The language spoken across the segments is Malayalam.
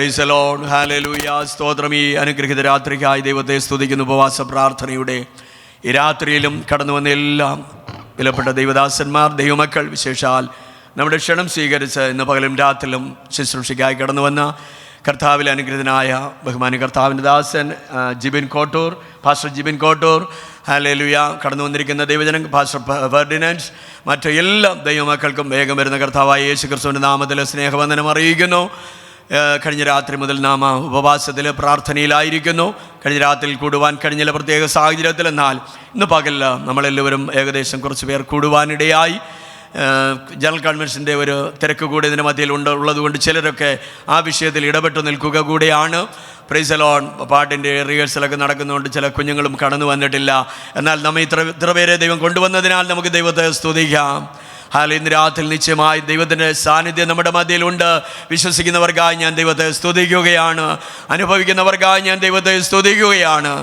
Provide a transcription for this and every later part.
Praise the Lord. ഹല്ലേലൂയ. സ്തോത്രം. ഈ അനുഗ്രഹിത രാത്രിക്കായി ദൈവത്തെ സ്തുതിക്കുന്നു. ഉപവാസ പ്രാർത്ഥനയുടെ ഈ രാത്രിയിലും കടന്നു വന്ന എല്ലാം വിലപ്പെട്ട ദൈവദാസന്മാർ, ദൈവമക്കൾ, വിശേഷാൽ നമ്മുടെ ക്ഷണം സ്വീകരിച്ച് ഇന്ന് പകലും രാത്രിയിലും ശുശ്രൂഷയ്ക്കായി കടന്നു വന്ന കർത്താവിൽ അനുഗ്രഹീതനായ ബഹുമാന്യ കർത്താവിൻ്റെ ദാസൻ ജിബിൻ കോട്ടൂർ, പാസ്റ്റർ ജിബിൻ കോട്ടൂർ, ഹല്ലേലൂയ, കടന്നു വന്നിരിക്കുന്ന ദൈവജനം പാസ്റ്റർ ഫെർഡിനൻഡ്, മറ്റു എല്ലാ ദൈവമക്കൾക്കും വേഗം വരുന്ന കർത്താവായ യേശു ക്രിസ്തുവിൻ്റെ നാമത്തിൽ സ്നേഹവന്ദനം അറിയിക്കുന്നു. കഴിഞ്ഞ രാത്രി മുതൽ നാം ഉപവാസത്തിൽ പ്രാർത്ഥനയിലായിരിക്കുന്നു. കഴിഞ്ഞ രാത്രിയിൽ കൂടുവാൻ കഴിഞ്ഞ പ്രത്യേക സാഹചര്യത്തിൽ, എന്നാൽ ഇന്ന് പകൽ നമ്മളെല്ലാവരും ഏകദേശം കുറച്ച് പേർ കൂടുവാനിടയായി. ജനറൽ കൺവെൻഷൻ്റെ ഒരു തിരക്ക് കൂടി ഇതിൻ്റെ മധ്യയിൽ ഉള്ളതുകൊണ്ട് ചിലരൊക്കെ ആ വിഷയത്തിൽ ഇടപെട്ട് നിൽക്കുക കൂടിയാണ്. Praise the Lord. പാട്ടിൻ്റെ റിഹേഴ്സലൊക്കെ നടക്കുന്നതുകൊണ്ട് ചില കുഞ്ഞുങ്ങളും കടന്നു വന്നിട്ടില്ല. എന്നാൽ നമ്മെ ഇത്ര പേരെ ദൈവം കൊണ്ടുവന്നതിനാൽ നമുക്ക് ദൈവത്തെ സ്തുതിക്കാം. ഇന്ന് രാത്രി നിശ്ചയമായി ദൈവത്തിൻ്റെ സാന്നിധ്യം നമ്മുടെ മധ്യയിലുണ്ട്. വിശ്വസിക്കുന്നവർക്കായി ഞാൻ ദൈവത്തെ സ്തുതിക്കുകയാണ്. അനുഭവിക്കുന്നവർക്കായി ഞാൻ ദൈവത്തെ സ്തുതിക്കുകയാണ്.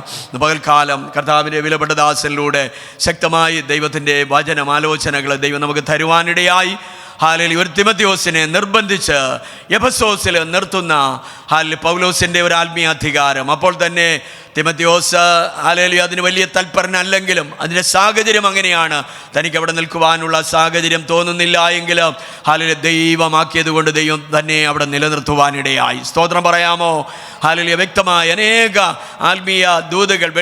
പകൽക്കാലം കർത്താവിൻ്റെ വിലപ്പെട്ട ദാസനിലൂടെ ശക്തമായി ദൈവത്തിൻ്റെ വചനം ആലോചനകൾ ദൈവം നമുക്ക് തരുവാനിടയായി. ഹാലേലൂയ. ഒരു തിമോഥെയോസിനെ നിർബന്ധിച്ച് എഫെസോസിൽ നിർത്തുന്ന പൗലോസിൻ്റെ ഒരു ആത്മീയ അധികാരം. അപ്പോൾ തന്നെ തിമോഥെയോസ് ഹാലേലൂയ അതിന് വലിയ തൽപരനല്ലെങ്കിലും അതിൻ്റെ സാഹചര്യം അങ്ങനെയാണ്. തനിക്ക് അവിടെ നിൽക്കുവാനുള്ള സാഹചര്യം തോന്നുന്നില്ല എങ്കിലും ഹാലേലൂയ ദൈവമാക്കിയത് കൊണ്ട് ദൈവം തന്നെ അവിടെ നിലനിർത്തുവാനിടയായി. സ്തോത്രം പറയാമോ? ഹാലേലൂയ. വ്യക്തമായ അനേക ആത്മീയ ദൂതുകൾ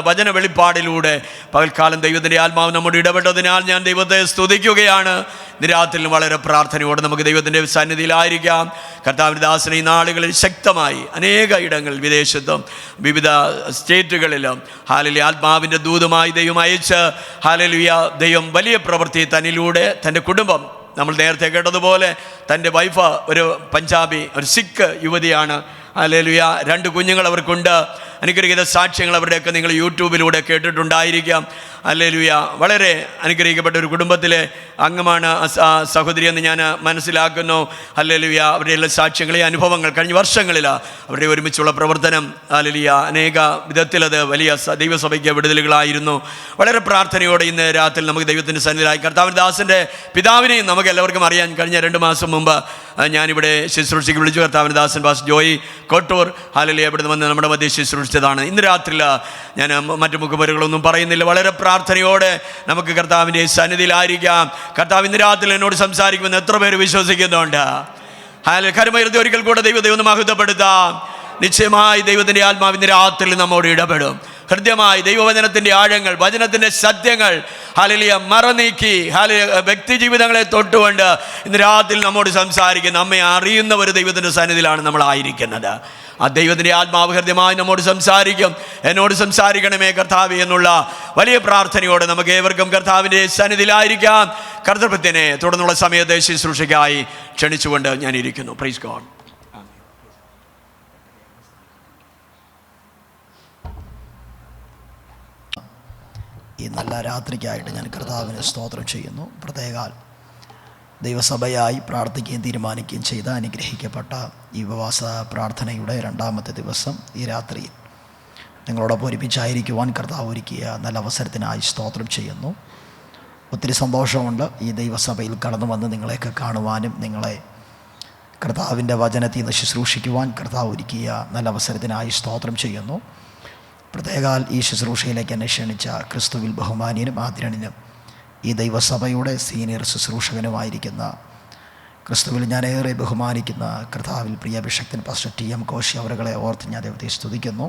വചന വെളിപ്പാടിലൂടെ പകൽക്കാലം ദൈവത്തിൻ്റെ ആത്മാവ് നമ്മോട് ഇടപെട്ടതിനാൽ ഞാൻ ദൈവത്തെ സ്തുതിക്കുകയാണ്. നിരാത്രിയിലും വളരെ പ്രാർത്ഥനയോടെ നമുക്ക് ദൈവത്തിൻ്റെ സന്നിധിയിലായിരിക്കാം. കർത്താവിൻ്റെ ദാസനെ ഈ നാളുകളിൽ ശക്തമായി അനേക ഇടങ്ങളിൽ വിദേശത്തും വിവിധ സ്റ്റേറ്റുകളിലും ഹാലേലൂയ ആത്മാവിൻ്റെ ദൂതുമായി ദൈവം അയച്ച് ഹാലേലൂയ ദൈവം വലിയ പ്രവൃത്തി തന്നിലൂടെ തൻ്റെ കുടുംബം, നമ്മൾ നേരത്തെ കേട്ടതുപോലെ തൻ്റെ വൈഫ് ഒരു പഞ്ചാബി, ഒരു സിഖ് യുവതിയാണ്. ഹല്ലേലൂയ. 2 കുഞ്ഞുങ്ങൾ അവർക്കുണ്ട്. അനുഗ്രഹീത സാക്ഷ്യങ്ങൾ അവരുടെയൊക്കെ നിങ്ങൾ യൂട്യൂബിലൂടെ കേട്ടിട്ടുണ്ടായിരിക്കാം. ഹല്ലേലൂയ. വളരെ അനുഗ്രഹിക്കപ്പെട്ട ഒരു കുടുംബത്തിലെ അംഗമാണ് സഹോദരി എന്ന് ഞാൻ മനസ്സിലാക്കുന്നു. ഹല്ലേലൂയ. അവരുടെ എല്ലാ സാക്ഷ്യങ്ങളെ അനുഭവങ്ങൾ കഴിഞ്ഞ വർഷങ്ങളിൽ അവരുടെ ഒരുമിച്ചുള്ള പ്രവർത്തനം ഹല്ലേലൂയ അനേക വിധത്തിലത് വലിയ ദൈവസഭയ്ക്ക് വിടുതലുകളായിരുന്നു. വളരെ പ്രാർത്ഥനയോടെ ഇന്ന് രാത്രി നമുക്ക് ദൈവത്തിൻ്റെ സന്നിധിയിലായി. കർത്താവിൻ്റെ ദാസൻ്റെ പിതാവിനെയും നമുക്ക് എല്ലാവർക്കും അറിയാൻ. കഴിഞ്ഞ 2 മാസം മുമ്പ് ഞാനിവിടെ ശുശ്രൂഷയ്ക്ക് വിളിച്ചു. കർത്താവിൻ്റെ ദാസൻ പാസ്റ്റർ ജോയി കോട്ടൂർ ഹല്ലേലൂയ ഇവിടുന്ന് വന്ന് നമ്മുടെ മധ്യ ശുശ്രൂഷിച്ചതാണ്. ഇന്ന് രാത്രിയിൽ ഞാൻ മറ്റു മുഖപരുകളൊന്നും പറയുന്നില്ല. വളരെ പ്രാർത്ഥനയോടെ നമുക്ക് കർത്താവിൻ്റെ സന്നിധിയിലായിരിക്കാം. കർത്താവ് ഇന്ന് രാത്രി എന്നോട് സംസാരിക്കുമെന്ന് എത്ര പേര് വിശ്വസിക്കുന്നുണ്ട്? കരുമയിരുത്തി ഒരിക്കൽ കൂടെ ദൈവം മഹത്വപ്പെടുത്താം. നിശ്ചയമായി ദൈവത്തിൻ്റെ ആത്മാവ് ഇന്ന് രാത്രി നമ്മോട് ഇടപെടും. ഹൃദ്യമായി ദൈവവചനത്തിൻ്റെ ആഴങ്ങൾ, വചനത്തിൻ്റെ സത്യങ്ങൾ ഹല്ലേലൂയ മറനീക്കി വ്യക്തി ജീവിതങ്ങളെ തൊട്ടുകൊണ്ട് ഇന്ന് രാത്രി നമ്മോട് സംസാരിക്കുന്ന, നമ്മെ അറിയുന്ന ഒരു ദൈവത്തിൻ്റെ സന്നിധിയിലാണ് നമ്മളായിരിക്കുന്നത്. ആ ദൈവത്തിൻ്റെ ആത്മാവ് ഹൃദ്യമായി നമ്മോട് സംസാരിക്കും. എന്നോട് സംസാരിക്കണമേ കർത്താവേ എന്നുള്ള വലിയ പ്രാർത്ഥനയോടെ നമുക്ക് ഏവർക്കും കർത്താവിൻ്റെ സന്നിധിയിലായിരിക്കാം. കർത്തൃത്വത്തിനെ തുടർന്നുള്ള സമയത്ത് ശുശ്രൂഷയ്ക്കായി ക്ഷണിച്ചുകൊണ്ട് ഞാൻ ഇരിക്കുന്നു. Praise God. ഈ നല്ല രാത്രിക്കായിട്ട് ഞാൻ കർത്താവിന് സ്തോത്രം ചെയ്യുന്നു. പ്രത്യേകാൽ ദൈവസഭയായി പ്രാർത്ഥിക്കുകയും തീരുമാനിക്കുകയും ചെയ്ത അനുഗ്രഹിക്കപ്പെട്ട ഈ ഉപവാസ പ്രാർത്ഥനയുടെ 2ാമത്തെ ദിവസം ഈ രാത്രിയിൽ നിങ്ങളോടൊപ്പം ഒരുമിച്ചായിരിക്കുവാൻ കർത്താവ് ഒരുക്കിയ നല്ല അവസരത്തിനായി സ്തോത്രം ചെയ്യുന്നു. ഒത്തിരി സന്തോഷമുണ്ട് ഈ ദൈവസഭയിൽ കടന്നു വന്ന് നിങ്ങളെയൊക്കെ കാണുവാനും നിങ്ങളെ കർത്താവിൻ്റെ വചനത്തിൽ നിന്ന് ശുശ്രൂഷിക്കുവാൻ കർത്താവ് ഒരുക്കിയ നല്ല അവസരത്തിനായി സ്തോത്രം ചെയ്യുന്നു. പ്രത്യേകാൽ ഈ ശുശ്രൂഷയിലേക്ക് എന്നെ ക്ഷണിച്ച ക്രിസ്തുവിൽ ബഹുമാന്യനും ആദരണീയനും ഈ ദൈവസഭയുടെ സീനിയർ ശുശ്രൂഷകനുമായിരിക്കുന്ന ക്രിസ്തുവിൽ ഞാൻ ഏറെ ബഹുമാനിക്കുന്ന കർത്താവിൽ പ്രിയ അഭിഷക്തൻ പാസ്റ്റർ TM കോശി അവരുകളെ ഓർത്ത് ഞാൻ ദൈവത്തെ സ്തുതിക്കുന്നു.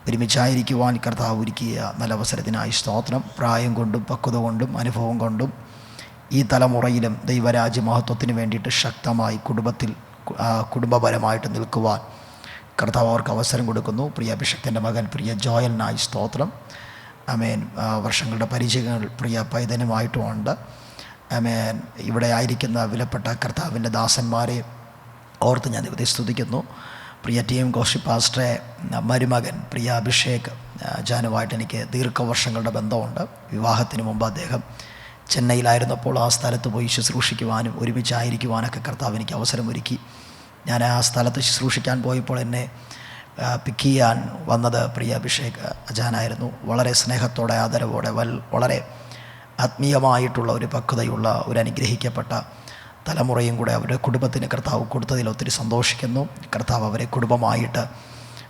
ഒരുമിച്ചായിരിക്കുവാൻ കർത്താവ് ഒരുക്കിയ നല്ല അവസരത്തിനായി സ്തോത്രം. പ്രായം കൊണ്ടും പക്വത കൊണ്ടും അനുഭവം കൊണ്ടും ഈ തലമുറയിലും ദൈവരാജ്യ മഹത്വത്തിന് വേണ്ടിയിട്ട് ശക്തമായി കുടുംബപരമായിട്ട് നിൽക്കുവാൻ കർത്താവ് അവർക്ക് അവസരം കൊടുക്കുന്നു. പ്രിയ അഭിഷക്തൻ്റെ മകൻ പ്രിയ ജോയലിനായി സ്തോത്രം. ആമേൻ. വർഷങ്ങളുടെ പരിചയങ്ങൾ പ്രിയ പൈതനുമായിട്ടുമുണ്ട്. ആമേൻ. ഇവിടെ ആയിരിക്കുന്ന വിലപ്പെട്ട കർത്താവിൻ്റെ ദാസന്മാരെ ഓർത്ത് ഞാൻ ദൈവത്തെ സ്തുതിക്കുന്നു. പ്രിയ TM കോശി പാസ്റ്ററെ മരുമകൻ പ്രിയ അഭിഷേക് ജാനുമായിട്ട് എനിക്ക് ദീർഘവർഷങ്ങളുടെ ബന്ധമുണ്ട്. വിവാഹത്തിന് മുമ്പ് അദ്ദേഹം ചെന്നൈയിലായിരുന്നപ്പോൾ ആ സ്ഥലത്ത് പോയി ശുശ്രൂഷിക്കുവാനും ഒരുമിച്ചായിരിക്കുവാനൊക്കെ കർത്താവ് എനിക്ക് അവസരമൊരുക്കി. ഞാൻ ആ സ്ഥലത്ത് ശുശ്രൂഷിക്കാൻ പോയപ്പോൾ എന്നെ പിക്ക് ചെയ്യാൻ വന്നത് പ്രിയ അഭിഷേക് അജാനായിരുന്നു. വളരെ സ്നേഹത്തോടെ ആദരവോടെ വളരെ ആത്മീയമായിട്ടുള്ള ഒരു പക്വതയുള്ള ഒരു അനുഗ്രഹിക്കപ്പെട്ട തലമുറയും കൂടെ അവരുടെ കുടുംബത്തിന് കർത്താവ് കൊടുത്തതിൽ ഒത്തിരി സന്തോഷിക്കുന്നു. കർത്താവ് അവരെ കുടുംബമായിട്ട്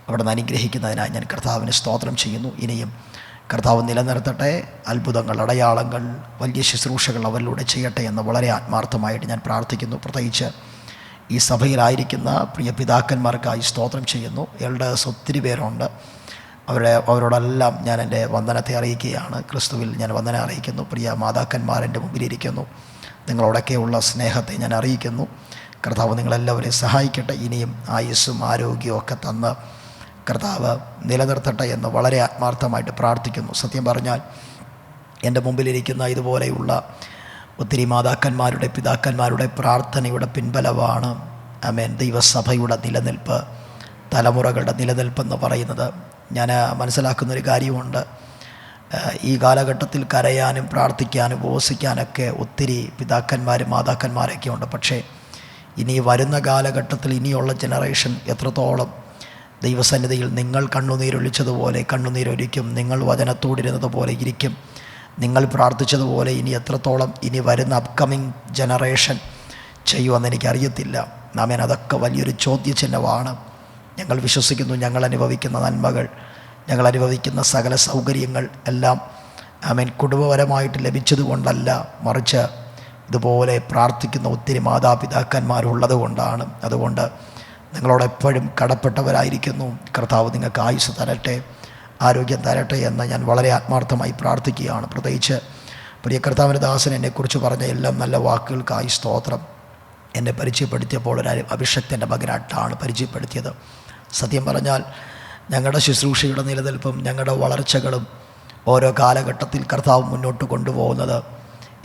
അവിടെ നിന്ന് അനുഗ്രഹിക്കുന്നതിനായി ഞാൻ കർത്താവിന് സ്തോത്രം ചെയ്യുന്നു. ഇനിയും കർത്താവ് നിലനിർത്തട്ടെ, അത്ഭുതങ്ങൾ, അടയാളങ്ങൾ, വലിയ ശുശ്രൂഷകൾ അവരിലൂടെ ചെയ്യട്ടെ എന്ന് വളരെ ആത്മാർത്ഥമായിട്ട് ഞാൻ പ്രാർത്ഥിക്കുന്നു. പ്രത്യേകിച്ച് ഈ സഭയിലായിരിക്കുന്ന പ്രിയ പിതാക്കന്മാർക്കായി സ്തോത്രം ചെയ്യുന്നു. എൽഡേഴ്സ് ഒത്തിരി പേരുണ്ട്. അവരോടെല്ലാം ഞാൻ എൻ്റെ വന്ദനത്തെ അറിയിക്കുകയാണ്. ക്രിസ്തുവിൽ ഞാൻ വന്ദനം അറിയിക്കുന്നു. പ്രിയ മാതാക്കന്മാർ എൻ്റെ മുമ്പിലിരിക്കുന്നു. നിങ്ങളോടൊക്കെയുള്ള സ്നേഹത്തെ ഞാൻ അറിയിക്കുന്നു. കർത്താവ് നിങ്ങളെല്ലാവരെയും സഹായിക്കട്ടെ. ഇനിയും ആയുസ്സും ആരോഗ്യവും ഒക്കെ തന്ന് കർത്താവ് നിലനിർത്തട്ടെ എന്ന് വളരെ ആത്മാർത്ഥമായിട്ട് പ്രാർത്ഥിക്കുന്നു. സത്യം പറഞ്ഞാൽ എൻ്റെ മുമ്പിലിരിക്കുന്ന ഇതുപോലെയുള്ള ഒത്തിരി മാതാക്കന്മാരുടെ, പിതാക്കന്മാരുടെ പ്രാർത്ഥനയുടെ പിൻബലമാണ് ആമേൻ ദൈവസഭയുടെ നിലനിൽപ്പ്, തലമുറകളുടെ നിലനിൽപ്പെന്ന് പറയുന്നത്. ഞാൻ മനസ്സിലാക്കുന്നൊരു കാര്യമുണ്ട്. ഈ കാലഘട്ടത്തിൽ കരയാനും പ്രാർത്ഥിക്കാനും ഉപവസിക്കാനൊക്കെ ഒത്തിരി പിതാക്കന്മാരും മാതാക്കന്മാരൊക്കെ ഉണ്ട്. പക്ഷേ ഇനി വരുന്ന കാലഘട്ടത്തിൽ ഇനിയുള്ള ജനറേഷൻ എത്രത്തോളം ദൈവസന്നിധിയിൽ നിങ്ങൾ കണ്ണുനീരൊലിച്ചതുപോലെ കണ്ണുനീരൊലിക്കും, നിങ്ങൾ വചനത്തോടിരുന്നത് പോലെ ഇരിക്കും, നിങ്ങൾ പ്രാർത്ഥിച്ചതുപോലെ ഇനി എത്രത്തോളം ഇനി വരുന്ന അപ്കമിങ് ജനറേഷൻ ചെയ്യുമെന്ന് എനിക്കറിയത്തില്ല. ആമേൻ. അതൊക്കെ വലിയൊരു ചോദ്യചിഹ്നമാണ്. ഞങ്ങൾ വിശ്വസിക്കുന്നു ഞങ്ങൾ അനുഭവിക്കുന്ന നന്മകൾ, ഞങ്ങൾ അനുഭവിക്കുന്ന സകല സൗകര്യങ്ങൾ എല്ലാം ആമേൻ കുടുംബപരമായിട്ട് ലഭിച്ചതുകൊണ്ടല്ല, മറിച്ച് ഇതുപോലെ പ്രാർത്ഥിക്കുന്ന ഒത്തിരി മാതാപിതാക്കന്മാരുള്ളത് കൊണ്ടാണ്. അതുകൊണ്ട് നിങ്ങളോടെപ്പോഴും കടപ്പെട്ടവരായിരിക്കുന്നു. കർത്താവ് നിങ്ങൾക്ക് ആയുസ്സ് തരട്ടെ, ആരോഗ്യം തരട്ടെ എന്ന് ഞാൻ വളരെ ആത്മാർത്ഥമായി പ്രാർത്ഥിക്കുകയാണ്. പ്രത്യേകിച്ച് പ്രിയ കർത്താവിൻ്റെ ദാസൻ എന്നെക്കുറിച്ച് പറഞ്ഞ എല്ലാം നല്ല വാക്കുകൾക്കായി സ്തോത്രം. എന്നെ പരിചയപ്പെടുത്തിയപ്പോൾ ഒരു അഭിഷക്തൻ്റെ മകനായിട്ടാണ് പരിചയപ്പെടുത്തിയത്. സത്യം പറഞ്ഞാൽ ഞങ്ങളുടെ ശുശ്രൂഷയുടെ നിലനിൽപ്പും ഞങ്ങളുടെ വളർച്ചകളും ഓരോ കാലഘട്ടത്തിൽ കർത്താവ് മുന്നോട്ട് കൊണ്ടുപോകുന്നത്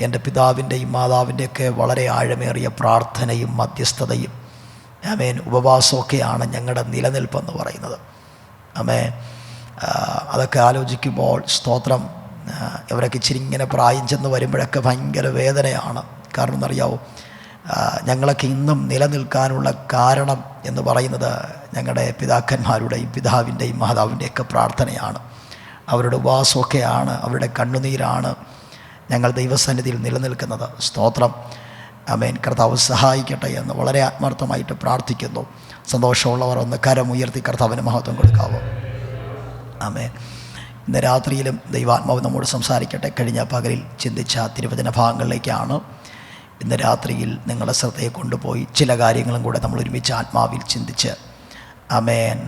എൻ്റെ പിതാവിൻ്റെയും മാതാവിൻ്റെയൊക്കെ വളരെ ആഴമേറിയ പ്രാർത്ഥനയും മധ്യസ്ഥതയും ആമേൻ ഉപവാസമൊക്കെയാണ് ഞങ്ങളുടെ നിലനിൽപ്പെന്ന് പറയുന്നത്. ആമേൻ. അതൊക്കെ ആലോചിക്കുമ്പോൾ സ്തോത്രം, ഇവരൊക്കെ ഇച്ചിരി ഇങ്ങനെ പ്രായം ചെന്ന് വരുമ്പോഴൊക്കെ ഭയങ്കര വേദനയാണ്. കാരണം എന്നറിയാവോ, ഞങ്ങളൊക്കെ ഇന്നും നിലനിൽക്കാനുള്ള കാരണം എന്ന് പറയുന്നത് ഞങ്ങളുടെ പിതാക്കന്മാരുടെയും പിതാവിൻ്റെയും മാതാവിൻ്റെയൊക്കെ പ്രാർത്ഥനയാണ്, അവരുടെ ഉപവാസമൊക്കെയാണ്, അവരുടെ കണ്ണുനീരാണ് ഞങ്ങൾ ദൈവസന്നിധിയിൽ നിലനിൽക്കുന്നത്. സ്തോത്രം. ആമേൻ. കർത്താവ് സഹായിക്കട്ടെ എന്ന് വളരെ ആത്മാർത്ഥമായിട്ട് പ്രാർത്ഥിക്കുന്നു. സന്തോഷമുള്ളവർ ഒന്ന് കരമുയർത്തി കർത്താവിന് മഹത്വം കൊടുക്കാവോ? ആമേൻ. ഇന്ന് രാത്രിയിലും ദൈവാത്മാവ് നമ്മോട് സംസാരിക്കട്ടെ. കഴിഞ്ഞ പകലിൽ ചിന്തിച്ച തിരുവചന ഭാഗങ്ങളിലേക്കാണ് ഇന്ന് രാത്രിയിൽ നിങ്ങളുടെ ശ്രദ്ധയെ കൊണ്ടുപോയി ചില കാര്യങ്ങളും കൂടെ നമ്മൾ ഒരുമിച്ച് ആത്മാവിൽ ചിന്തിച്ച് ആമേൻ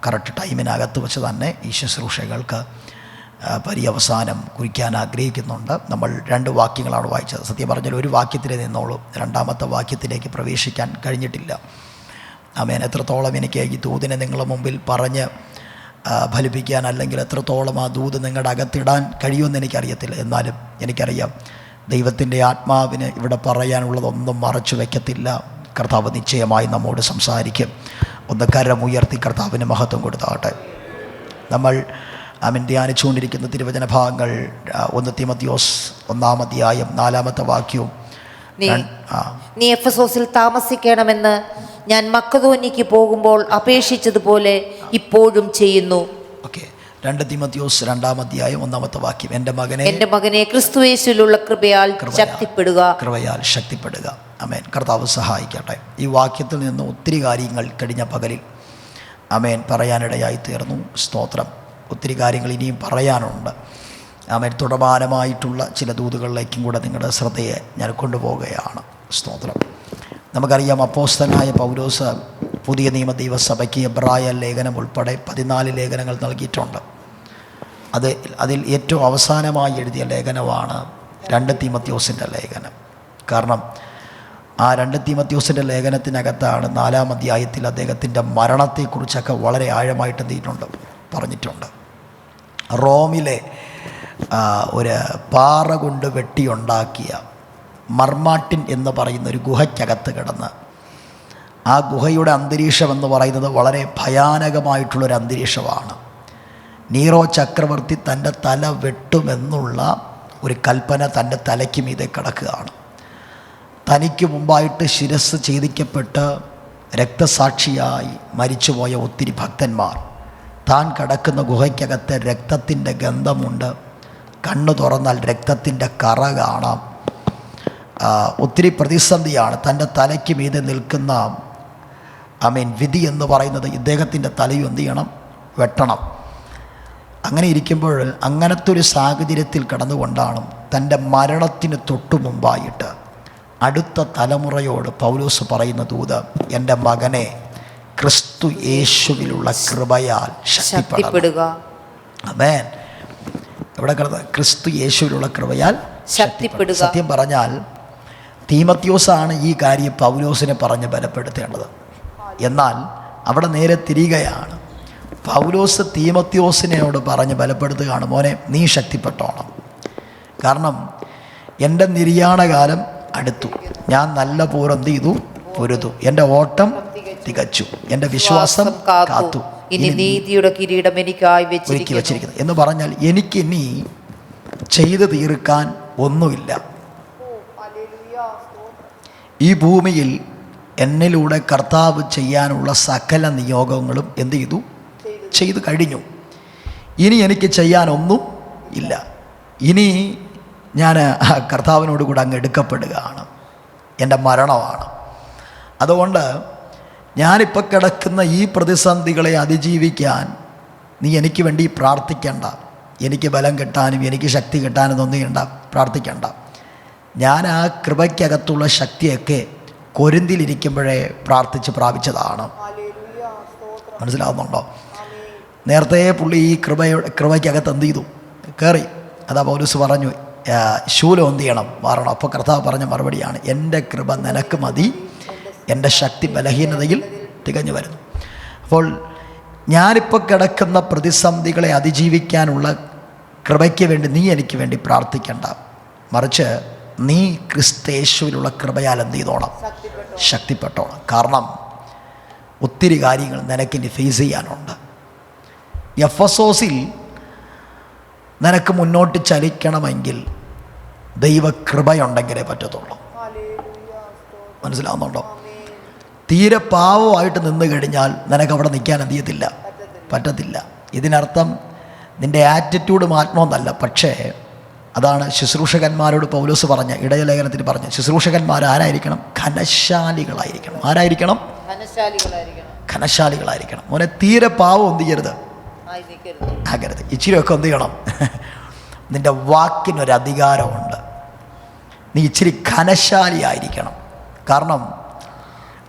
കറക്റ്റ് ടൈമിനകത്ത് വെച്ച് തന്നെ ഈ ശുശ്രൂഷകൾക്ക് പര്യവസാനം കുറിക്കാൻ ആഗ്രഹിക്കുന്നുണ്ട്. നമ്മൾ 2 വാക്യങ്ങളാണ് വായിച്ചത്. സത്യം പറഞ്ഞാൽ ഒരു വാക്യത്തിലേ നിന്നോളൂ, രണ്ടാമത്തെ വാക്യത്തിലേക്ക് പ്രവേശിക്കാൻ കഴിഞ്ഞിട്ടില്ല. ആമേൻ. എത്രത്തോളം എനിക്ക് ഈ ദൂതിനെ നിങ്ങളുടെ മുമ്പിൽ പറഞ്ഞ് ഫലിപ്പിക്കാൻ, അല്ലെങ്കിൽ എത്രത്തോളം ആ ദൂത് നിങ്ങളുടെ അകത്തിടാൻ കഴിയുമെന്ന് എനിക്കറിയത്തില്ല. എന്നാലും എനിക്കറിയാം ദൈവത്തിൻ്റെ ആത്മാവിന് ഇവിടെ പറയാനുള്ളതൊന്നും മറച്ചു വയ്ക്കത്തില്ല. കർത്താവ് നിശ്ചയമായി നമ്മോട് സംസാരിക്കും. ഒന്ന് കരമുയർത്തി കർത്താവിന് മഹത്വം കൊടുത്താട്ടെ. നമ്മൾ ധ്യാനിച്ചുകൊണ്ടിരിക്കുന്ന തിരുവചന ഭാഗങ്ങൾ 1 തീമോഥെയോസ് 1-ാം അധ്യായം 4-ാമത്തെ വാക്യവും, നീ എഫെസോസിൽ താമസിക്കണമെന്ന് ഞാൻ മക്കദോന്യയ്ക്ക് പോകുമ്പോൾ അപേക്ഷിച്ചതുപോലെ ഇപ്പോഴും ചെയ്യുന്നു. ഓക്കെ. 2 തീമോഥെയോസ് 2-ാം അധ്യായം 1-ാമത്തെ വാക്യം, എൻ്റെ മകനെ ക്രിസ്തുയേശുവിലുള്ള കൃപയാൽ ശക്തിപ്പെടുക. ആമേൻ. കർത്താവ് സഹായിക്കട്ടെ. ഈ വാക്യത്തിൽ നിന്ന് ഒത്തിരി കാര്യങ്ങൾ കഴിഞ്ഞ പകലിൽ ആമേൻ പറയാനിടയായി തീർന്നു. സ്തോത്രം. ഒത്തിരി കാര്യങ്ങൾ ഇനിയും പറയാനുണ്ട്. ആമേൻ. തുടർമാനമായിട്ടുള്ള ചില ദൂതുകളിലേക്കും കൂടെ നിങ്ങളുടെ ശ്രദ്ധയെ ഞാൻ കൊണ്ടുപോവുകയാണ്. സ്തോത്രം. നമുക്കറിയാം അപ്പോസ്തലനായ പൗലോസ് പുതിയ നിയമ ദൈവസഭയ്ക്ക് എബ്രായ ലേഖനം ഉൾപ്പെടെ 14 ലേഖനങ്ങൾ നൽകിയിട്ടുണ്ട്. അതിൽ ഏറ്റവും അവസാനമായി എഴുതിയ ലേഖനമാണ് 2 തീമോഥെയോസിൻ്റെ ലേഖനം. കാരണം ആ 2 തീമോഥെയോസിൻ്റെ ലേഖനത്തിനകത്താണ് 4-ാം അധ്യായത്തിൽ അദ്ദേഹത്തിൻ്റെ മരണത്തെക്കുറിച്ചൊക്കെ വളരെ ആഴമായിട്ട് എന്തിട്ടുണ്ട് പറഞ്ഞിട്ടുണ്ട്. റോമിലെ ഒരു പാറ കൊണ്ട് വെട്ടിയുണ്ടാക്കിയ മർമാട്ടിൻ എന്ന് പറയുന്ന ഒരു ഗുഹയ്ക്കകത്ത് കിടന്ന്, ആ ഗുഹയുടെ അന്തരീക്ഷം എന്ന് പറയുന്നത് വളരെ ഭയാനകമായിട്ടുള്ളൊരു അന്തരീക്ഷമാണ്. നീറോ ചക്രവർത്തി തൻ്റെ തല വെട്ടുമെന്നുള്ള ഒരു കൽപ്പന തൻ്റെ തലയ്ക്ക് മീതെ കിടക്കുകയാണ്. തനിക്ക് മുമ്പായിട്ട് ശിരസ് ഛേദിക്കപ്പെട്ട് രക്തസാക്ഷിയായി മരിച്ചുപോയ ഒത്തിരി ഭക്തന്മാർ, താൻ കിടക്കുന്ന ഗുഹയ്ക്കകത്ത് രക്തത്തിൻ്റെ ഗന്ധമുണ്ട്. കണ്ണു തുറന്നാൽ രക്തത്തിൻ്റെ കറ കാണാം. ഒത്തിരി പ്രതിസന്ധിയാണ്. തൻ്റെ തലയ്ക്ക് മീതെ നിൽക്കുന്ന വിധി എന്ന് പറയുന്നത് ഇദ്ദേഹത്തിൻ്റെ തലയും എന്ത് ചെയ്യണം? വെട്ടണം. അങ്ങനെ ഇരിക്കുമ്പോൾ അങ്ങനത്തെ ഒരു സാഹചര്യത്തിൽ കടന്നുകൊണ്ടാണ് തൻ്റെ മരണത്തിന് തൊട്ടു മുമ്പായിട്ട് അടുത്ത തലമുറയോട് പൗലോസ് പറയുന്ന ദൂത്, എൻ്റെ മകനെ ക്രിസ്തു യേശുവിലുള്ള കൃപയാൽ ശക്തിപ്പെടുക. ആമേൻ. എവിടെ കിടന്ന്? ക്രിസ്തു യേശുവിലുള്ള കൃപയാൽ ശക്തിപ്പെടുക. സത്യം പറഞ്ഞാൽ തീമത്യോസാണ് ഈ കാര്യം പൗലോസിനെ പറഞ്ഞ് ബലപ്പെടുത്തേണ്ടത്. എന്നാൽ അവിടെ നേരെ തിരികെയാണ്. പൗലോസ് തീമത്യോസിനോട് പറഞ്ഞ് ബലപ്പെടുത്തുകയാണ്, മോനെ നീ ശക്തിപ്പെട്ടോണം. കാരണം എൻ്റെ നിര്യാണകാലം അടുത്തു, ഞാൻ നല്ല പോരെന്ത് ചെയ്തു? പൊരുതു, എൻ്റെ ഓട്ടം തികച്ചു, എൻ്റെ വിശ്വാസം കാത്തു, ഇനി നീതിയുടെ കിരീടം എനിക്കായി വെച്ചിരിക്കുന്നു എന്ന് പറഞ്ഞാൽ എനിക്കിനി ചെയ്തു തീർക്കാൻ ഒന്നുമില്ല. ഈ ഭൂമിയിൽ എന്നിലൂടെ കർത്താവ് ചെയ്യാനുള്ള സകല നിയോഗങ്ങളും എന്ത് ചെയ്തു കഴിഞ്ഞു. ഇനി എനിക്ക് ചെയ്യാനൊന്നും ഇല്ല. ഇനി ഞാൻ കർത്താവിനോട് കൂടെ അങ്ങ് എടുക്കപ്പെടുകയാണ്. എൻ്റെ മരണമാണ്. അതുകൊണ്ട് ഞാനിപ്പോൾ കിടക്കുന്ന ഈ പ്രതിസന്ധികളെ അതിജീവിക്കാൻ നീ എനിക്ക് വേണ്ടി പ്രാർത്ഥിക്കേണ്ട. എനിക്ക് ബലം കിട്ടാനും എനിക്ക് ശക്തി കിട്ടാനും ഒന്നും ചെയ്യണ്ട, പ്രാർത്ഥിക്കേണ്ട. ഞാൻ ആ കൃപയ്ക്കകത്തുള്ള ശക്തിയൊക്കെ കൊരിന്തിലിരിക്കുമ്പോഴേ പ്രാർത്ഥിച്ച് പ്രാപിച്ചതാണ്. മനസ്സിലാവുന്നുണ്ടോ? നേരത്തെ പുള്ളി ഈ കൃപയ്ക്കകത്ത് എന്ത് ചെയ്തു? കയറി. അതാ പൗലോസ് പറഞ്ഞു, ശൂലം എന്ത് ചെയ്യണം? മാറണം. അപ്പോൾ കർത്താവ് പറഞ്ഞ മറുപടിയാണ്, എൻ്റെ കൃപ നിനക്ക് മതി, എൻ്റെ ശക്തി ബലഹീനതയിൽ തികഞ്ഞു വരുന്നു. അപ്പോൾ ഞാനിപ്പോൾ കിടക്കുന്ന പ്രതിസന്ധികളെ അതിജീവിക്കാനുള്ള കൃപയ്ക്ക് വേണ്ടി നീ എനിക്ക് വേണ്ടി പ്രാർത്ഥിക്കേണ്ട. മറിച്ച് നീ ക്രിസ്തയേശുവിലുള്ള കൃപയാൽ എന്ത് ചെയ്തോണം? ശക്തിപ്പെട്ടോണം. കാരണം ഒത്തിരി കാര്യങ്ങൾ നിനക്കിനി ഫേസ് ചെയ്യാനുണ്ട്. എഫെസോസിൽ നിനക്ക് മുന്നോട്ട് ചലിക്കണമെങ്കിൽ ദൈവകൃപയുണ്ടെങ്കിലേ പറ്റത്തുള്ളൂ. മനസ്സിലാവുന്നുണ്ടോ? തീരെ പാവമായിട്ട് നിന്ന് കഴിഞ്ഞാൽ നിനക്ക് അവിടെ നിൽക്കാൻ എന്ത് ചെയ്യത്തില്ല? പറ്റത്തില്ല. ഇതിനർത്ഥം നിൻ്റെ ആറ്റിറ്റ്യൂഡ് മാറ്റണമെന്നല്ല. പക്ഷേ അതാണ് ശുശ്രൂഷകന്മാരോട് പൗലോസ് പറഞ്ഞ ഇടയലേഖനത്തിൽ പറഞ്ഞ, ശുശ്രൂഷകന്മാർ ആരായിരിക്കണം? ഘനശാലികളായിരിക്കണം. ആരായിരിക്കണം? ഘനശാലികളായിരിക്കണം. മോനെ തീരെ പാവം എന്ത് ചെയ്യരുത്? ആകരുത്. ഇച്ചിരിയൊക്കെ എന്ത് ചെയ്യണം? നിൻ്റെ വാക്കിനൊരധികാരമുണ്ട്. നീ ഇച്ചിരി ഘനശാലിയായിരിക്കണം. കാരണം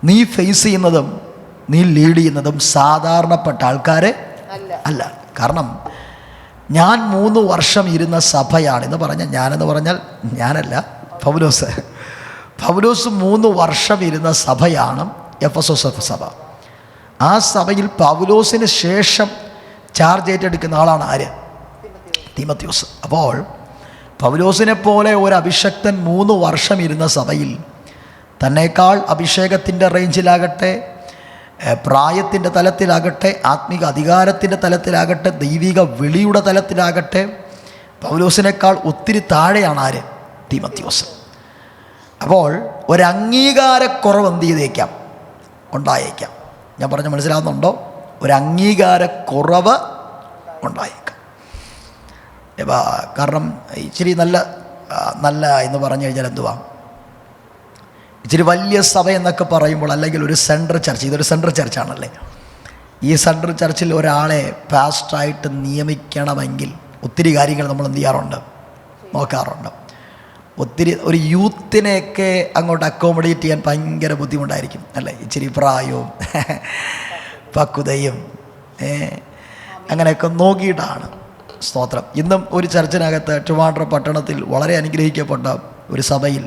നീ ഫേസ് ചെയ്യുന്നതും നീ ലീഡ് ചെയ്യുന്നതും സാധാരണപ്പെട്ട ആൾക്കാരെ അല്ല. കാരണം ഞാൻ 3 വർഷം ഇരുന്ന സഭയാണെന്ന് പറഞ്ഞാൽ, ഞാനെന്ന് പറഞ്ഞാൽ ഞാനല്ല, പൗലോസ് 3 വർഷം ഇരുന്ന സഭയാണ് എഫെസോസ് സഭ. ആ സഭയിൽ പൗലോസിന് ശേഷം ചാർജ് ഏറ്റെടുക്കുന്ന ആളാണ് ആര്? തീമത്യോസ്. അപ്പോൾ പൗലോസിനെ പോലെ ഒരു അഭിഷക്തൻ 3 വർഷം ഇരുന്ന സഭയിൽ തന്നേക്കാൾ അഭിഷേകത്തിൻ്റെ റേഞ്ചിലാകട്ടെ, പ്രായത്തിൻ്റെ തലത്തിലാകട്ടെ, ആത്മീക അധികാരത്തിൻ്റെ തലത്തിലാകട്ടെ, ദൈവിക വിളിയുടെ തലത്തിലാകട്ടെ, പൗലോസിനേക്കാൾ ഒത്തിരി താഴെയാണ് ആര്? തീമത്യോസ്. അപ്പോൾ ഒരംഗീകാരക്കുറവ് എന്ത് ചെയ്തേക്കാം? ഉണ്ടായേക്കാം. ഞാൻ പറഞ്ഞ മനസ്സിലാവുന്നുണ്ടോ? ഒരംഗീകാരക്കുറവ് ഉണ്ടായേക്കാം. കാരണം ഇച്ചിരി നല്ല എന്ന് പറഞ്ഞു കഴിഞ്ഞാൽ എന്തുവാ, ഇച്ചിരി വലിയ സഭ എന്നൊക്കെ പറയുമ്പോൾ, അല്ലെങ്കിൽ ഒരു സെൻട്രൽ ചർച്ച്, ഇതൊരു സെൻട്രൽ ചർച്ചാണല്ലേ, ഈ സെൻട്രൽ ചർച്ചിൽ ഒരാളെ പാസ്റ്ററായിട്ട് നിയമിക്കണമെങ്കിൽ ഒത്തിരി കാര്യങ്ങൾ നമ്മൾ എന്ത് ചെയ്യാറുണ്ട്? നോക്കാറുണ്ട്. ഒരു യൂത്തിനെയൊക്കെ അങ്ങോട്ട് അക്കോമഡേറ്റ് ചെയ്യാൻ ഭയങ്കര ബുദ്ധിമുട്ടായിരിക്കും അല്ലേ? ഇച്ചിരി പ്രായവും പക്വതയും അങ്ങനെയൊക്കെ നോക്കിയിട്ടാണ്. സ്തോത്രം. ഇന്നും ഒരു ചർച്ചിനകത്ത് ട്രിവാൻഡ്രം പട്ടണത്തിൽ വളരെ അനുഗ്രഹിക്കപ്പെട്ട ഒരു സഭയിൽ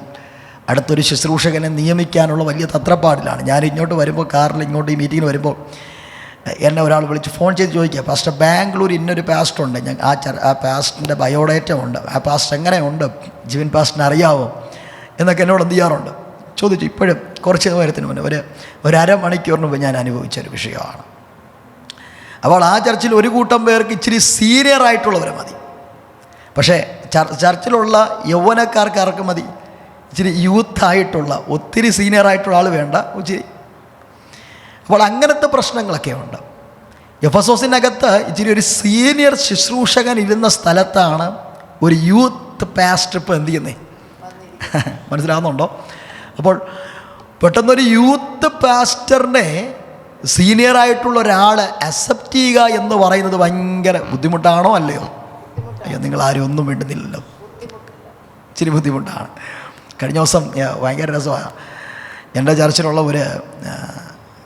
അടുത്തൊരു ശുശ്രൂഷകനെ നിയമിക്കാനുള്ള വലിയ തത്രപ്പാടിലാണ്. ഞാൻ ഇങ്ങോട്ട് വരുമ്പോൾ, കാറിൽ ഇങ്ങോട്ട് ഈ മീറ്റിങ്ങിന് വരുമ്പോൾ എന്നെ ഒരാൾ വിളിച്ച് ഫോൺ ചെയ്ത് ചോദിക്കുക, പാസ്റ്റർ ബാംഗ്ലൂർ ഇന്നൊരു പാസ്റ്റർ ഉണ്ട്, ഞാൻ ആ പാസ്റ്ററിൻ്റെ ബയോഡേറ്റ ഉണ്ട്, ആ പാസ്റ്റർ എങ്ങനെയുണ്ട്, ജിവിൻ പാസ്റ്ററിനെ അറിയാവോ എന്നൊക്കെ എന്നോട് എന്ത് ചെയ്യാറുണ്ട്? ചോദിച്ചു. ഇപ്പോഴും കുറച്ച് നേരത്തിന് മുന്നേ ഒരു അരമണിക്കൂറിന് മുമ്പ് ഞാൻ അനുഭവിച്ചൊരു വിഷയമാണ്. അപ്പോൾ ആ ചർച്ചിൽ ഒരു കൂട്ടം പേർക്ക് ഇച്ചിരി സീനിയറായിട്ടുള്ളവരെ മതി. പക്ഷേ ചർച്ചിലുള്ള യൗവനക്കാർക്ക് മതി ഇച്ചിരി യൂത്തായിട്ടുള്ള, ഒത്തിരി സീനിയറായിട്ടുള്ള ആൾ വേണ്ട, ഇച്ചിരി. അപ്പോൾ അങ്ങനത്തെ പ്രശ്നങ്ങളൊക്കെ ഉണ്ട്. എഫെസോസിനകത്ത് ഇച്ചിരി ഒരു സീനിയർ ശുശ്രൂഷകൻ ഇരുന്ന സ്ഥലത്താണ് ഒരു യൂത്ത് പാസ്റ്റർ ഇപ്പോൾ എന്ത് ചെയ്യുന്നത്? മനസ്സിലാകുന്നുണ്ടോ? അപ്പോൾ പെട്ടെന്നൊരു യൂത്ത് പാസ്റ്ററിനെ സീനിയറായിട്ടുള്ള ഒരാൾ അക്സെപ്റ്റ് ചെയ്യുക എന്ന് പറയുന്നത് ഭയങ്കര ബുദ്ധിമുട്ടാണോ അല്ലയോ? അയ്യോ, നിങ്ങളാരും ഒന്നും വേണ്ടുന്നില്ലല്ലോ. ഇച്ചിരി ബുദ്ധിമുട്ടാണ്. കഴിഞ്ഞ ദിവസം ഭയങ്കര രസമാണ്. എൻ്റെ ചർച്ചിലുള്ള ഒരു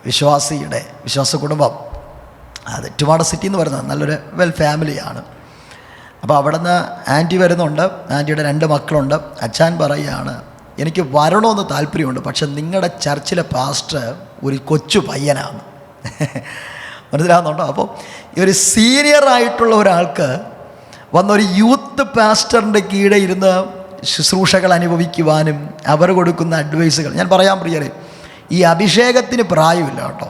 വിശ്വാസ കുടുംബം, അത് ടുമാഡ സിറ്റി എന്ന് പറയുന്നത് നല്ലൊരു വെൽ ഫാമിലിയാണ്. അപ്പോൾ അവിടെ നിന്ന് ആൻറ്റി വരുന്നുണ്ട്. ആൻറ്റിയുടെ 2 മക്കളുണ്ട്. അച്ഛൻ പറയുകയാണ്, എനിക്ക് വരണമെന്ന് താല്പര്യമുണ്ട്, പക്ഷെ നിങ്ങളുടെ ചർച്ചിലെ പാസ്റ്റർ ഒരു കൊച്ചു പയ്യനാണ്. മനസ്സിലാകുന്നുണ്ടോ? അപ്പോൾ ഈ ഒരു സീനിയറായിട്ടുള്ള ഒരാൾക്ക് വന്നൊരു യൂത്ത് പാസ്റ്ററിൻ്റെ കീഴെ ഇരുന്ന് ശുശ്രൂഷകൾ അനുഭവിക്കുവാനും അവർ കൊടുക്കുന്ന അഡ്വൈസുകൾ, ഞാൻ പറയാൻ പ്രിയരെ, ഈ അഭിഷേകത്തിന് പ്രായമില്ല കേട്ടോ.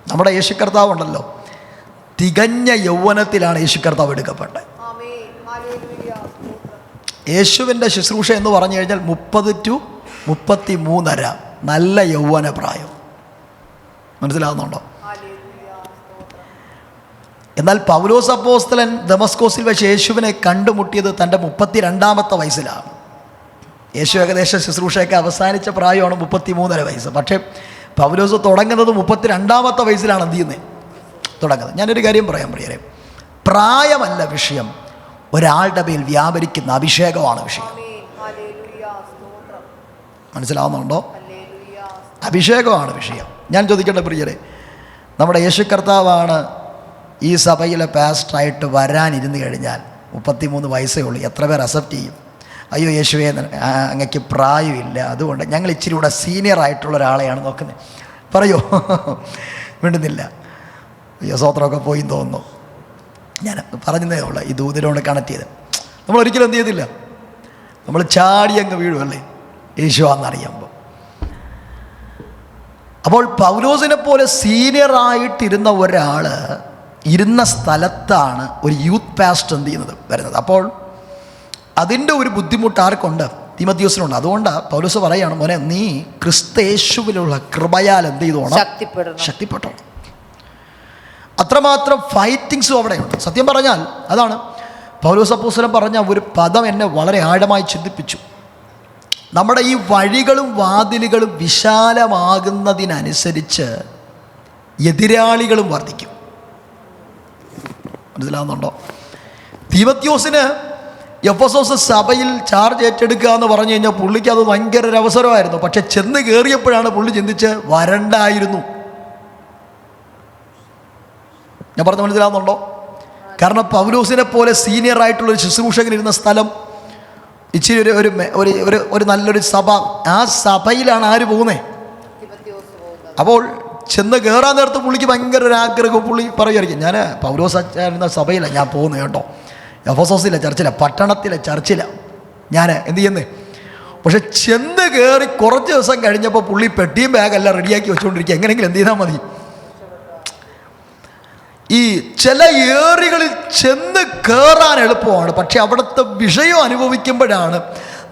നമ്മുടെ യേശു കർത്താവ് ഉണ്ടല്ലോ, തികഞ്ഞ യൗവനത്തിലാണ് യേശു കർത്താവ് എടുക്കപ്പെട്ടത്. യേശുവിൻ്റെ ശുശ്രൂഷ എന്ന് പറഞ്ഞു കഴിഞ്ഞാൽ 30 to 33 നല്ല യൗവന പ്രായം. മനസ്സിലാകുന്നുണ്ടോ? എന്നാൽ പൗലോസ് അപ്പോസ്തലൻ ദമസ്കോസിൽ വെച്ച് യേശുവിനെ കണ്ടുമുട്ടിയത് തൻ്റെ 32ാമത്തെ വയസ്സിലാണ്. യേശു ഏകദേശം ശുശ്രൂഷയൊക്കെ അവസാനിച്ച പ്രായമാണ് 33 വയസ്സ്. പക്ഷേ പൗലോസ് തുടങ്ങുന്നത് 32ാമത്തെ വയസ്സിലാണ് എന്ത് ചെയ്യുന്നത്? തുടങ്ങുന്നത്. ഞാനൊരു കാര്യം പറയാം പ്രിയരെ, പ്രായമല്ല വിഷയം, ഒരാളുടെ മേൽ വ്യാപരിക്കുന്ന അഭിഷേകമാണ് വിഷയം. മനസ്സിലാവുന്നുണ്ടോ? അഭിഷേകമാണ് വിഷയം. ഞാൻ ചോദിക്കേണ്ട പ്രിയരെ, നമ്മുടെ യേശു കർത്താവാണ് ഈ സഭയിലെ പാസ്റ്ററായിട്ട് വരാനിരുന്ന് കഴിഞ്ഞാൽ 33 വയസ്സേ ഉള്ളൂ. എത്ര പേർ അക്സെപ്റ്റ് ചെയ്യും? അയ്യോ യേശുവേ, അങ്ങക്ക് പ്രായമില്ല, അതുകൊണ്ട് ഞങ്ങൾ ഇച്ചിരി കൂടെ സീനിയർ ആയിട്ടുള്ള ഒരാളെയാണ് നോക്കുന്നത്. പറയോ? വേണ്ടുന്നില്ല. അയ്യോ, സ്വത്രമൊക്കെ പോയി തോന്നുന്നു. ഞാൻ പറഞ്ഞതേ ഉള്ളൂ, ഈ ദൂതനോട് കണക്ട് ചെയ്ത് നമ്മൾ ഒരിക്കലും എന്ത് ചെയ്തില്ല, നമ്മൾ ചാടി അങ്ങ് വീഴുമല്ലേ യേശു ആണെന്നറിയുമ്പോൾ. അപ്പോൾ പൗലോസിനെ പോലെ സീനിയറായിട്ടിരുന്ന ഒരാൾ ഇരുന്ന സ്ഥലത്താണ് ഒരു യൂത്ത് പാസ്റ്റർ എന്ത് ചെയ്യുന്നത് വരുന്നത്. അപ്പോൾ അതിൻ്റെ ഒരു ബുദ്ധിമുട്ട് ആർക്കുണ്ട്? തിമോഥെയോസിനുണ്ട്. അതുകൊണ്ട് പൗലോസ് പറയുകയാണ്, മോനെ, നീ ക്രിസ്തയേശുവിലുള്ള കൃപയാൽ എന്ത് ചെയ്തോണം? ശക്തിപ്പെട്ടോണം. അത്രമാത്രം ഫൈറ്റിങ്സും അവിടെയുണ്ട്. സത്യം പറഞ്ഞാൽ അതാണ് പൗലോസ് അപ്പോസ്തലൻ പറഞ്ഞ ഒരു പദം എന്നെ വളരെ ആഴമായി ചിന്തിപ്പിച്ചു. നമ്മുടെ ഈ വഴികളും വാതിലുകളും വിശാലമാകുന്നതിനനുസരിച്ച് എതിരാളികളും വർദ്ധിക്കും. മനസ്സിലാവുന്നുണ്ടോ? തിമോഥെയോസിന് എഫെസോസ് സഭയിൽ ചാർജ് ഏറ്റെടുക്കുക എന്ന് പറഞ്ഞു കഴിഞ്ഞാൽ പുള്ളിക്ക് അത് ഭയങ്കര ഒരു അവസരമായിരുന്നു. പക്ഷെ ചെന്ന് കയറിയപ്പോഴാണ് പുള്ളി ചിന്തിച്ച് വരണ്ടായിരുന്നു. ഞാൻ പറഞ്ഞ മനസ്സിലാവുന്നുണ്ടോ? കാരണം പൗലോസിനെ പോലെ സീനിയർ ആയിട്ടുള്ളൊരു ശുശ്രൂഷകൻ ഇരുന്ന സ്ഥലം, ഇച്ചിരി ഒരു നല്ലൊരു സഭ, ആ സഭയിലാണ് ആര് പോകുന്നത്? അപ്പോൾ ചെന്ന് കയറാൻ നേരത്ത് പുള്ളിക്ക് ഭയങ്കര ഒരു ആഗ്രഹം. പുള്ളി പറയുമായിരിക്കും, ഞാൻ പൗലോസ് അച്ചായിരുന്ന സഭയിലാണ് ഞാൻ പോകുന്നത് കേട്ടോ, എഫെസോസിലെ ചർച്ചിലാണ്, പട്ടണത്തിലെ ചർച്ചിലാണ് ഞാൻ എന്ത് ചെയ്യുന്നത്. പക്ഷെ ചെന്ന് കയറി കുറച്ച് ദിവസം കഴിഞ്ഞപ്പോൾ പുള്ളി പെട്ടിയും ബാഗെല്ലാം റെഡിയാക്കി വെച്ചുകൊണ്ടിരിക്കുക. എങ്ങനെയെങ്കിലും എന്ത് ചെയ്താൽ മതി. ഈ ചില ഏറികളിൽ ചെന്ന് കയറാൻ എളുപ്പമാണ്, പക്ഷെ അവിടുത്തെ വിഷയം അനുഭവിക്കുമ്പോഴാണ്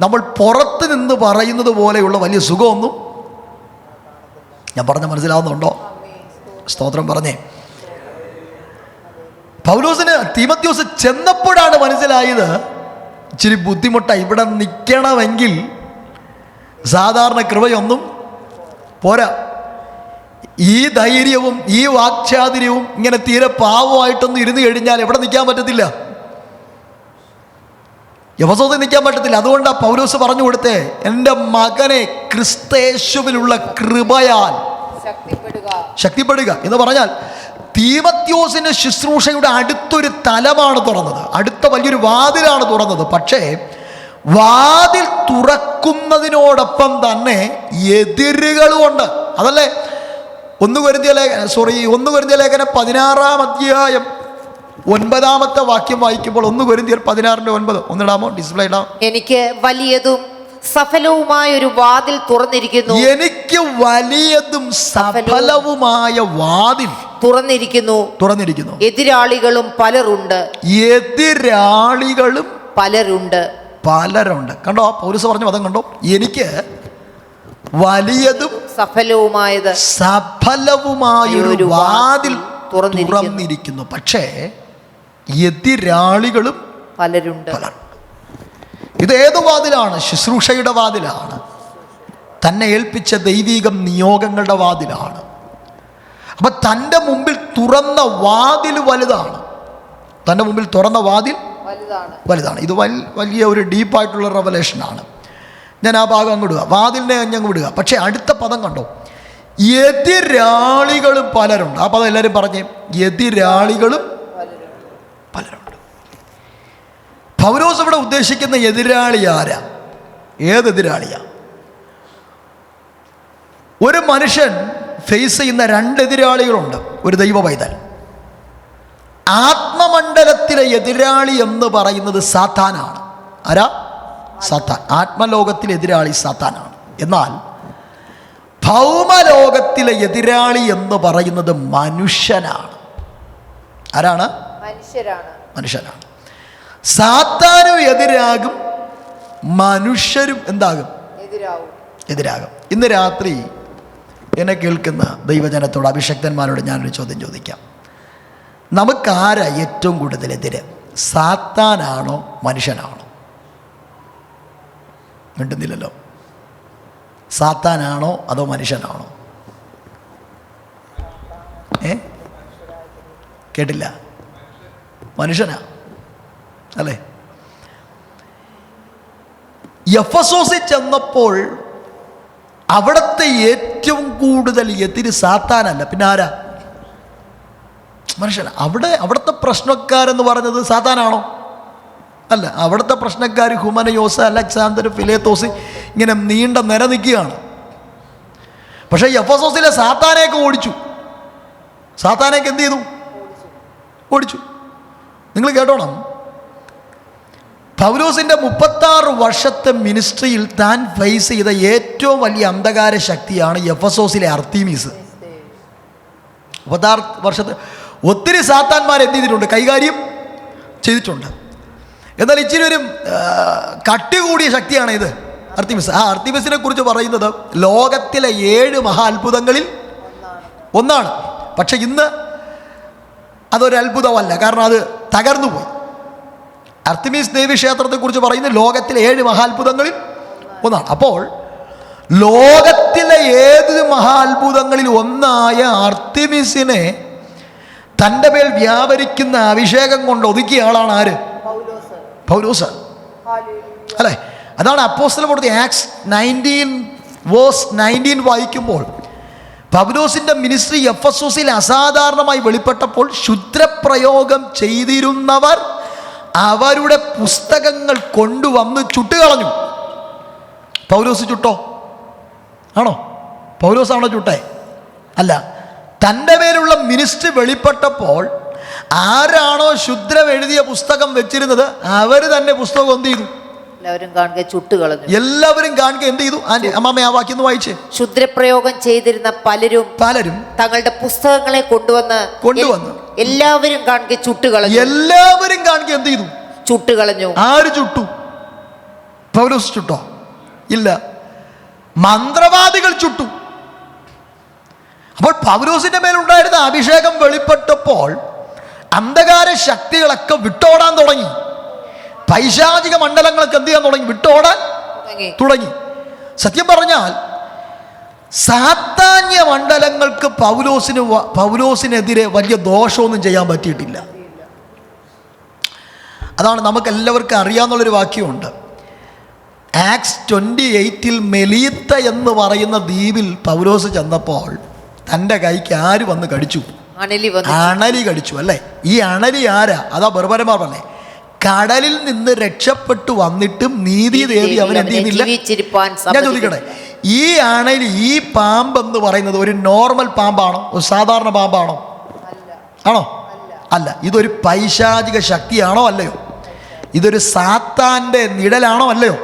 നമ്മൾ പുറത്ത് നിന്ന് പറയുന്നത് പോലെയുള്ള വലിയ സുഖമൊന്നും. ഞാൻ പറഞ്ഞ മനസ്സിലാവുന്നുണ്ടോ? സ്തോത്രം പറഞ്ഞേ. പൗലോസിന് തിമോഥെയോസ് ചെന്നപ്പോഴാണ് മനസ്സിലായത് ഇച്ചിരി ബുദ്ധിമുട്ടാണ്, ഇവിടെ നിൽക്കണമെങ്കിൽ സാധാരണ കൃപയൊന്നും പോരാ. ഈ ധൈര്യവും ഈ വാക്ചാതുര്യവും ഇങ്ങനെ തീരെ പാവമായിട്ടൊന്നും ഇരുന്ന് കഴിഞ്ഞാൽ എവിടെ നിൽക്കാൻ പറ്റത്തില്ല, എഫെസോസിൽ നിൽക്കാൻ പറ്റത്തില്ല. അതുകൊണ്ടാണ് പൗലോസ് പറഞ്ഞു കൊടുത്തേ, എൻ്റെ മകനെ ക്രിസ്തയേശുവിലുള്ള കൃപയാൽ ശക്തിപ്പെടുക എന്ന് പറഞ്ഞാൽ തിമോഥെയോസിന്റെ ശുശ്രൂഷയുടെ അടുത്തൊരു തലമാണ് തുറന്നത്, അടുത്ത വലിയൊരു വാതിലാണ് തുറന്നത്. പക്ഷേ വാതിൽ തുറക്കുന്നതിനോടൊപ്പം തന്നെ എതിരുകളുമുണ്ട്. അതല്ലേ 1 കൊരിന്ത്യർ ലേഖനം 16-ാം അധ്യായം 9-ാമത്തെ വാക്യം വായിക്കുമ്പോൾ 1 കൊരിന്ത്യർ 16:9 ഒന്നിടാമോ? ഡിസ്പ്ലേ ഇടാം. എനിക്ക് വലിയതും സഫലവുമായ ഒരു വാതിൽ തുറന്നിരിക്കുന്നു. എനിക്ക് വലിയതും സഫലവുമായ വാതിൽ തുറന്നിരിക്കുന്നു. എതിരാളികളും പലരുണ്ട്. കണ്ടോ പൗലോസ് പറഞ്ഞ പദം കണ്ടോ? എനിക്ക് വലിയതും സഫലവുമായൊരു വാതിൽ തുറന്നിരിക്കുന്നു, പക്ഷേ എതിരാളികളും പലരുണ്ട്. ഇത് ഏത് വാതിലാണ്? ശുശ്രൂഷയുടെ വാതിലാണ്. തന്നെ ഏൽപ്പിച്ച ദൈവിക നിയോഗങ്ങളുടെ വാതിലാണ്. അപ്പം തൻ്റെ മുമ്പിൽ തുറന്ന വാതിൽ വലുതാണ്. തൻ്റെ മുമ്പിൽ തുറന്ന വാതിൽ വലുതാണ്. ഇത് വലിയ ഒരു ഡീപ്പായിട്ടുള്ള റെവലേഷനാണ്. ഞാൻ ആ ഭാഗം അങ്ങ് വിടുക, വാതിലിനെ അങ്ങ് വിടുക. പക്ഷേ അടുത്ത പദം കണ്ടോ, എതിരാളികളും പലരുണ്ട്. ആ പദം എല്ലാവരും പറഞ്ഞേ, എതിരാളികളും പലരുണ്ട്. പൗലോസ് ഇവിടെ ഉദ്ദേശിക്കുന്ന എതിരാളി ആരാ? ഏതെതിരാളിയാ? ഒരു മനുഷ്യൻ ഫേസ് ചെയ്യുന്ന രണ്ട് എതിരാളികളുണ്ട്. ഒരു ദൈവ പൈതൽ. ആത്മമണ്ഡലത്തിലെ എതിരാളി എന്ന് പറയുന്നത് സാത്താനാണ്. ആരാ? സാത്താൻ. ആത്മലോകത്തിലെ എതിരാളി സാത്താനാണ്. എന്നാൽ ഭൗമലോകത്തിലെ എതിരാളി എന്ന് പറയുന്നത് മനുഷ്യനാണ്. ആരാണ്? മനുഷ്യനാണ്. സാത്താനും എതിരാകും, മനുഷ്യരും എന്താകും? എതിരാകും. ഇന്ന് രാത്രി എന്നെ കേൾക്കുന്ന ദൈവജനത്തോട്, അഭിഷക്തന്മാരോട് ഞാനൊരു ചോദ്യം ചോദിക്കാം. നമുക്കാരാ ഏറ്റവും കൂടുതൽ എതിര്? സാത്താനാണോ മനുഷ്യനാണോ? മിണ്ടുന്നില്ലല്ലോ. സാത്താനാണോ അതോ മനുഷ്യനാണോ? കേട്ടില്ല. മനുഷ്യനാ അല്ലേ? എഫെസോസിൽ ചെന്നപ്പോൾ അവിടുത്തെ ഏറ്റവും കൂടുതൽ എതിര് സാത്താനല്ല, പിന്നെ ആരാ? മനുഷ്യനാ. അവിടുത്തെ പ്രശ്നക്കാരെന്ന് പറഞ്ഞത് സാത്താനാണോ? അല്ല. അവിടുത്തെ പ്രശ്നക്കാർ ഹുമനയോസ്, അലക്സാണ്ടർ, ഫിലേത്തോസ്, ഇങ്ങനെ നീണ്ട നിര നിൽക്കുകയാണ്. പക്ഷേ എഫെസോസിലെ സാത്താനെയൊക്കെ ഓടിച്ചു. സാത്താനെയൊക്കെ എന്ത് ചെയ്തു? ഓടിച്ചു. നിങ്ങൾ കേട്ടോണം, പൗലോസിൻ്റെ 36 വർഷത്തെ മിനിസ്ട്രിയിൽ താൻ ഫേസ് ചെയ്ത ഏറ്റവും വലിയ അന്ധകാര ശക്തിയാണ് എഫെസോസിലെ അർത്തീമീസ്. 36 വർഷത്തെ ഒത്തിരി സാത്താന്മാർ എന്ത് ചെയ്തിട്ടുണ്ട്? കൈകാര്യം ചെയ്തിട്ടുണ്ട്. എന്നാൽ ഇച്ചിരി ഒരു കട്ടി കൂടിയ ശക്തിയാണ് ഇത്, അർത്തീമിസ്. ആ അർത്തീമിസിനെ കുറിച്ച് പറയുന്നത് ലോകത്തിലെ 7 മഹാ അത്ഭുതങ്ങളിൽ ഒന്നാണ്. പക്ഷെ ഇന്ന് അതൊരു അത്ഭുതമല്ല, കാരണം അത് തകർന്നു പോയി. അർത്തിമീസ് ദേവി ക്ഷേത്രത്തെക്കുറിച്ച് പറയുന്നത് ലോകത്തിലെ 7 മഹാത്ഭുതങ്ങളിൽ ഒന്നാണ്. അപ്പോൾ ലോകത്തിലെ ഏത് മഹാത്ഭുതങ്ങളിൽ ഒന്നായ അർത്തിമിസിനെ തൻ്റെ മേൽ വ്യാപരിക്കുന്ന അഭിഷേകം കൊണ്ട് ഒതുക്കിയ ആളാണ് ആര്? പൗലോസ് അല്ലേ? അതാണ് അപ്പോസ്തല പ്രവൃത്തി ആക്ട്സ് 19:19 വായിക്കുമ്പോൾ പൗലോസിൻ്റെ മിനിസ്ട്രി എഫെസോസിൽ അസാധാരണമായി വെളിപ്പെട്ടപ്പോൾ ക്ഷുദ്രപ്രയോഗം ചെയ്തിരുന്നവർ അവരുടെ പുസ്തകങ്ങൾ കൊണ്ടുവന്ന് ചുട്ടുകളഞ്ഞു. പൗലോസ് ചുട്ടോ? ആണോ? പൗലോസാണോ ചുട്ടേ? അല്ല. തൻ്റെ മേലുള്ള മിനിസ്ട്രി വെളിപ്പെട്ടപ്പോൾ ആരാണോ ക്ഷുദ്രം എഴുതിയ പുസ്തകം വെച്ചിരുന്നത് അവർ തന്നെ പുസ്തകം എന്ത് ചെയ്തു? എല്ലാവരും കാണുക എന്ത് ചെയ്തു? അമ്മാമ ആ വാക്യം ഒന്ന് വായിച്ചേ. ക്ഷുദ്രപ്രയോഗം ചെയ്തിരുന്ന പലരും തങ്ങളുടെ പുസ്തകങ്ങളെ കൊണ്ടുവന്ന് എല്ലാവരും കാണുക ചുട്ടുകളഞ്ഞു. എല്ലാവരും കാണുക എന്ത് ചെയ്തു? ചുട്ടുകളഞ്ഞു. ആര് ചുട്ടു? പൗലോസ് ചുട്ടോ? ഇല്ല, മന്ത്രവാദികൾ ചുട്ടു. അപ്പോൾ പൗലോസിന്റെ മേലുണ്ടായിരുന്ന അഭിഷേകം വെളിപ്പെട്ടപ്പോൾ അന്ധകാര ശക്തികളൊക്കെ വിട്ടോടാൻ തുടങ്ങി. പൈശാചിക മണ്ഡലങ്ങളൊക്കെ എന്ത് ചെയ്യാൻ തുടങ്ങി? വിട്ടോടാൻ തുടങ്ങി. സത്യം പറഞ്ഞാൽ സാത്താന്യ മണ്ഡലങ്ങൾക്ക് പൗലോസിനെതിരെ വലിയ ദോഷമൊന്നും ചെയ്യാൻ പറ്റിയിട്ടില്ല. അതാണ് നമുക്ക് എല്ലാവർക്കും അറിയാവുന്നുള്ളൊരു വാക്യമുണ്ട്. ആക്ട്സ് 28 മെലീത്ത എന്ന് പറയുന്ന ദ്വീപിൽ പൗലോസ് ചെന്നപ്പോൾ തൻ്റെ കൈക്ക് ആര് വന്ന് കടിച്ചു? അണലി കടിച്ചു അല്ലേ? ഈ അണലി ആരാ? അതാ ബർബരന്മാർ പറഞ്ഞേ, കടലിൽ നിന്ന് രക്ഷപ്പെട്ടു വന്നിട്ടും നീതിദേവി അവൻ എന്ത് ചെയ്യുന്നില്ല. ഞാൻ ചോദിക്കട്ടെ, ഈ അണലി, ഈ പാമ്പെന്ന് പറയുന്നത് ഒരു നോർമൽ പാമ്പാണോ? ഒരു സാധാരണ പാമ്പാണോ? ആണോ? അല്ല. ഇതൊരു പൈശാചിക ശക്തിയാണോ? അല്ലയോ? ഇതൊരു സാത്താൻ്റെ നിഴലാണോ? അല്ലയോ?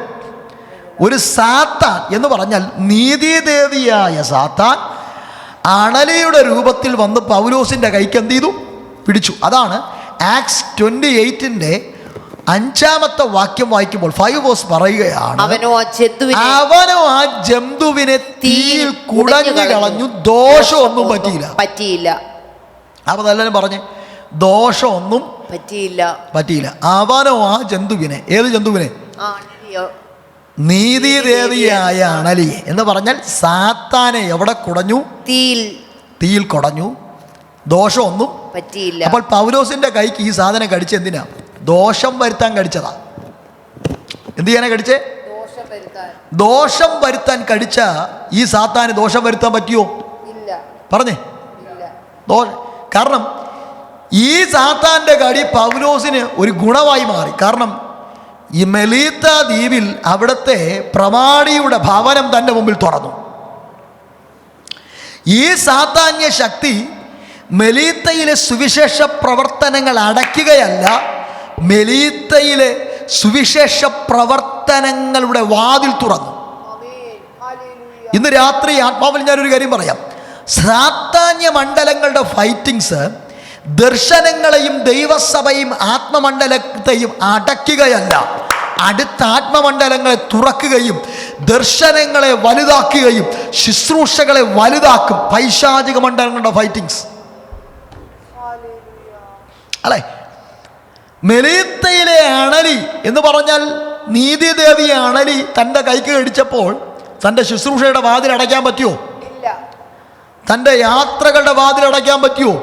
ഒരു സാത്താൻ എന്ന് പറഞ്ഞാൽ നീതിദേവിയായ സാത്താൻ അണലിയുടെ രൂപത്തിൽ വന്ന് പൗലോസിൻ്റെ കൈക്ക് എന്ത് ചെയ്തു? പിടിച്ചു. അതാണ് ആക്ട്സ് 28 5-ാമത്തെ വാക്യം വായിക്കുമ്പോൾ 5 വേഴ്സ് പറയുകയാണ്, അവനോ ആ ജന്തുവിനെ തീയിൽ കുടഞ്ഞു കളഞ്ഞു, ദോഷമൊന്നും പറ്റിയില്ല. അപ്പൊ എല്ലാവരും പറഞ്ഞ് ദോഷമൊന്നും പറ്റിയില്ല. അവനോ ആ ജന്തുവിനെ, ഏത് ജന്തുവിനെ? നീതിദേവിയായ അണലിയെ എന്ന് പറഞ്ഞാൽ സാത്താനെ എവിടെ കുടഞ്ഞു? തീയിൽ കുടഞ്ഞു. ദോഷമൊന്നും പറ്റിയില്ല. അപ്പോൾ പൗലോസിന്റെ കൈക്ക് ഈ സാധനം കടിച്ച് എന്തിനാ? ദോഷം വരുത്താൻ കടിച്ചതാ. എന്ത് ചെയ്യാനാ കടിച്ചേ? ദോഷം വരുത്താൻ കടിച്ച ഈ സാത്താന് ദോഷം വരുത്താൻ പറ്റിയോ? പറഞ്ഞേ. കാരണം ഈ സാത്താന്റെ കടി പൗലോസിന് ഒരു ഗുണമായി മാറി. കാരണം ഈ മെലീത്ത ദ്വീപിൽ അവിടുത്തെ പ്രമാണിയുടെ ഭവനം തൻ്റെ മുമ്പിൽ തുറന്നു. ഈ സാത്താന്യ ശക്തി മെലീത്തയിലെ സുവിശേഷ പ്രവർത്തനങ്ങൾ അടയ്ക്കുകയല്ല, മെലീത്തയിലെ സുവിശേഷ പ്രവർത്തനങ്ങളുടെ വാതിൽ തുറന്നു. ഇന്ന് രാത്രി ആത്മാവിൽ ഞാനൊരു കാര്യം പറയാം. സാത്താന്യ മണ്ഡലങ്ങളുടെ ഫൈറ്റിങ്സ് ദർശനങ്ങളെയും ദൈവസഭയും ആത്മമണ്ഡലത്തെയും അടയ്ക്കുകയല്ല, അടുത്ത ആത്മമണ്ഡലങ്ങളെ തുറക്കുകയും ദർശനങ്ങളെ വലുതാക്കുകയും ശുശ്രൂഷകളെ വലുതാക്കും. പൈശാചിക മണ്ഡലങ്ങളുടെ ഫൈറ്റിങ്സ് അല്ലേ? മെലീത്തയിലെ അണലി എന്ന് പറഞ്ഞാൽ നീതിദേവിയെ അണലി തൻ്റെ കൈക്ക് കടിച്ചപ്പോൾ തൻ്റെ ശുശ്രൂഷയുടെ വാതിൽ അടയ്ക്കാൻ പറ്റുമോ? തൻ്റെ യാത്രകളുടെ വാതിൽ അടയ്ക്കാൻ പറ്റുമോ?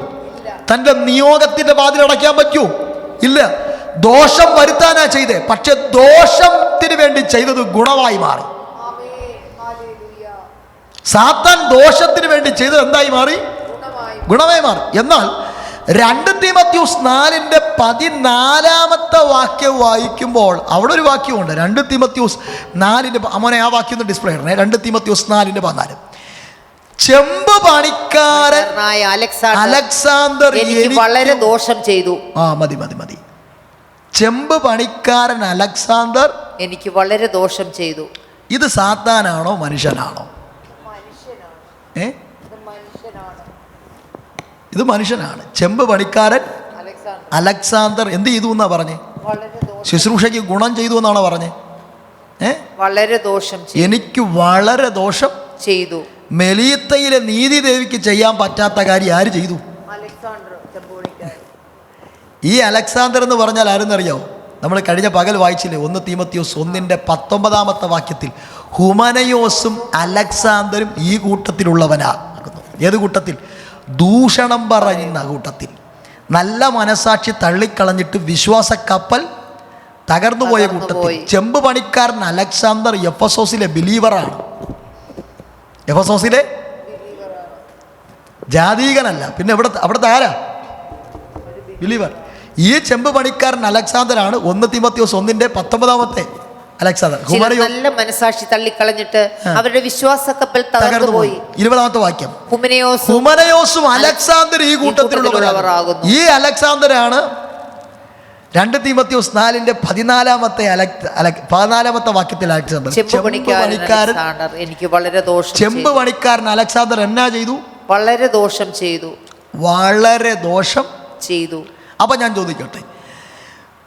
തൻ്റെ നിയോഗത്തിൻ്റെ വാതിൽ അടയ്ക്കാൻ പറ്റുമോ? ഇല്ല. ദോഷം വരുത്താനാ ചെയ്തേ, പക്ഷെ ദോഷത്തിന് വേണ്ടി ചെയ്തത് ഗുണമായി മാറി. സാത്താൻ ദോഷത്തിന് വേണ്ടി ചെയ്തത് എന്തായി മാറി? ഗുണമായി മാറി. എന്നാൽ 2 തീമോഥെയോസ് 4:14 വാക്യം വായിക്കുമ്പോൾ അവിടെ ഒരു വാക്യമുണ്ട്. 2 തീമോഥെയോസ് 4 അമ്മോനെ ആ വാക്യം ഒന്ന് ഡിസ്പ്ലേ ചെയ്യണേ. 2 തീമോഥെയോസ് 4:14 ചെമ്പ് പണിക്കാരൻ അലക്സാണ്ടർ എനിക്ക് വളരെ ദോഷം ചെയ്തു. മതി. ചെമ്പ് പണിക്കാരൻ അലക്സാണ്ടർ എനിക്ക് വളരെ ദോഷം ചെയ്തു. ഇത് സാത്താനാണോ മനുഷ്യനാണോ? ഇത് മനുഷ്യനാണ്. ചെമ്പ് പണിക്കാരൻ അലക്സാണ്ടർ എന്ത് ചെയ്തു എന്നാ പറഞ്ഞേ? ശുശ്രൂഷയ്ക്ക് ഗുണം ചെയ്തു എന്നാണോ പറഞ്ഞേ? വളരെ ദോഷം എനിക്ക് വളരെ ദോഷം ചെയ്തു. മെലീത്തയിലെ നീതിദേവിക്ക് ചെയ്യാൻ പറ്റാത്ത കാര്യം ആര് ചെയ്തു? ഈ അലക്സാണ്ടർ എന്ന് പറഞ്ഞാൽ ആരെന്നറിയാവോ? നമ്മൾ കഴിഞ്ഞ പകൽ വായിച്ചില്ലേ 1 തീമോഥെയോസ് 1:19 വാക്യത്തിൽ ഹുമനയോസും അലക്സാണ്ടറും ഈ കൂട്ടത്തിലുള്ളവനാകുന്നു. ഏത് കൂട്ടത്തിൽ? ദൂഷണം പറയുന്ന കൂട്ടത്തിൽ. നല്ല മനസാക്ഷി തള്ളിക്കളഞ്ഞിട്ട് വിശ്വാസ കപ്പൽ തകർന്നുപോയ കൂട്ടത്തിൽ. ചെമ്പ് പണിക്കാരൻ അലക്സാണ്ടർ എഫെസോസിലെ ബിലീവറാണ്. എഫെസോസിലെ ജാതീകനല്ല, പിന്നെ അവിടുത്തെ ആരാ? ബിലീവർ. ഈ ചെമ്പ് പണിക്കാരൻ അലക്സാണ്ടറാണ് 1 തീമോഥെയോസ് 1:19 അലക്സാണ്ടർ. നല്ല മനസാക്ഷി തള്ളിക്കളഞ്ഞിട്ട് അവരുടെ വിശ്വാസ കപ്പൽ തകർന്നുപോയി. 20 വാക്യം ഹുമനയോസും അലക്സാണ്ടർ ഈ കൂട്ടത്തിലുള്ളവരാകുന്നു. ഈ അലക്സാണ്ടറാണ് 2 തീമോഥെയോസ് 4:14 വാക്യത്തിൽ അലക്സാണ്ടർ എനിക്ക് വളരെ ദോഷം. ചെമ്പ് പണിക്കാരൻ അലക്സാണ്ടർ എന്നാ ചെയ്തു? വളരെ ദോഷം ചെയ്തു. വളരെ ദോഷം ചെയ്തു. അപ്പൊ ഞാൻ ചോദിക്കട്ടെ,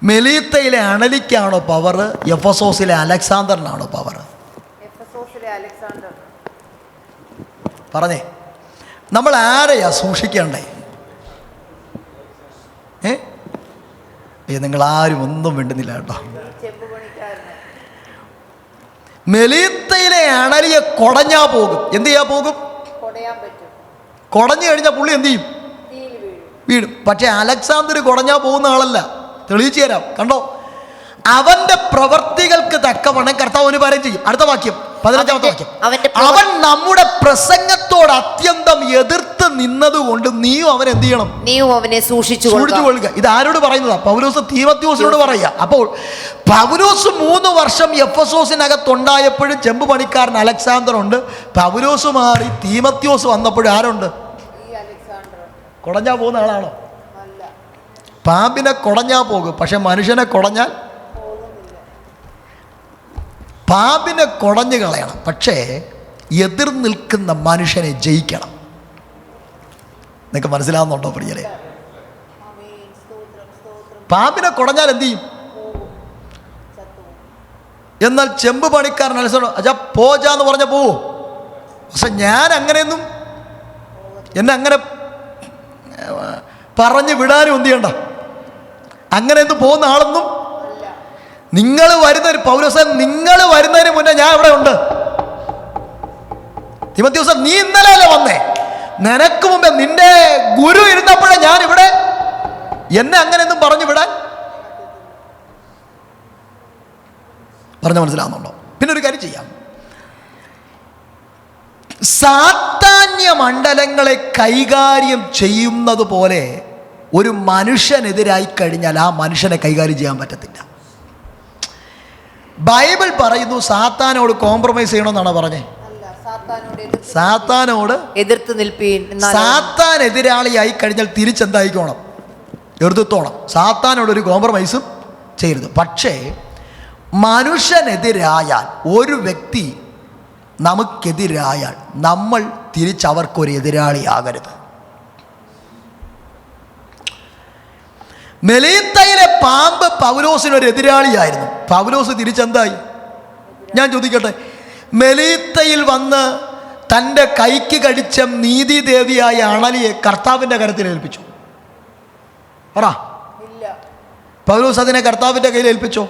മെലീത്തയിലെ അണലിക്കാണോ പവർ? എഫെസോസിലെ അലക്സാണ്ടറിനാണോ പവർ? പറഞ്ഞേ. നമ്മൾ ആരെയാ സൂക്ഷിക്കണ്ടേ? നിങ്ങൾ ആരും ഒന്നും വേണ്ടുന്നില്ല കേട്ടോ. മെലീത്തയിലെ അണലിയെ കൊടഞ്ഞാ പോകും. എന്ത് ചെയ്യാ പോകും? കൊടഞ്ഞു കഴിഞ്ഞാൽ പുള്ളി എന്ത് ചെയ്യും? വീടും. പക്ഷെ അലക്സാണ്ടർ കൊടഞ്ഞാ പോകുന്ന ആളല്ല. തെളിയിച്ചു തരാം, കണ്ടോ. അവന്റെ പ്രവർത്തികൾക്ക് തക്കവണ്ണം കർത്താവ് കാര്യം ചെയ്യും. അടുത്ത വാക്യം 15 വാക്യം. അവൻ നമ്മുടെ പ്രസംഗത്തോട് അത്യന്തം എതിർത്ത് നിന്നതുകൊണ്ട് നീയും അവൻ എന്ത് ചെയ്യണം? നീയും അവനെ സൂക്ഷിച്ചു കൊള്ളുക. ഇത് ആരോട് പറയുന്നതാ? പൗലോസ് തീമോഥെയോസിനോട് പറയുക. അപ്പോൾ പൗലോസ് 3 വർഷം എഫെസോസിനകത്തുണ്ടായപ്പോഴും ചെമ്പ് പണിക്കാരൻ അലക്സാണ്ടർ ഉണ്ട്. പൗലോസ് മാറി തീമോഥെയോസ് വന്നപ്പോഴും ആരുണ്ട്? കൊടഞ്ഞാ പോകുന്ന ആളാണോ? പാമ്പിനെ കൊടഞ്ഞാ പോകും, പക്ഷെ മനുഷ്യനെ കൊടഞ്ഞാൽ പാമ്പിനെ കൊടഞ്ഞു കളയണം, പക്ഷേ എതിർ നിൽക്കുന്ന മനുഷ്യനെ ജയിക്കണം. നിങ്ങൾക്ക് മനസ്സിലാവുന്നുണ്ടോ പ്രിയരെ? പാമ്പിനെ കൊടഞ്ഞാൽ എന്ത് ചെയ്യും? എന്നാൽ ചെമ്പ് പണിക്കാരൻ അച്ഛാ പോജാന്ന് പറഞ്ഞ പോവോ? പക്ഷെ ഞാൻ അങ്ങനെയൊന്നും എന്നെ അങ്ങനെ പറഞ്ഞു വിടാനും എന്ത് ചെയ്യണ്ട, അങ്ങനെ ഒന്നും പോകുന്ന ആളൊന്നും നിങ്ങൾ വരുന്നതിന് പൗലോസേ, നിങ്ങൾ വരുന്നതിന് മുന്നേ ഞാൻ ഇവിടെ ഉണ്ട്. തിമോഥെയോസേ, നീ ഇന്നലെ വന്നേ, നിനക്ക് മുമ്പേ നിന്റെ ഗുരു ഇരുന്നപ്പോഴേ ഞാൻ ഇവിടെ, എന്നെ അങ്ങനെയൊന്നും പറഞ്ഞു വിടാൻ പറഞ്ഞ മനസ്സിലാവുന്നുണ്ടോ? പിന്നെ ഒരു കാര്യം ചെയ്യാം, സാത്താന്യ മണ്ഡലങ്ങളെ കൈകാര്യം ചെയ്യുന്നത് പോലെ ഒരു മനുഷ്യനെതിരായി കഴിഞ്ഞാൽ ആ മനുഷ്യനെ കൈകാര്യം ചെയ്യാൻ പറ്റത്തില്ല. ബൈബിൾ പറയുന്നു സാത്താനോട് കോംപ്രമൈസ് ചെയ്യണമെന്നാണ് പറഞ്ഞേ. സാത്താനോട് എതിർത്ത് നിൽപ്പീൻ. സാത്താൻ എതിരാളിയായി കഴിഞ്ഞാൽ തിരിച്ചെന്തായിക്കോണം? എതിർത്തോണം. സാത്താനോട് ഒരു കോംപ്രമൈസും ചെയ്യരുത്. പക്ഷേ മനുഷ്യനെതിരായാൽ, ഒരു വ്യക്തി നമുക്കെതിരായാൽ നമ്മൾ തിരിച്ചവർക്കൊരു എതിരാളിയാകരുത്. മെലീത്തയിലെ പാമ്പ് പൗലോസിനൊരു എതിരാളിയായിരുന്നു. പൗലോസ് തിരിച്ചെന്തായി? ഞാൻ ചോദിക്കട്ടെ, മെലീത്തയിൽ വന്ന് തൻ്റെ കൈക്ക് കടിച്ച നീതിദേവിയായ അണലിയെ കർത്താവിൻ്റെ കരത്തിൽ ഏൽപ്പിച്ചു. പറ, പൗലോസ് അതിനെ കർത്താവിൻ്റെ കയ്യിൽ ഏൽപ്പിച്ചോ?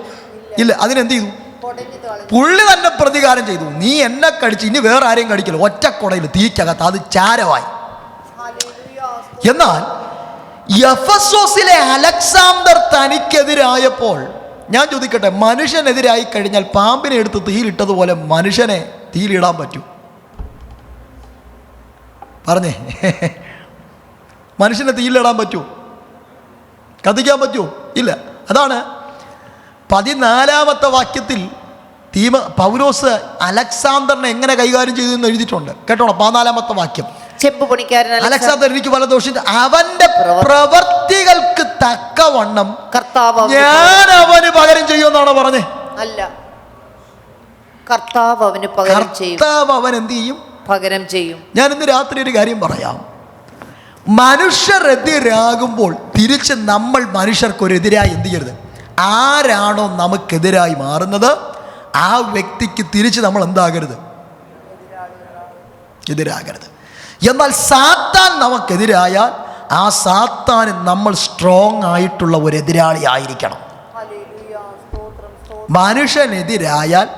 ഇല്ല. അതിനെന്ത് ചെയ്തു? പുള്ളി തന്നെ പ്രതികാരം ചെയ്തു. നീ എന്നെ കടിച്ച് ഇനി വേറെ ആരെയും കടിക്കില്ല, ഒറ്റക്കൊടയിൽ തീക്കകത്ത് അത് ചാരമായി. എന്നാൽ എഫെസോസിലെ അലക്സാണ്ടർ തനിക്കെതിരായപ്പോൾ, ഞാൻ ചോദിക്കട്ടെ, മനുഷ്യനെതിരായി കഴിഞ്ഞാൽ പാമ്പിനെ എടുത്ത് തീയിലിട്ടതുപോലെ മനുഷ്യനെ തീയിലിടാൻ പറ്റൂ? പറഞ്ഞേ, മനുഷ്യനെ തീയിലിടാൻ പറ്റൂ? കത്തിക്കാൻ പറ്റൂ? ഇല്ല. അതാണ് 14-ാമത്തെ വാക്യത്തിൽ പൗലോസ് അലക്സാണ്ടറിനെ എങ്ങനെ കൈകാര്യം ചെയ്തു എന്ന് എഴുതിയിട്ടുണ്ട്. കേട്ടോണം, 14-ാമത്തെ വാക്യം. ചെമ്പ് പണിക്കാരൻ അലക്സാണ്ടർ എനിക്ക് പല ദോഷം, അവന്റെ പ്രവർത്തികൾക്ക് തക്കവണ്ണം കർത്താവ് ഞാൻ അവന് പകരം ചെയ്യുമെന്നാണോ പറഞ്ഞേ? അല്ല, കർത്താവ് അവന് പകരം ചെയ്യും. കർത്താവ് അവൻ എന്ത് ചെയ്യും? പകരം ചെയ്യും. ഞാൻ ഇന്ന് രാത്രി ഒരു കാര്യം പറയാം. മനുഷ്യരെതിരാകുമ്പോൾ തിരിച്ച് നമ്മൾ മനുഷ്യർക്കൊരെതിരായി എന്ത് ചെയ്യരുത്? ആരാണോ നമുക്കെതിരായി മാറുന്നത് ആ വ്യക്തിക്ക് തിരിച്ച് നമ്മൾ എന്താകരുത്? എതിരാകരുത്. എന്നാൽ സാത്താൻ നമുക്കെതിരായാൽ ആ സാത്താന് നമ്മൾ സ്ട്രോങ് ആയിട്ടുള്ള ഒരു എതിരാളി ആയിരിക്കണം. മനുഷ്യനെതിരായാൽ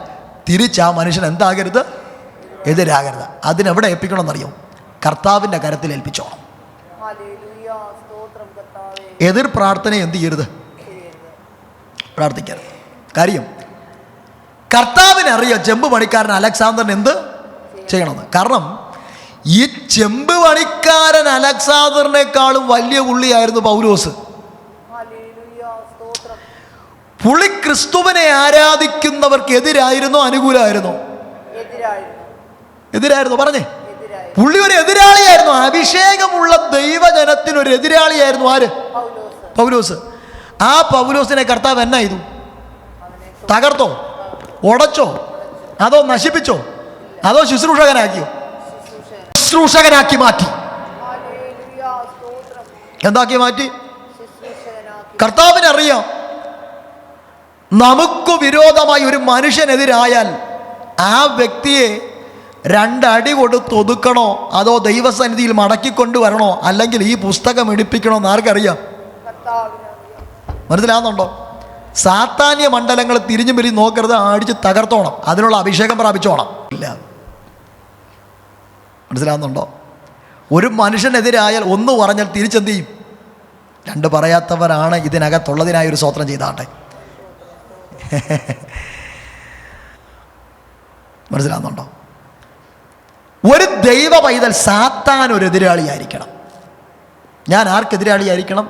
തിരിച്ച് ആ മനുഷ്യൻ എന്താകരുത്? എതിരാകരുത്. അതിനെവിടെ ഏൽപ്പിക്കണമെന്നറിയോ? കർത്താവിൻ്റെ കരത്തിൽ ഏൽപ്പിച്ചോണം. എതിർ പ്രാർത്ഥന എന്ത് ചെയ്യരുത്? പ്രാർത്ഥിക്കരുത്. കാര്യം കർത്താവിനറിയാം ചെമ്പ് പണിക്കാരൻ അലക്സാണ്ടറിന് എന്ത് ചെയ്യണമെന്ന്. കാരണം ഈ ചെമ്പ് പണിക്കാരൻ അലക്സാണ്ടറിനേക്കാളും വലിയ പുള്ളിയായിരുന്നു പൗലോസ്. പുള്ളി ക്രിസ്തുവിനെ ആരാധിക്കുന്നവർക്ക് എതിരായിരുന്നോ അനുകൂലമായിരുന്നോ? എതിരായിരുന്നു. പറഞ്ഞേ, പുള്ളി ഒരു എതിരാളിയായിരുന്നു. അഭിഷേകമുള്ള ദൈവജനത്തിനൊരു എതിരാളിയായിരുന്നു. ആര്? പൗലോസ്. ആ പൗലോസിനെ കർത്താവ് എന്നാ ചെയ്തു? തകർത്തോ? ഉടച്ചോ? അതോ നശിപ്പിച്ചോ? അതോ ശുശ്രൂഷകനാക്കിയോ? ശുശ്രൂഷകനാക്കി മാറ്റി. എന്താക്കി മാറ്റി? കർത്താവിനറിയാം നമുക്ക് വിരോധമായി ഒരു മനുഷ്യനെതിരായാൽ ആ വ്യക്തിയെ 2 അടി കൊടുത്ത് ഒതുക്കണോ അതോ ദൈവസന്നിധിയിൽ മടക്കിക്കൊണ്ടുവരണോ അല്ലെങ്കിൽ ഈ പുസ്തകം എടുപ്പിക്കണോ എന്ന് ആർക്കറിയാം? മനസ്സിലാകുന്നുണ്ടോ? സാത്താന്യ മണ്ഡലങ്ങൾ തിരിഞ്ഞു പിരിഞ്ഞ് നോക്കരുത്, അടിച്ച് തകർത്തോണം. അതിനുള്ള അഭിഷേകം പ്രാപിച്ചോണം. ഇല്ല, മനസ്സിലാകുന്നുണ്ടോ? ഒരു മനുഷ്യനെതിരായാൽ ഒന്ന് പറഞ്ഞാൽ തിരിച്ചെന്ത് ചെയ്യും? 2 പറയാത്തവരാണ് ഇതിനകത്തുള്ളതിനായി ഒരു സ്തോത്രം ചെയ്താട്ടെ. മനസ്സിലാകുന്നുണ്ടോ? ഒരു ദൈവ പൈതൽ സാത്താൻ ഒരു എതിരാളിയായിരിക്കണം. ഞാൻ ആർക്കെതിരാളിയായിരിക്കണം?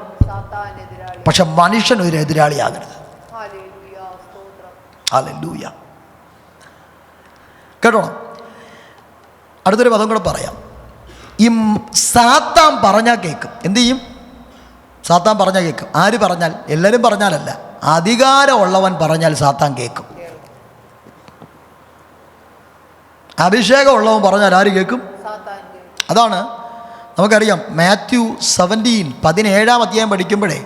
പക്ഷെ മനുഷ്യനൊരു എതിരാളിയാകരുത്. ഹല്ലേലൂയ. കേട്ടോണം. അടുത്തൊരു പദം കൂടെ പറയാം. ഈ സാത്താൻ പറഞ്ഞാൽ കേൾക്കും. എന്തു ചെയ്യും? സാത്താൻ പറഞ്ഞാൽ കേൾക്കും. ആര് പറഞ്ഞാൽ? എല്ലാവരും പറഞ്ഞാലല്ല, അധികാരമുള്ളവൻ പറഞ്ഞാൽ സാത്താൻ കേൾക്കും. അഭിഷേകമുള്ളവൻ പറഞ്ഞാൽ ആര് കേൾക്കും? അതാണ് നമുക്കറിയാം. മാത്യു 17 അധ്യായം പഠിക്കുമ്പോഴേ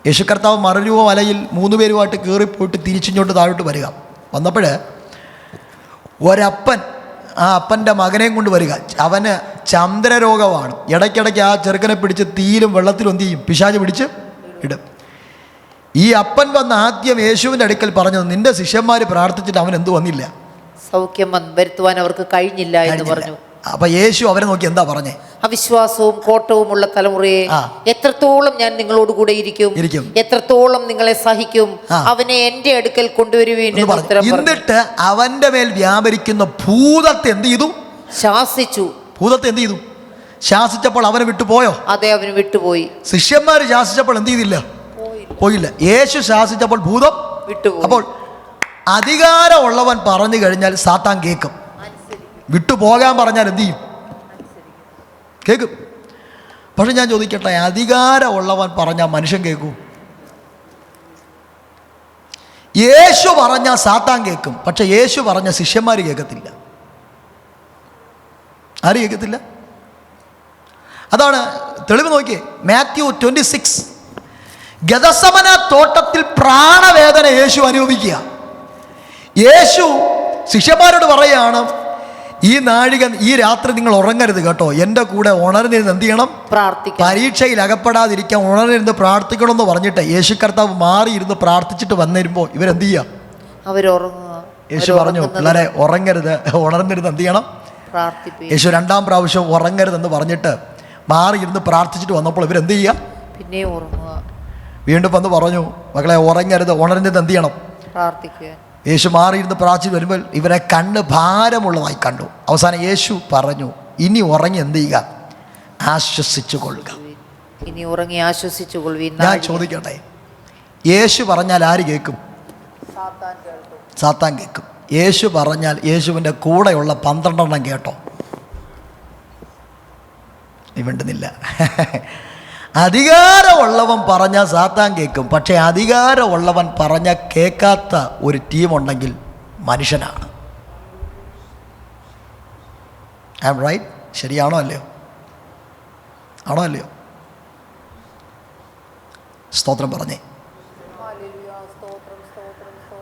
യേശു കർത്താവ് മറുരൂപ മലയിൽ 3 പേരുമായിട്ട് കയറിപ്പോയിട്ട് തിരിച്ചിങ്ങോട്ട് താഴോട്ട് വരിക. വന്നപ്പോൾ ഒരപ്പൻ ആ അപ്പൻ്റെ മകനെയും കൊണ്ട് വരിക. അവന് ചന്ദ്രരോഗമാണ്. ഇടയ്ക്കിടയ്ക്ക് ആ ചെറുക്കനെ പിടിച്ച് തീയിലും വെള്ളത്തിലും എന്ത് ചെയ്യും? പിശാച് പിടിച്ച് ഇടും. ഈ അപ്പൻ വന്ന് ആദ്യം യേശുവിൻ്റെ അടുക്കൽ പറഞ്ഞത്, നിന്റെ ശിഷ്യന്മാർ പ്രാർത്ഥിച്ചിട്ട് അവൻ എന്ത് വന്നില്ല, സൗഖ്യം വരുത്തുവാൻ അവർക്ക് കഴിഞ്ഞില്ല എന്ന് പറഞ്ഞു. അപ്പൊ യേശു അവരെ നോക്കി എന്താ പറഞ്ഞേ? അവിശ്വാസവും കോട്ടവുമുള്ള തലമുറയെ, എത്രത്തോളം ഞാൻ നിങ്ങളോട് കൂടെ ഇരിക്കും, എത്രത്തോളം നിങ്ങളെ സഹിക്കും, അവനെ എന്റെ അടുക്കൽ കൊണ്ടുവരുവീൻ. എന്നിട്ട് അവന്റെ മേൽ വ്യാപരിക്കുന്ന ഭൂതത്തെ എന്ത് ചെയ്തു? ശാസിച്ചു. ഭൂതത്തെ എന്ത് ചെയ്തു? ശാസിച്ചപ്പോൾ അവനെ വിട്ടുപോയോ? അതെ, അവന് വിട്ടുപോയി. ശിഷ്യന്മാര് ശാസിച്ചപ്പോൾ എന്ത് ചെയ്തില്ല? പോയില്ല. യേശു ശാസിച്ചപ്പോൾ ഭൂതം വിട്ടുപോയി. അപ്പോൾ അധികാരമുള്ളവൻ പറഞ്ഞു കഴിഞ്ഞാൽ സാത്താൻ കേൾക്കും. വിട്ടുപോകാൻ പറഞ്ഞാൽ എന്ത് ചെയ്യും? കേൾക്കും. പക്ഷെ ഞാൻ ചോദിക്കട്ടെ, അധികാരമുള്ളവൻ പറഞ്ഞാൽ മനുഷ്യൻ കേൾക്കൂ? യേശു പറഞ്ഞാൽ സാത്താൻ കേൾക്കും, പക്ഷെ യേശു പറഞ്ഞ ശിഷ്യന്മാർ കേൾക്കത്തില്ല. ആര് കേൾക്കത്തില്ല? അതാണ് തെളിവ്. നോക്കിയേ, മാത്യു 26. ഗദസമന തോട്ടത്തിൽ പ്രാണവേദന യേശു അനുഭവിക്കുക. യേശു ശിഷ്യന്മാരോട് പറയുകയാണ്, ഈ നാഴിക, ഈ രാത്രി നിങ്ങൾ ഉറങ്ങരുത് കേട്ടോ, എൻ്റെ കൂടെ ഉണർന്നിരുന്ന് എന്ത് ചെയ്യണം? പ്രാർത്ഥിക്കണം. പരീക്ഷയിൽ അകപ്പെടാതിരിക്കാൻ ഉണർന്നിരുന്ന് പ്രാർത്ഥിക്കണം എന്ന് പറഞ്ഞിട്ട് യേശു കർത്താവ് മാറിയിരുന്ന് പ്രാർത്ഥിച്ചിട്ട് വന്നിരുമ്പോൾ ഇവരെന്ത് ചെയ്യുക? അവരുറങ്ങുക. യേശു പറഞ്ഞു, പിള്ളേരെ ഉറങ്ങരുത്, ഉണർന്നിരുന്ന് എന്ത് ചെയ്യണം? യേശു 2ാം പ്രാവശ്യം ഉറങ്ങരുതെന്ന് പറഞ്ഞിട്ട് മാറിയിരുന്ന് പ്രാർത്ഥിച്ചിട്ട് വന്നപ്പോൾ ഇവരെന്ത് ചെയ്യുക? പിന്നെ ഉറങ്ങുക. വീണ്ടും വന്ന് പറഞ്ഞു, മക്കളെ ഉറങ്ങരുത്, ഉണർന്നിരുന്ന് എന്ത് ചെയ്യണം? പ്രാർത്ഥിക്കുക. യേശു മാറിയിരുന്ന് പ്രാർത്ഥിച്ച് വരുമ്പോൾ ഇവരെ കണ്ണ് ഭാരമുള്ളതായി കണ്ടു. അവസാനം യേശു പറഞ്ഞു, ഇനി ഉറങ്ങി എന്ത് ചെയ്യുക? ആശ്വസിച്ചു കൊള്ളുക. ഇനി ഉറങ്ങി ആശ്വസിച്ചു കൊള്ളുക. ഞാൻ ചോദിക്കട്ടെ, യേശു പറഞ്ഞാൽ ആര് കേൾക്കും? സാത്താൻ കേൾക്കും. യേശു പറഞ്ഞാൽ യേശുവിൻ്റെ കൂടെയുള്ള 12 കേട്ടോ? നീ മിണ്ടുന്നില്ല. അധികാരമുള്ളവൻ പറഞ്ഞാൽ സാത്താൻ കേൾക്കും, പക്ഷേ അധികാരമുള്ളവൻ പറഞ്ഞാൽ കേൾക്കാത്ത ഒരു ടീമുണ്ടെങ്കിൽ മനുഷ്യനാണ്. I am right? ശരിയാണോ അല്ലയോ? ആണോ അല്ലയോ? സ്തോത്രം പറഞ്ഞേ.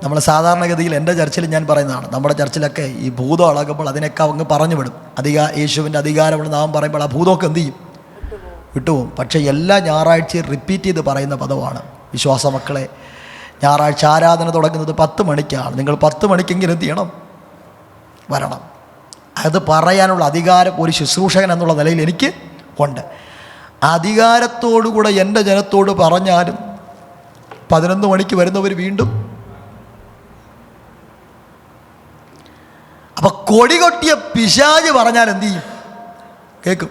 നമ്മൾ സാധാരണഗതിയിൽ എൻ്റെ ചർച്ചിൽ ഞാൻ പറയുന്നതാണ്, നമ്മുടെ ചർച്ചിലൊക്കെ ഈ ഭൂതം ഇളകുമ്പോൾ അതിനൊക്കെ അങ്ങ് പറഞ്ഞു വിടും. യേശുവിൻ്റെ അധികാരമുള്ള നാം പറയുമ്പോൾ ആ ഭൂതമൊക്കെ എന്ത് ചെയ്യും? വിട്ടുപോകും. പക്ഷേ എല്ലാ ഞായറാഴ്ചയും റിപ്പീറ്റ് ചെയ്ത് പറയുന്ന പദമാണ്, വിശ്വാസ മക്കളെ, ഞായറാഴ്ച ആരാധന തുടങ്ങുന്നത് 10 മണിക്കാണ്. നിങ്ങൾ 10 മണിക്കെങ്കിലും എന്ത് ചെയ്യണം? വരണം. അത് പറയാനുള്ള അധികാരം ഒരു ശുശ്രൂഷകൻ എന്നുള്ള നിലയിൽ എനിക്ക് ഉണ്ട്. അധികാരത്തോടുകൂടെ എൻ്റെ ജനത്തോട് പറഞ്ഞാലും 11 മണിക്ക് വരുന്നവർ വീണ്ടും. അപ്പം കൊടികൊട്ടിയ പിശാച് പറഞ്ഞാൽ എന്ത് ചെയ്യും? കേൾക്കും.